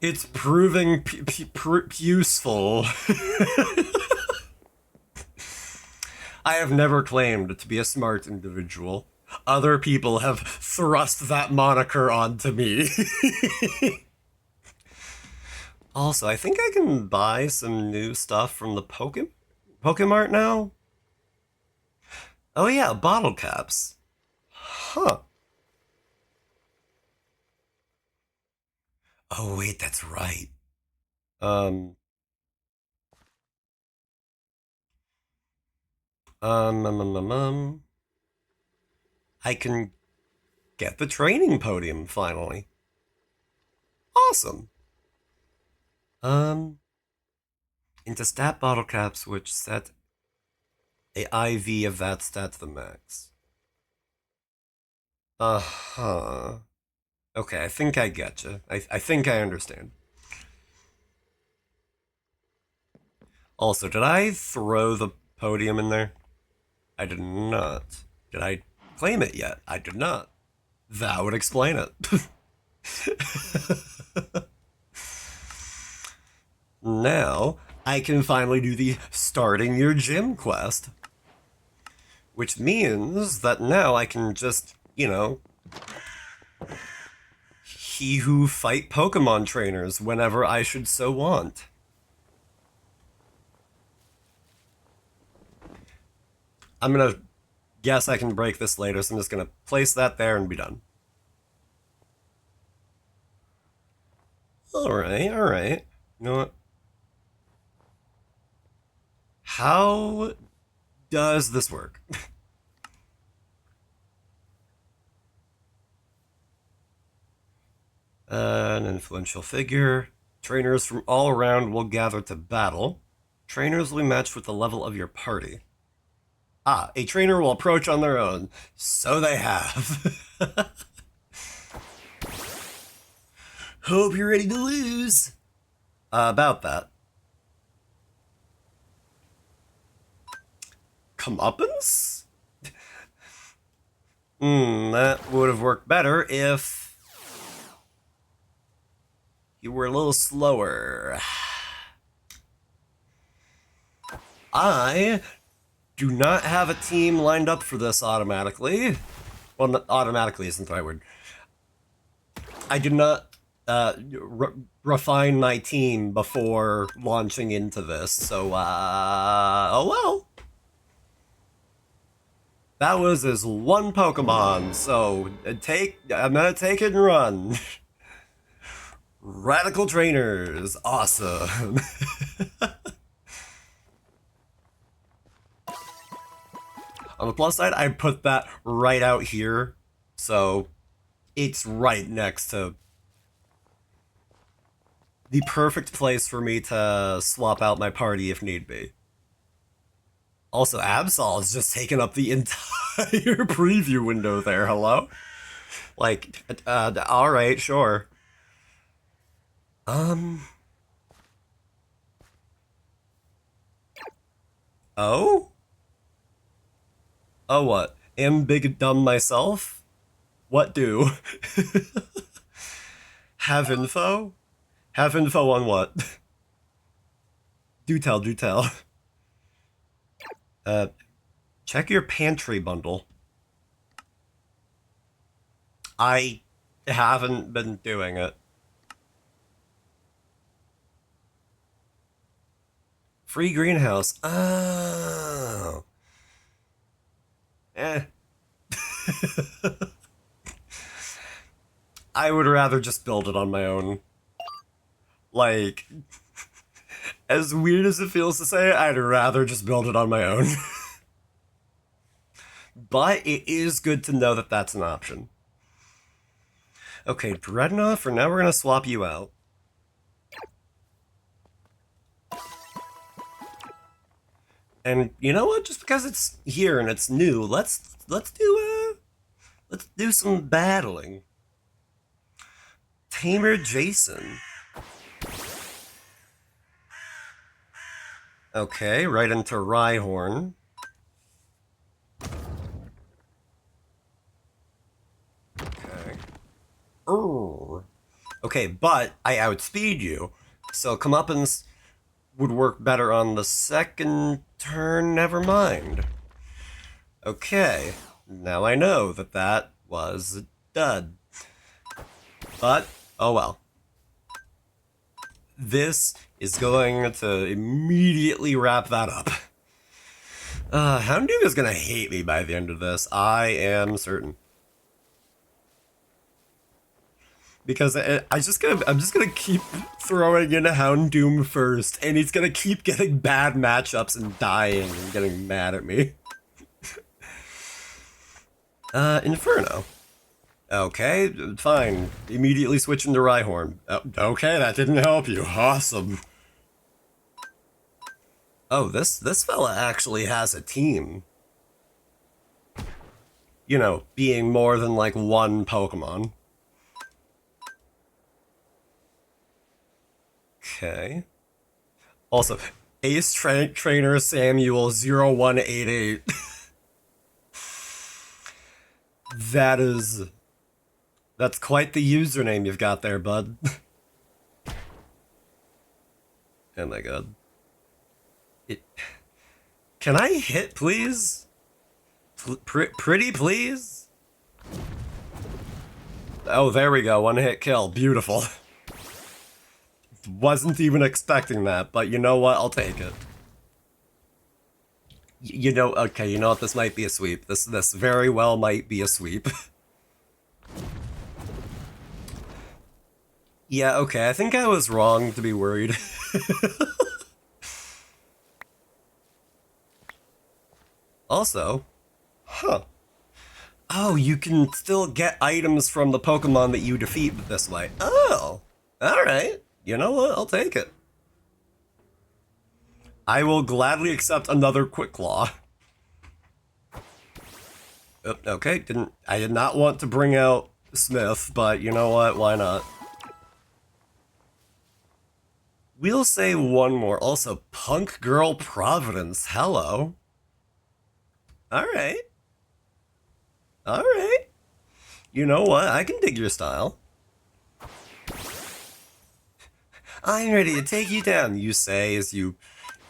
it's proving useful. I have never claimed to be a smart individual. Other people have thrust that moniker onto me. Also, I think I can buy some new stuff from the Pokemart now. Oh yeah, bottle caps. Huh. Oh wait, that's right. I can get the training podium finally. Awesome. Into stat bottle caps, which set a IV of that stat to the max. Uh-huh. Okay, I think I getcha. I think I understand. Also, did I throw the podium in there? I did not. Did I claim it yet? I did not. That would explain it. Now, I can finally do the starting your gym quest. Which means that now I can just, he who fight Pokemon trainers whenever I should so want. I'm gonna guess I can break this later, so I'm just gonna place that there and be done. Alright, alright. You know what? How does this work? An influential figure. Trainers from all around will gather to battle. Trainers will be matched with the level of your party. Ah, a trainer will approach on their own. So they have. Hope you're ready to lose. About that. Comeuppance? That would have worked better if you were a little slower. I do not have a team lined up for this automatically. Well, not automatically isn't the right word. I did not refine my team before launching into this, so, oh well. That was his one Pokemon, so I'm gonna take it and run. Radical Trainers, awesome. On the plus side, I put that right out here, so it's right next to the perfect place for me to swap out my party if need be. Also, Absol is just taking up the entire preview window there, hello? Like, alright, sure. Oh? Oh, what? Am big dumb myself? What do? Have info? Have info on what? Do tell, do tell. Check your pantry bundle. I haven't been doing it. Free greenhouse. Oh. Eh. I would rather just build it on my own. Like, as weird as it feels to say, I'd rather just build it on my own. But it is good to know that that's an option. Okay, Dreadnought, for now we're gonna swap you out. And you know what? Just because it's here and it's new, let's do some battling. Tamer Jason. Okay, right into Rhyhorn. Okay. Okay, but I outspeed you, so Comeuppance would work better on the second turn. Never mind. Okay, now I know that that was a dud. But, oh well. This is going to immediately wrap that up. Houndoom is gonna hate me by the end of this. I am certain. Because I'm just gonna keep throwing in Houndoom first, and he's gonna keep getting bad matchups and dying and getting mad at me. Inferno. Okay, fine. Immediately switch into Rhyhorn. Okay, that didn't help you. Awesome. Oh, this fella actually has a team. You know, being more than like one Pokemon. Okay. Also, Ace Trainer Samuel 0188. That's quite the username you've got there, bud. Oh my god. It. Can I hit, please? Pretty, please? Oh, there we go. One hit kill. Beautiful. Wasn't even expecting that, but you know what? I'll take it. You know, okay, you know what? This might be a sweep. This very well might be a sweep. Yeah, okay, I think I was wrong to be worried. Also, huh. Oh, you can still get items from the Pokemon that you defeat this way. Oh, alright. You know what? I'll take it. I will gladly accept another Quick Claw. Okay, I did not want to bring out Smith, but you know what? Why not? We'll say one more. Also, Punk Girl Providence. Hello. Alright. Alright. You know what? I can dig your style. I'm ready to take you down, you say as you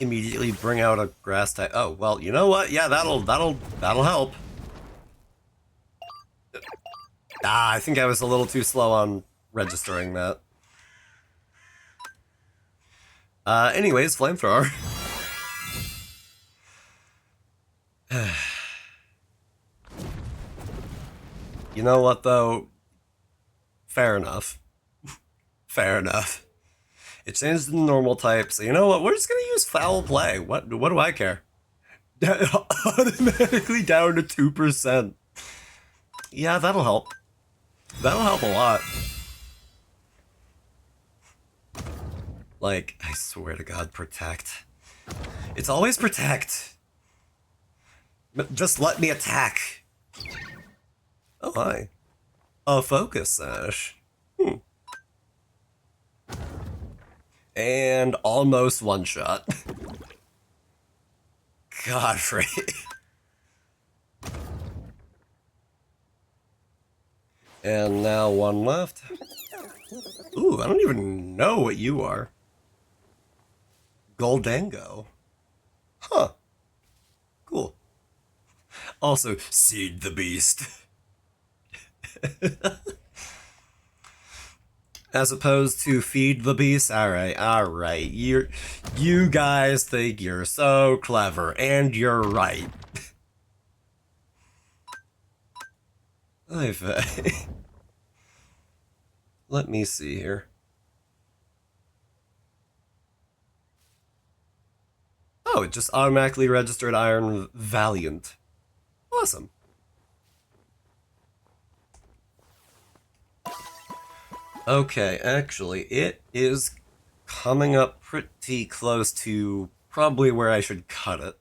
immediately bring out a grass type. Oh, well, you know what? Yeah, that'll help. I think I was a little too slow on registering that. Anyways, flamethrower. You know what, though? Fair enough. Fair enough. It changed the normal type, so you know what? We're just gonna use foul play. What do I care? Automatically down to 2%. Yeah, that'll help. That'll help a lot. Like, I swear to God, protect. It's always protect. But just let me attack. Oh, hi. A focus sash. And almost one shot. Godfrey. And now one left. Ooh, I don't even know what you are. Goldango. Huh. Cool. Also, Seed the Beast. As opposed to Feed the Beast? Alright, alright. You guys think you're so clever, and you're right. Let me see here. Oh, it just automatically registered Iron Valiant. Awesome. Okay, actually, it is coming up pretty close to probably where I should cut it.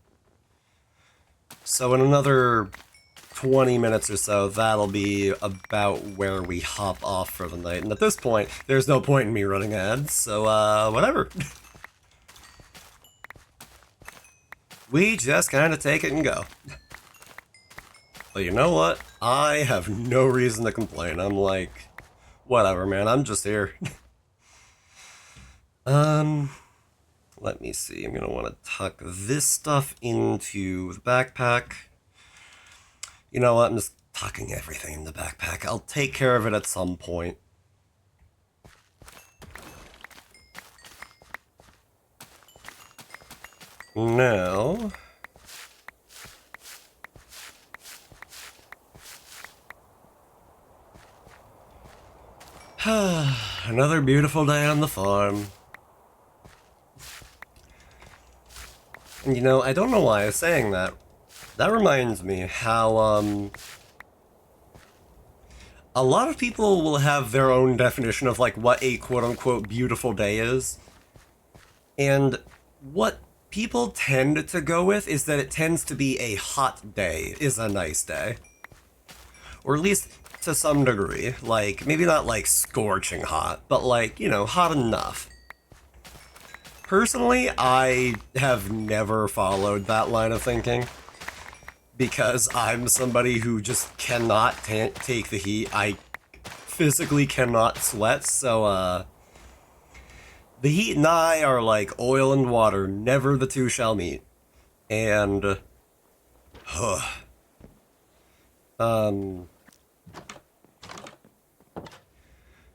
So in another 20 minutes or so, that'll be about where we hop off for the night. And at this point, there's no point in me running ads, so whatever. We just kind of take it and go. But you know what? I have no reason to complain. I'm like, whatever, man. I'm just here. Let me see. I'm gonna want to tuck this stuff into the backpack. You know what? I'm just tucking everything in the backpack. I'll take care of it at some point. Now, another beautiful day on the farm. And you know, I don't know why I was saying that. That reminds me how, a lot of people will have their own definition of, like, what a quote-unquote beautiful day is. And what people tend to go with is that it tends to be a hot day is a nice day. Or at least to some degree. Like, maybe not, like, scorching hot, but, like, you know, hot enough. Personally, I have never followed that line of thinking. Because I'm somebody who just cannot take the heat. I physically cannot sweat, so, The heat and I are like oil and water, never the two shall meet. And, um,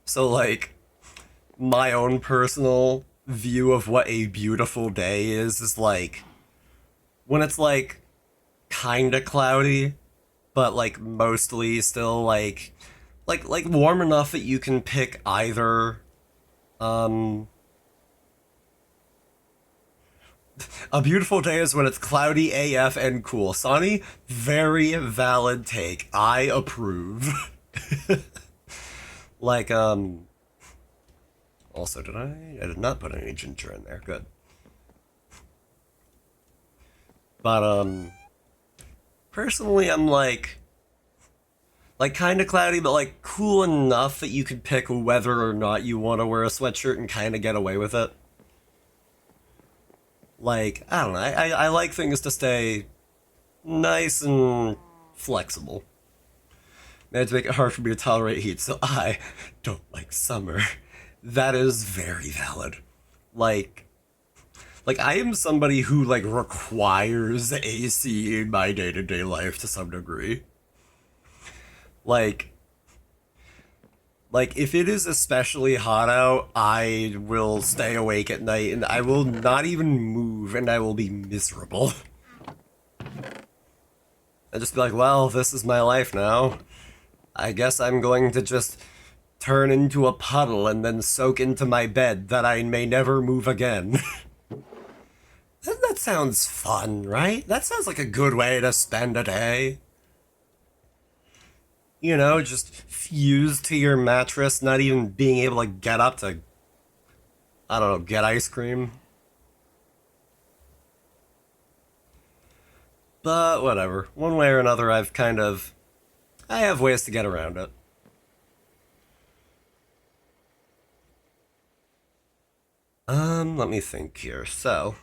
so like, my own personal view of what a beautiful day is like, when it's like, kinda cloudy, but like mostly still like warm enough that you can pick either. Um, a beautiful day is when it's cloudy AF and cool. Sunny, very valid take. I approve. like also did I did not put any ginger in there. Good. But personally I'm like kind of cloudy, but like cool enough that you could pick whether or not you want to wear a sweatshirt and kind of get away with it. Like, I don't know, I like things to stay nice and flexible. They had to make it hard for me to tolerate heat, so I don't like summer. That is very valid. Like, like I am somebody who like requires AC in my day-to-day life to some degree. Like, like if it is especially hot out, I will stay awake at night and I will not even move and I will be miserable. I just be like, well, this is my life now. I guess I'm going to just turn into a puddle and then soak into my bed that I may never move again. That sounds fun, right? That sounds like a good way to spend a day. You know, just fused to your mattress, not even being able to get up to, I don't know, get ice cream. But whatever. One way or another, I have ways to get around it. Let me think here. So,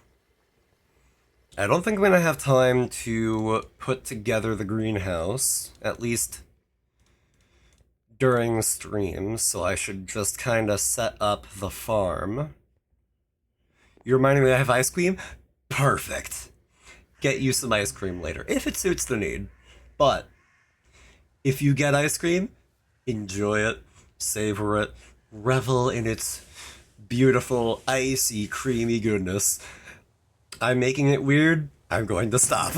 I don't think I'm gonna have time to put together the greenhouse, at least during streams, so I should just kind of set up the farm. You're reminding me I have ice cream? Perfect. Get you some ice cream later, if it suits the need. But, if you get ice cream, enjoy it, savor it, revel in its beautiful, icy, creamy goodness. I'm making it weird, I'm going to stop.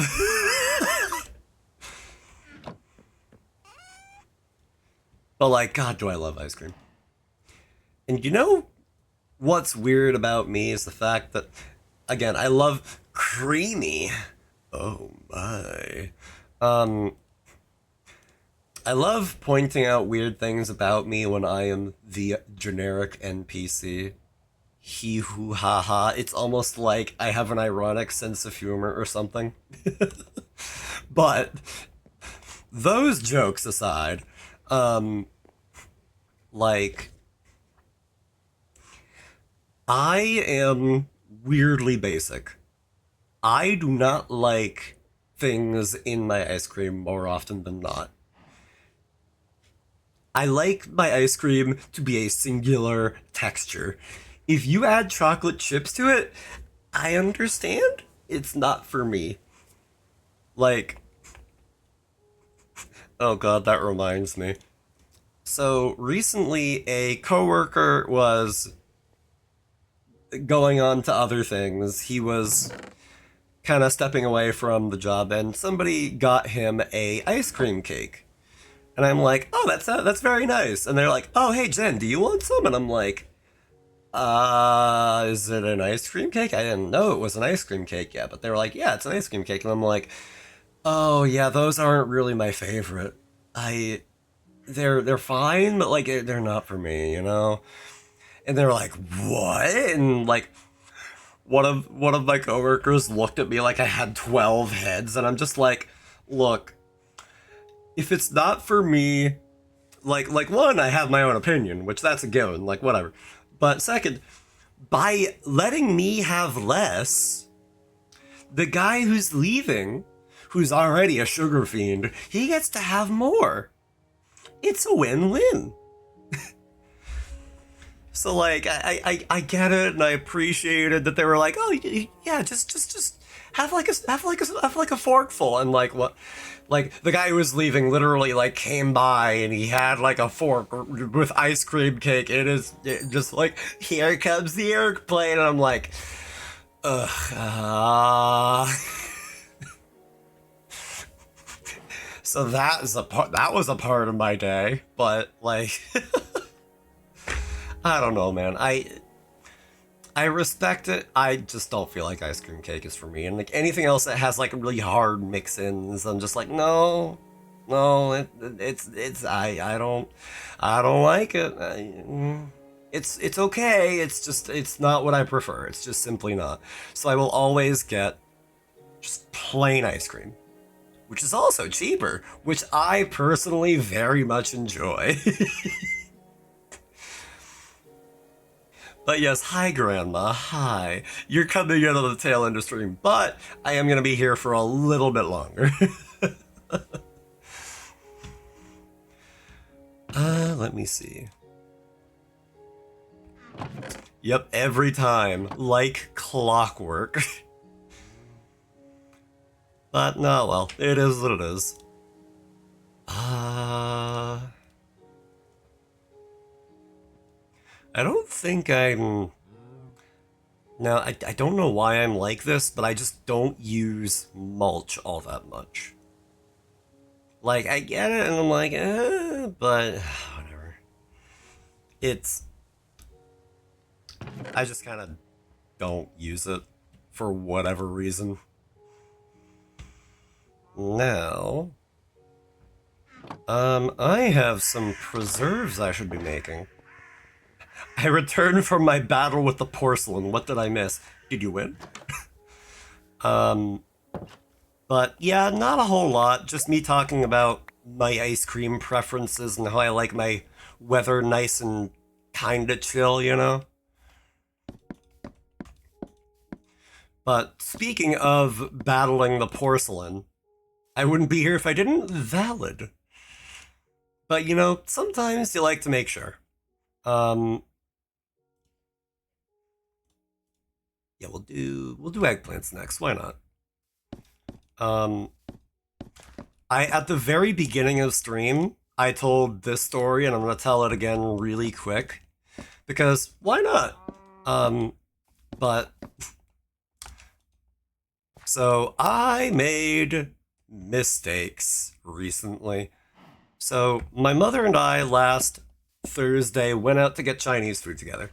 But like, God, do I love ice cream. And you know what's weird about me is the fact that, again, I love creamy. Oh my. I love pointing out weird things about me when I am the generic NPC. He hoo ha ha. It's almost like I have an ironic sense of humor or something. But those jokes aside, like, I am weirdly basic. I do not like things in my ice cream more often than not. I like my ice cream to be a singular texture. If you add chocolate chips to it, I understand. It's not for me. Like, oh god, that reminds me. So recently, a coworker was going on to other things. He was kind of stepping away from the job, and somebody got him a ice cream cake. And I'm like, oh, that's very nice. And they're like, oh, hey, Jen, do you want some? And I'm like, is it an ice cream cake? I didn't know it was an ice cream cake yet, but they were like, yeah, it's an ice cream cake. And I'm like, oh, yeah, those aren't really my favorite. They're fine, but like they're not for me, you know? And they're like, what? And like one of my coworkers looked at me like I had 12 heads, and I'm just like, look, if it's not for me, like one, I have my own opinion, which that's a given, like whatever. But second, by letting me have less, the guy who's leaving, who's already a sugar fiend, he gets to have more. It's a win-win. So like I get it and I appreciated that they were like, oh yeah, just have like a forkful, and like what, like the guy who was leaving literally like came by and he had like a fork with ice cream cake. Just like, here comes the airplane, and I'm like, ugh. So that was a part of my day, but like I don't know, man. I respect it. I just don't feel like ice cream cake is for me. And like anything else that has like really hard mix-ins, I'm just like, no, no, I don't like it. It's okay. It's just it's not what I prefer. It's just simply not. So I will always get just plain ice cream, which is also cheaper, which I personally very much enjoy. But yes, hi Grandma, hi. You're coming in on the tail end of stream, but I am gonna be here for a little bit longer. Let me see. Yep, every time, like clockwork. But no, well, it is what it is. I don't think I'm... Now, I don't know why I'm like this, but I just don't use mulch all that much. Like, I get it, and I'm like, but whatever. It's... I just kind of don't use it for whatever reason. Now... I have some preserves I should be making. I returned from my battle with the porcelain. What did I miss? Did you win? But yeah, not a whole lot. Just me talking about my ice cream preferences and how I like my weather nice and kinda chill, you know? But speaking of battling the porcelain, I wouldn't be here if I didn't. Valid. But you know, sometimes you like to make sure. Yeah, we'll do eggplants next. Why not? I at the very beginning of stream, I told this story, and I'm gonna tell it again really quick because why not? But so I made mistakes recently. So my mother and I last Thursday went out to get Chinese food together.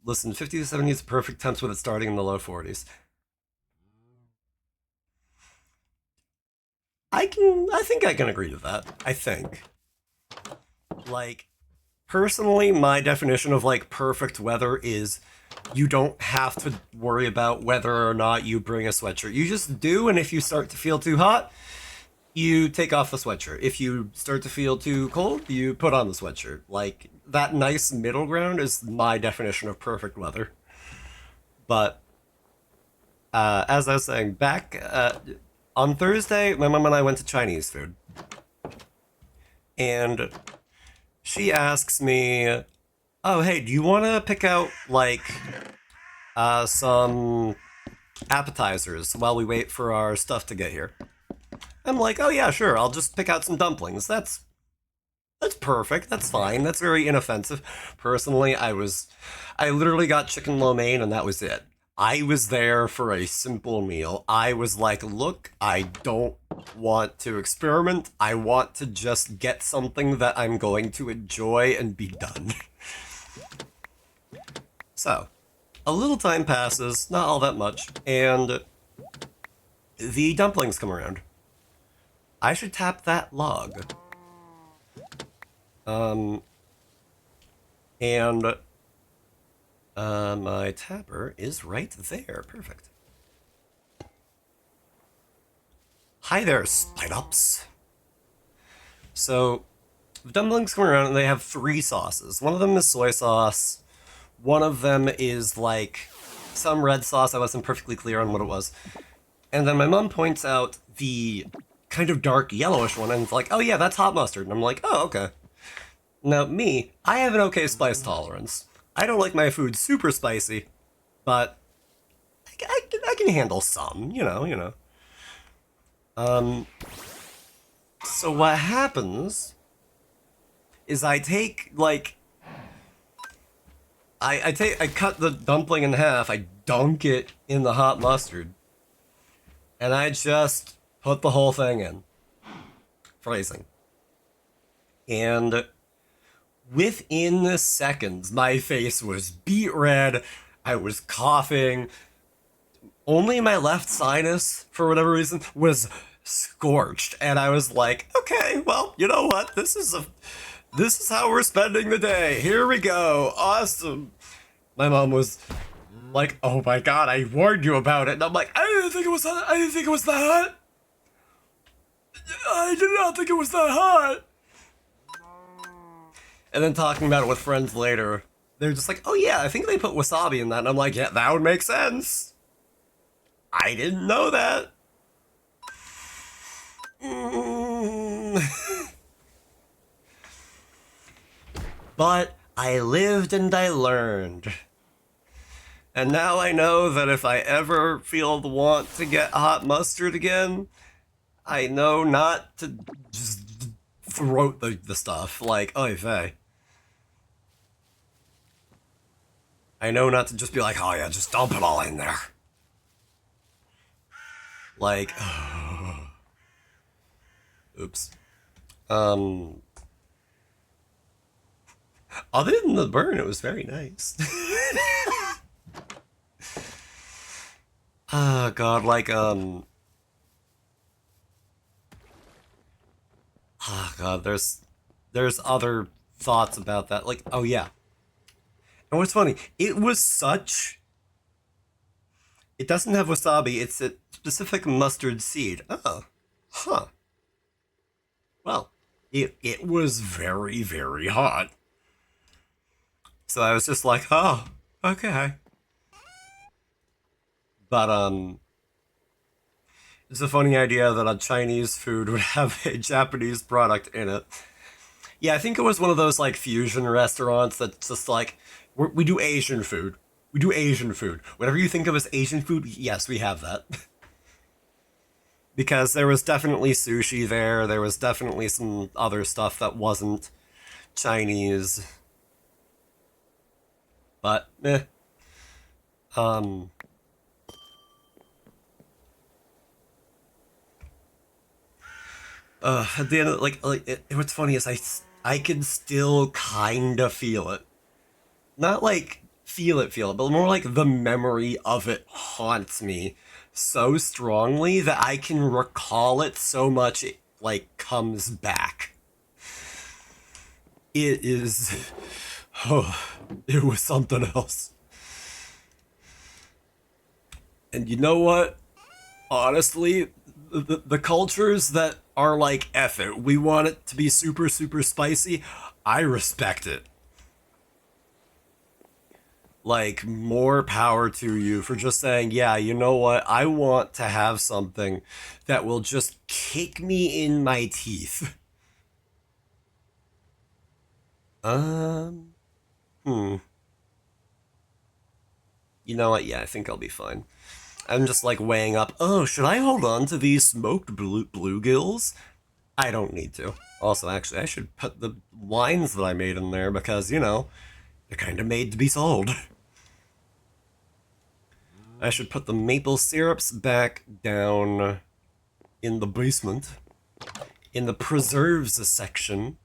Listen, 50 to 70 is the perfect temps with it starting in the low 40s. I think I can agree to that. I think. Like, personally, my definition of like perfect weather is you don't have to worry about whether or not you bring a sweatshirt. You just do, and if you start to feel too hot, you take off the sweatshirt. If you start to feel too cold, you put on the sweatshirt. Like, that nice middle ground is my definition of perfect weather. But, as I was saying, back on Thursday, my mom and I went to Chinese food. And she asks me, oh, hey, do you want to pick out, like, some appetizers while we wait for our stuff to get here? I'm like, oh yeah, sure, I'll just pick out some dumplings. That's perfect. That's fine. That's very inoffensive. Personally, I literally got chicken lo mein and that was it. I was there for a simple meal. I was like, look, I don't want to experiment. I want to just get something that I'm going to enjoy and be done. So, a little time passes, not all that much, and the dumplings come around. I should tap that log. And my tapper is right there. Perfect. Hi there, Spidops. So, the dumplings come around and they have 3 sauces. One of them is soy sauce. One of them is like some red sauce. I wasn't perfectly clear on what it was. And then my mom points out the kind of dark yellowish one and it's like, oh yeah, that's hot mustard. And I'm like, oh, okay. Now, me, I have an okay spice tolerance. I don't like my food super spicy, but I can handle some, Um, so what happens is I take, like, I cut the dumpling in half, I dunk it in the hot mustard, and I just put the whole thing in, phrasing. And within seconds, my face was beet red. I was coughing. Only my left sinus, for whatever reason, was scorched, and I was like, "Okay, well, you know what? This is how we're spending the day. Here we go. Awesome." My mom was like, "Oh my god, I warned you about it," and I'm like, "I didn't think it was. I didn't think it was that hot. I did not think it was that hot." And then talking about it with friends later, they're just like, "Oh yeah, I think they put wasabi in that," and I'm like, "Yeah, that would make sense. I didn't know that." But I lived and I learned. And now I know that if I ever feel the want to get hot mustard again, I know not to just throat the stuff like, oy vey. I know not to just be like, "Oh yeah, just dump it all in there." Like, oops. Um, Other than the burn, it was very nice. Ah, God, like, God, there's other thoughts about that. Like, oh yeah. And what's funny, it doesn't have wasabi, it's a specific mustard seed. Oh, huh. Well, it was very, very hot. So I was just like, oh, okay. But, it's a funny idea that a Chinese food would have a Japanese product in it. Yeah, I think it was one of those like fusion restaurants that's just like we do Asian food. We do Asian food. Whatever you think of as Asian food, yes, we have that. Because there was definitely sushi there. There was definitely some other stuff that wasn't Chinese. But um, at the end of what's funny is I can still kind of feel it. Not like feel it, but more like the memory of it haunts me so strongly that I can recall it so much it like comes back. It is, oh, it was something else. And you know what? Honestly, the cultures that are like, F it, we want it to be super, super spicy, I respect it. Like, more power to you for just saying, yeah, you know what? I want to have something that will just kick me in my teeth. Um, hmm. You know what? Yeah, I think I'll be fine. I'm just like weighing up, oh, should I hold on to these smoked bluegills? I don't need to. Also, actually, I should put the wines that I made in there because, they're kind of made to be sold. I should put the maple syrups back down in the basement, in the preserves section.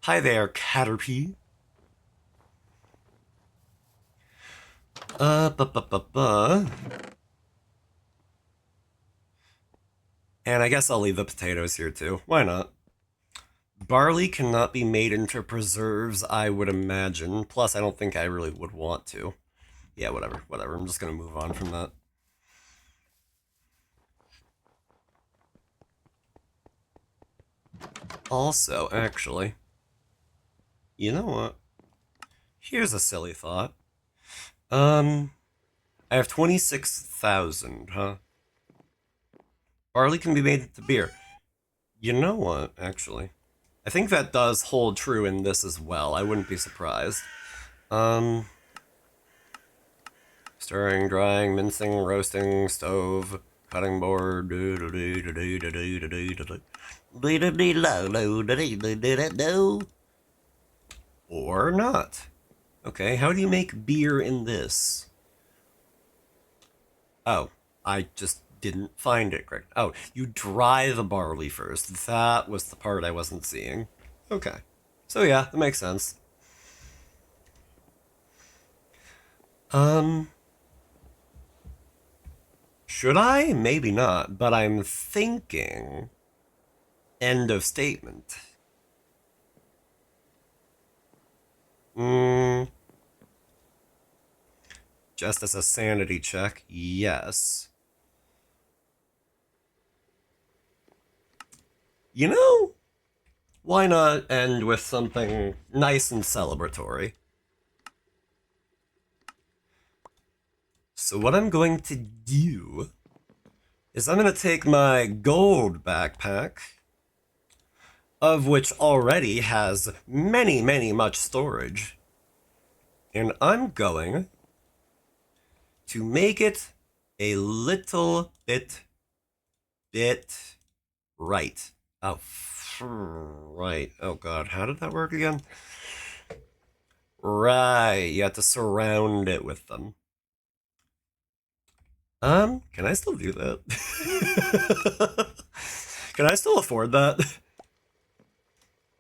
Hi there, Caterpie. Ba ba ba ba. And I guess I'll leave the potatoes here too. Why not? Barley cannot be made into preserves, I would imagine. Plus, I don't think I really would want to. Yeah, whatever. I'm just gonna move on from that. Also, actually, you know what? Here's a silly thought. I have 26,000, huh? Barley can be made into beer. You know what, actually? I think that does hold true in this as well. I wouldn't be surprised. Um, Stirring, drying, mincing, roasting, stove, cutting board. Or not. Okay, how do you make beer in this? Oh, I just didn't find it correct. Oh, you dry the barley first. That was the part I wasn't seeing. Okay. So yeah, that makes sense. Um, should I? Maybe not, but I'm thinking end of statement. Just as a sanity check, yes. You know, why not end with something nice and celebratory? So what I'm going to do is I'm going to take my gold backpack, of which already has many, many much storage, and I'm going to make it a little bit right. Oh, right. Oh god, how did that work again? Right, you have to surround it with them. Can I still do that? Can I still afford that?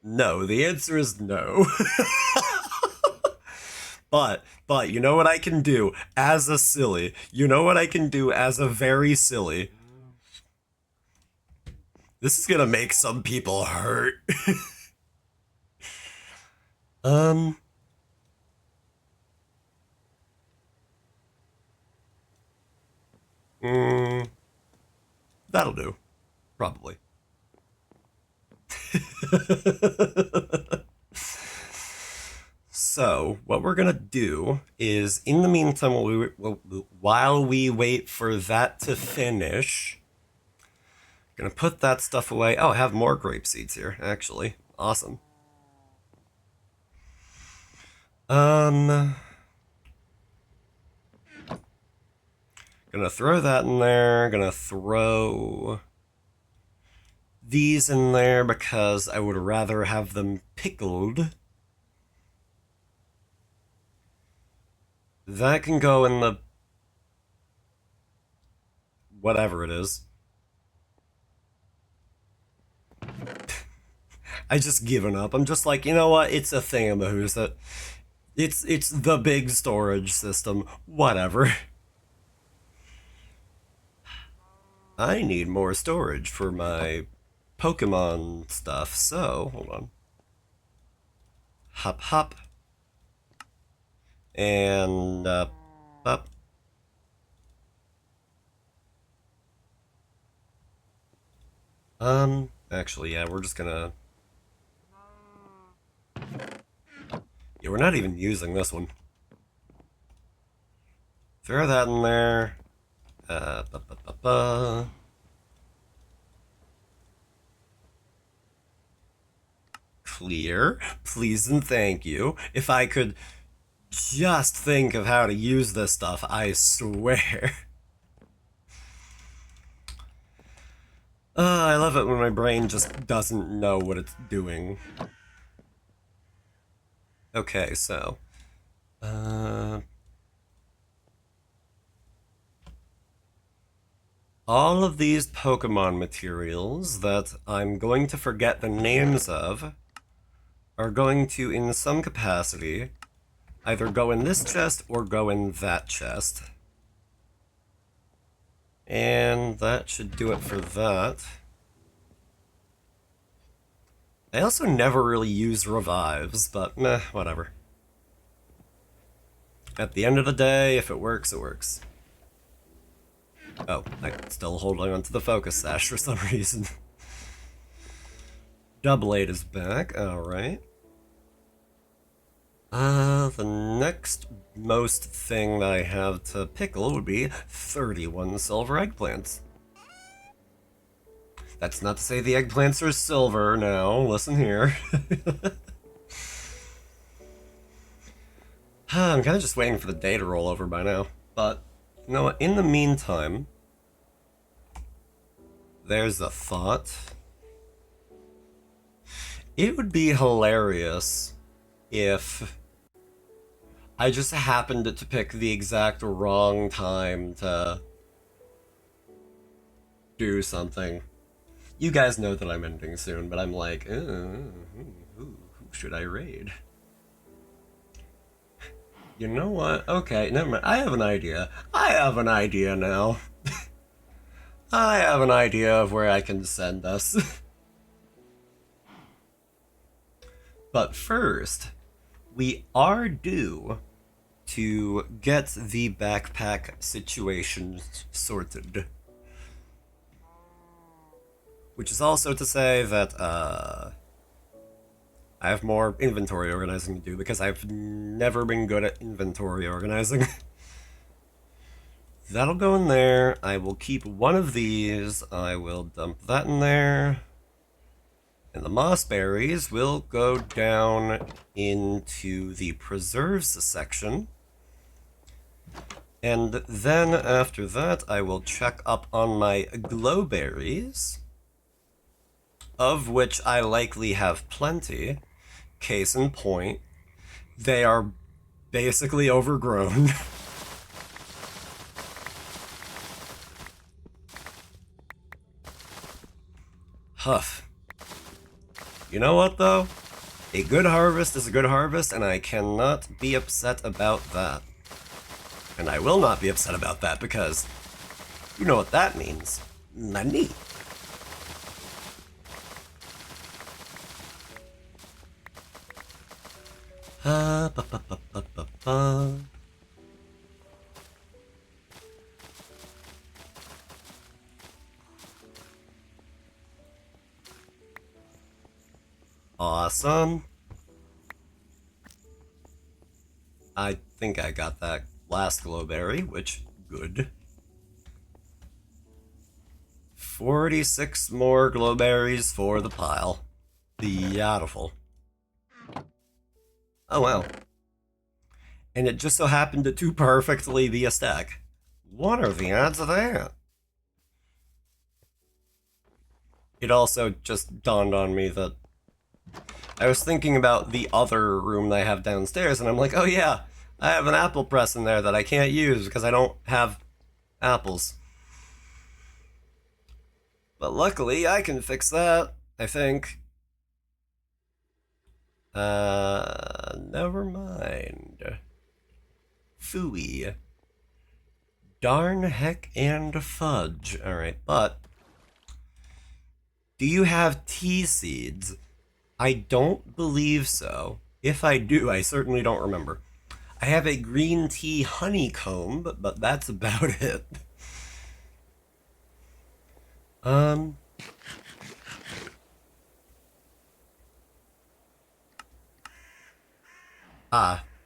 No, the answer is no. But you know what I can do as a silly? You know what I can do as a very silly? This is gonna make some people hurt. um. That'll do. Probably. So, what we're gonna do is, in the meantime, while we wait for that to finish, gonna put that stuff away. Oh, I have more grape seeds here, actually. Awesome. Gonna throw that in there. Gonna throw these in there because I would rather have them pickled. That can go in the whatever it is. I just given up. I'm just like, you know what? It's a thingamahoo's that it's the big storage system. Whatever. I need more storage for my Pokemon stuff, so hold on. Hop hop. And up. Actually, yeah, we're just gonna. Yeah, we're not even using this one. Throw that in there. Clear. Please and thank you. If I could just think of how to use this stuff, I swear. I love it when my brain just doesn't know what it's doing. Okay, so. All of these Pokemon materials that I'm going to forget the names of are going to, in some capacity, either go in this chest or go in that chest. And that should do it for that. I also never really use revives, but meh, whatever. At the end of the day, if it works, it works. Oh, I'm still holding onto the focus sash for some reason. Double-8 is back, alright. The next most thing that I have to pickle would be 31 silver eggplants. That's not to say the eggplants are silver now. Listen here. I'm kind of just waiting for the day to roll over by now. But, you know what? In the meantime, there's a thought. It would be hilarious if I just happened to pick the exact wrong time to do something. You guys know that I'm ending soon, but I'm like, who should I raid? You know what? Okay, never mind. I have an idea. I have an idea now. I have an idea of where I can send us. But first, we are due to get the backpack situation sorted. Which is also to say that, I have more inventory organizing to do because I've never been good at inventory organizing. That'll go in there. I will keep one of these. I will dump that in there. And the moss berries will go down into the preserves section. And then after that, I will check up on my glowberries, of which I likely have plenty. Case in point, they are basically overgrown. Huff. You know what, though? A good harvest is a good harvest, and I cannot be upset about that. And I will not be upset about that, because you know what that means. Money. Ba, ba, ba, ba, ba, ba. Awesome. I think I got that last glowberry, which, good. 46 more glowberries for the pile. Beautiful. Oh wow. And it just so happened to perfectly be a stack. What are the odds of that? It also just dawned on me that I was thinking about the other room that I have downstairs, and I'm like, oh yeah, I have an apple press in there that I can't use because I don't have apples. But luckily, I can fix that, I think. Never mind. Phooey. Darn heck and fudge. Alright, but do you have tea seeds? I don't believe so. If I do, I certainly don't remember. I have a green tea honeycomb, but that's about it.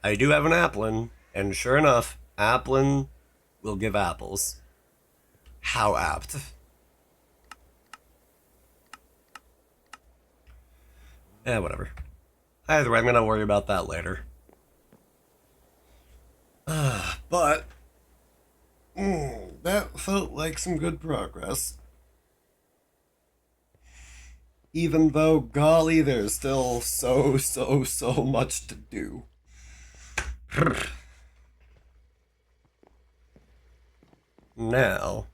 I do have an applin, and sure enough, applin will give apples. How apt. Whatever. Either way, I'm gonna worry about that later. But that felt like some good progress. Even though, golly, there's still so much to do. Now,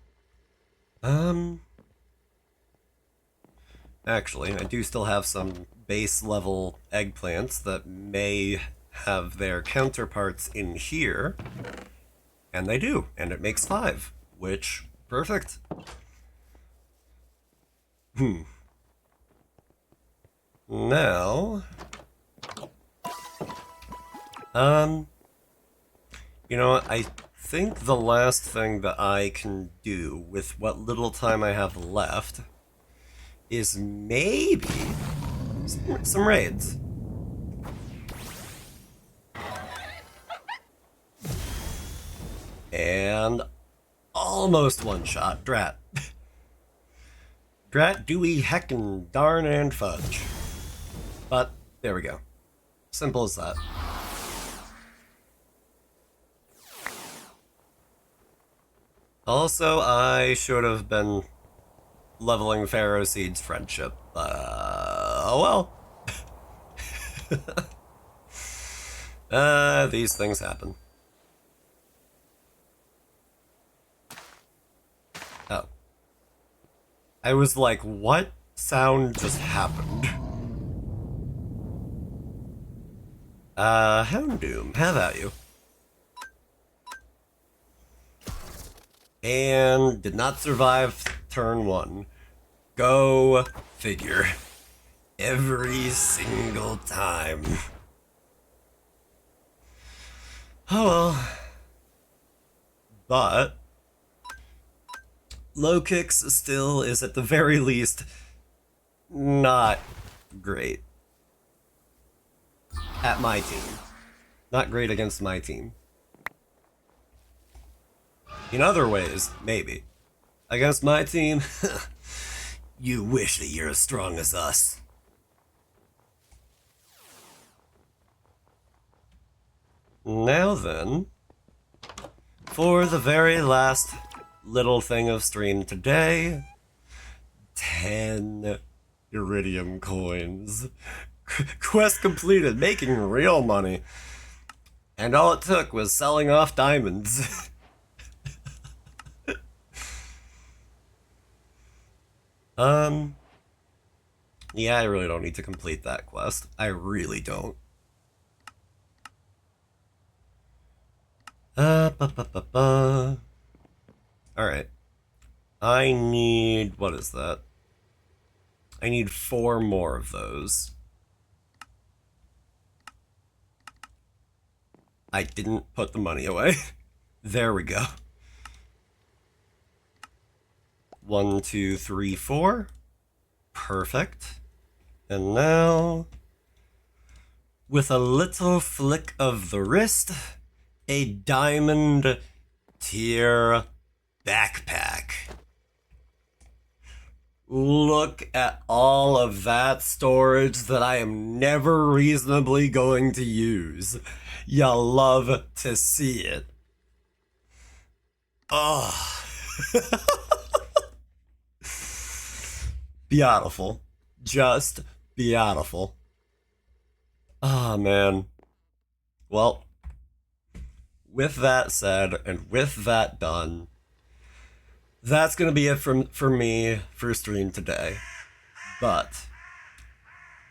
actually, I do still have some base level eggplants that may have their counterparts in here. And they do, and it makes 5, which, perfect. Now, you know what, I think the last thing that I can do with what little time I have left is maybe some raids. And almost one shot, drat. Drat, Dewey, heckin', darn, and fudge. But, there we go. Simple as that. Also, I should have been leveling Pharaoh Seed's friendship. Oh well. These things happen. Oh. I was like, what sound just happened? Houndoom, how about you? And did not survive turn 1. Go figure. Every single time. Oh well. But low kicks still is at the very least not great at my team. Not great against my team. In other ways, maybe. Against my team, You wish that you're as strong as us. now then, for the very last little thing of stream today, 10 iridium coins. Quest completed, making real money. And all it took was selling off diamonds. Yeah, I really don't need to complete that quest. I really don't. Alright. I need... what is that? I need 4 more of those. I didn't put the money away. There we go. 1, 2, 3, 4. Perfect. And now, with a little flick of the wrist, a diamond tier backpack. Look at all of that storage that I am never reasonably going to use. You'll love to see it. Oh. Beautiful. Just beautiful. Ah, man. Well, with that said, and with that done, that's gonna be it for me for stream today. But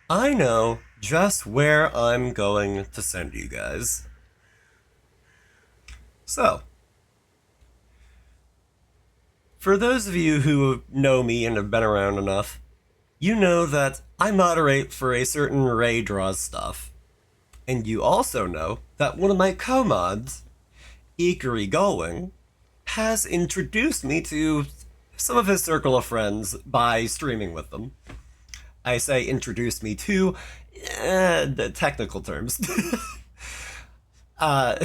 I know just where I'm going to send you guys. So, for those of you who know me and have been around enough, you know that I moderate for a certain Ray Draws stuff. And you also know that one of my co-mods, Ikari Going, has introduced me to some of his circle of friends by streaming with them. I say introduced me to, the technical terms. I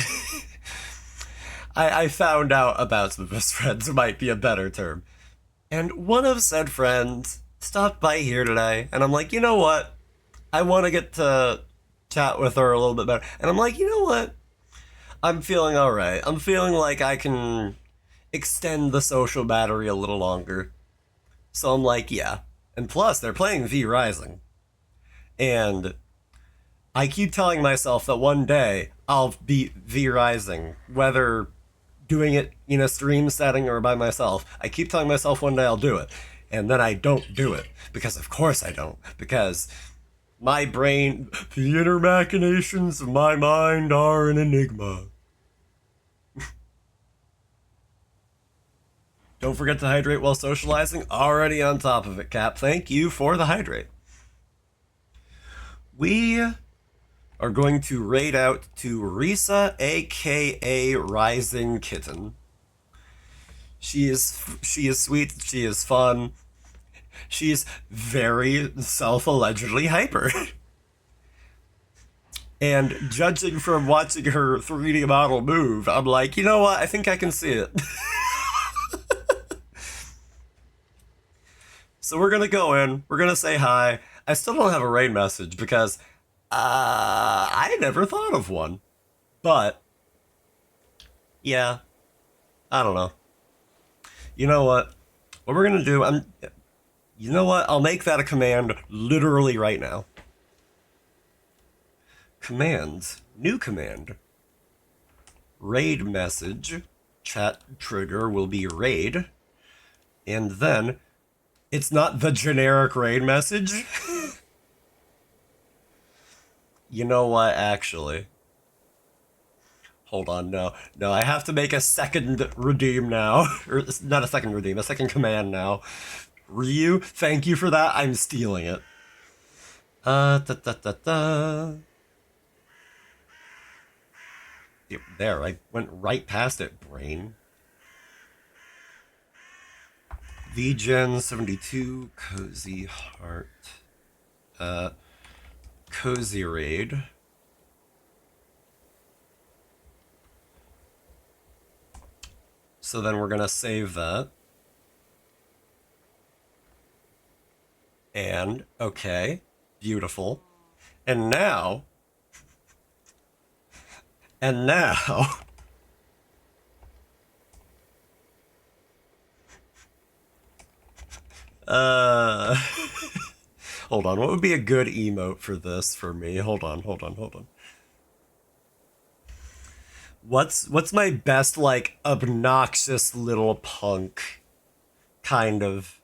found out about some of his friends, might be a better term. And one of said friends stopped by here today, and I'm like, you know what? I want to get to chat with her a little bit better. And I'm like, you know what? I'm feeling alright. I'm feeling like I can extend the social battery a little longer. So I'm like, yeah. And plus, they're playing V Rising. And I keep telling myself that one day I'll beat V Rising, whether doing it in a stream setting or by myself. I keep telling myself one day I'll do it. And then I don't do it. Because of course I don't. Because my brain, the inner machinations of my mind are an enigma. Don't forget to hydrate while socializing. Already on top of it, Cap. Thank you for the hydrate. We are going to raid out to Risa, aka Rising Kitten. She is sweet, she is fun. She's very self-allegedly hyper. And judging from watching her 3D model move, I'm like, you know what? I think I can see it. So we're gonna go in. We're gonna say hi. I still don't have a raid message because I never thought of one. But yeah, I don't know. You know what? What we're gonna do? You know what? I'll make that a command literally right now. Commands. New command. Raid message. Chat trigger will be raid. And then it's not the generic raid message. You know what, actually? Hold on, no. No, I have to make a second redeem now. Or not a second redeem, a second command now. Ryu, thank you for that. I'm stealing it. Da da da da. Yep, there, I went right past it, brain. VGen 72, Cozy Heart. Cozy Raid. So then we're gonna save that. And, okay, beautiful. And now, hold on, what would be a good emote for this for me? Hold on. What's my best, like, obnoxious little punk kind of?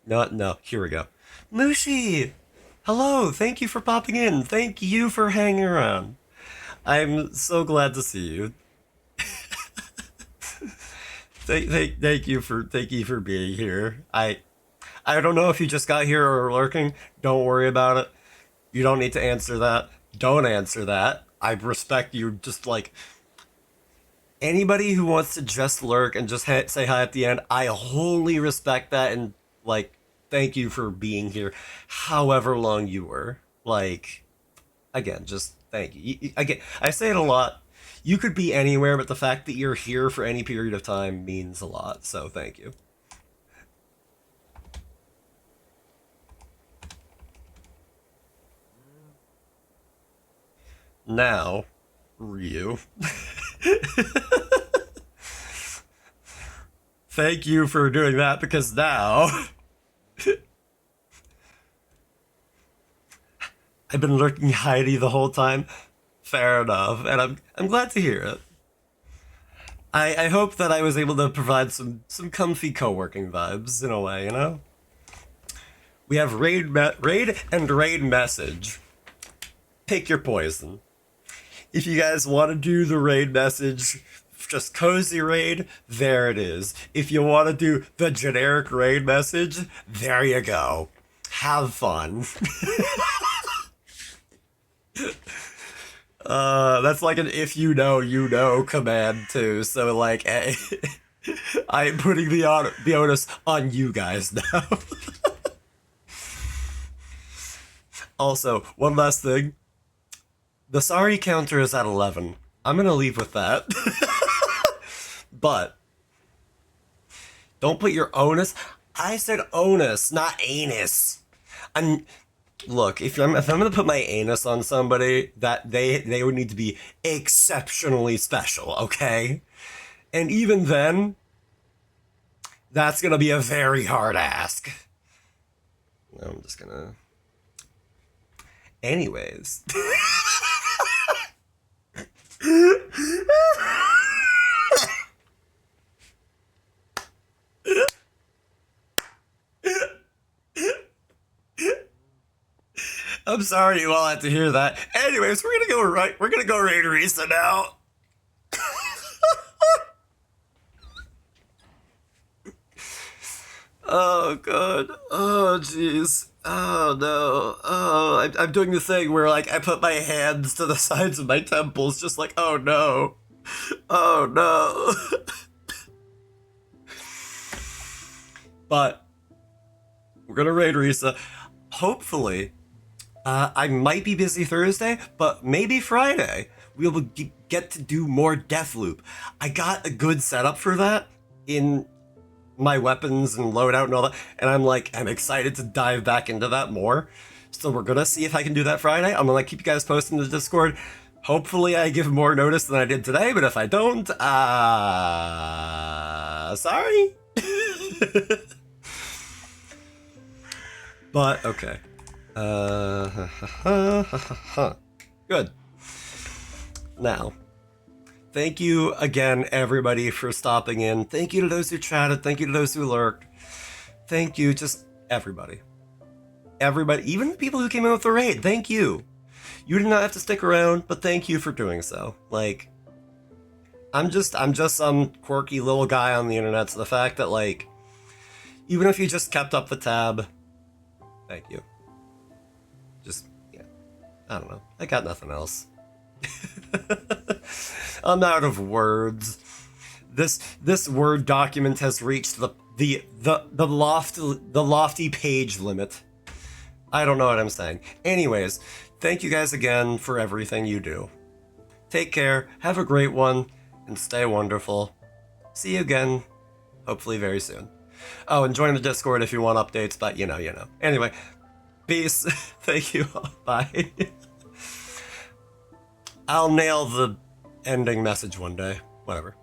No, here we go. Mushi! Hello, thank you for popping in. Thank you for hanging around. I'm so glad to see you. Thank you for being here. I don't know if you just got here or lurking. Don't worry about it. You don't need to answer that. Don't answer that. I respect you. Just like anybody who wants to just lurk and just say hi at the end, I wholly respect that and like thank you for being here, however long you were. Like, again, just thank you. Again, I say it a lot. You could be anywhere, but the fact that you're here for any period of time means a lot. So thank you. Now, Ryu. Thank you for doing that because now I've been lurking Heidi the whole time. Fair enough, and I'm glad to hear it. I hope that I was able to provide some comfy co-working vibes in a way, you know. We have raid and raid message. Pick your poison. If you guys want to do the raid message, just cozy raid, there it is. If you want to do the generic raid message, there you go. Have fun. That's like an if you know command too. So like, I'm putting the onus on you guys now. Also, one last thing. The sorry counter is at 11. I'm gonna leave with that. But don't put your onus. I said onus, not anus. Look, if I'm gonna put my anus on somebody, that they would need to be exceptionally special, okay? And even then, that's gonna be a very hard ask. I'm just gonna. Anyways. I'm sorry you all had to hear that. Anyways, we're gonna go raid Risa now. Oh god. Oh jeez. Oh no. Oh, I'm doing the thing where like I put my hands to the sides of my temples, just like, oh no. Oh no. But we're gonna raid Risa. Hopefully, I might be busy Thursday, but maybe Friday we'll get to do more Deathloop. I got a good setup for that. in my weapons and loadout and all that, and I'm excited to dive back into that more. So we're gonna see if I can do that Friday. I'm gonna keep you guys posted in the Discord. Hopefully I give more notice than I did today, but if I don't, sorry. But okay. Good. Now, thank you again, everybody, for stopping in. Thank you to those who chatted. Thank you to those who lurked. Thank you, just everybody. Everybody, even the people who came in with the raid, thank you. You did not have to stick around, but thank you for doing so. Like, I'm just some quirky little guy on the internet, so the fact that, like, even if you just kept up the tab, thank you. Just, yeah, I don't know. I got nothing else. I'm out of words. This Word document has reached the lofty page limit. I don't know what I'm saying. Anyways, thank you guys again for everything you do. Take care, have a great one, and stay wonderful. See you again, hopefully very soon. Oh, and join the Discord if you want updates, but you know. Anyway, peace. Thank you. Bye. I'll nail the ending message one day. Whatever.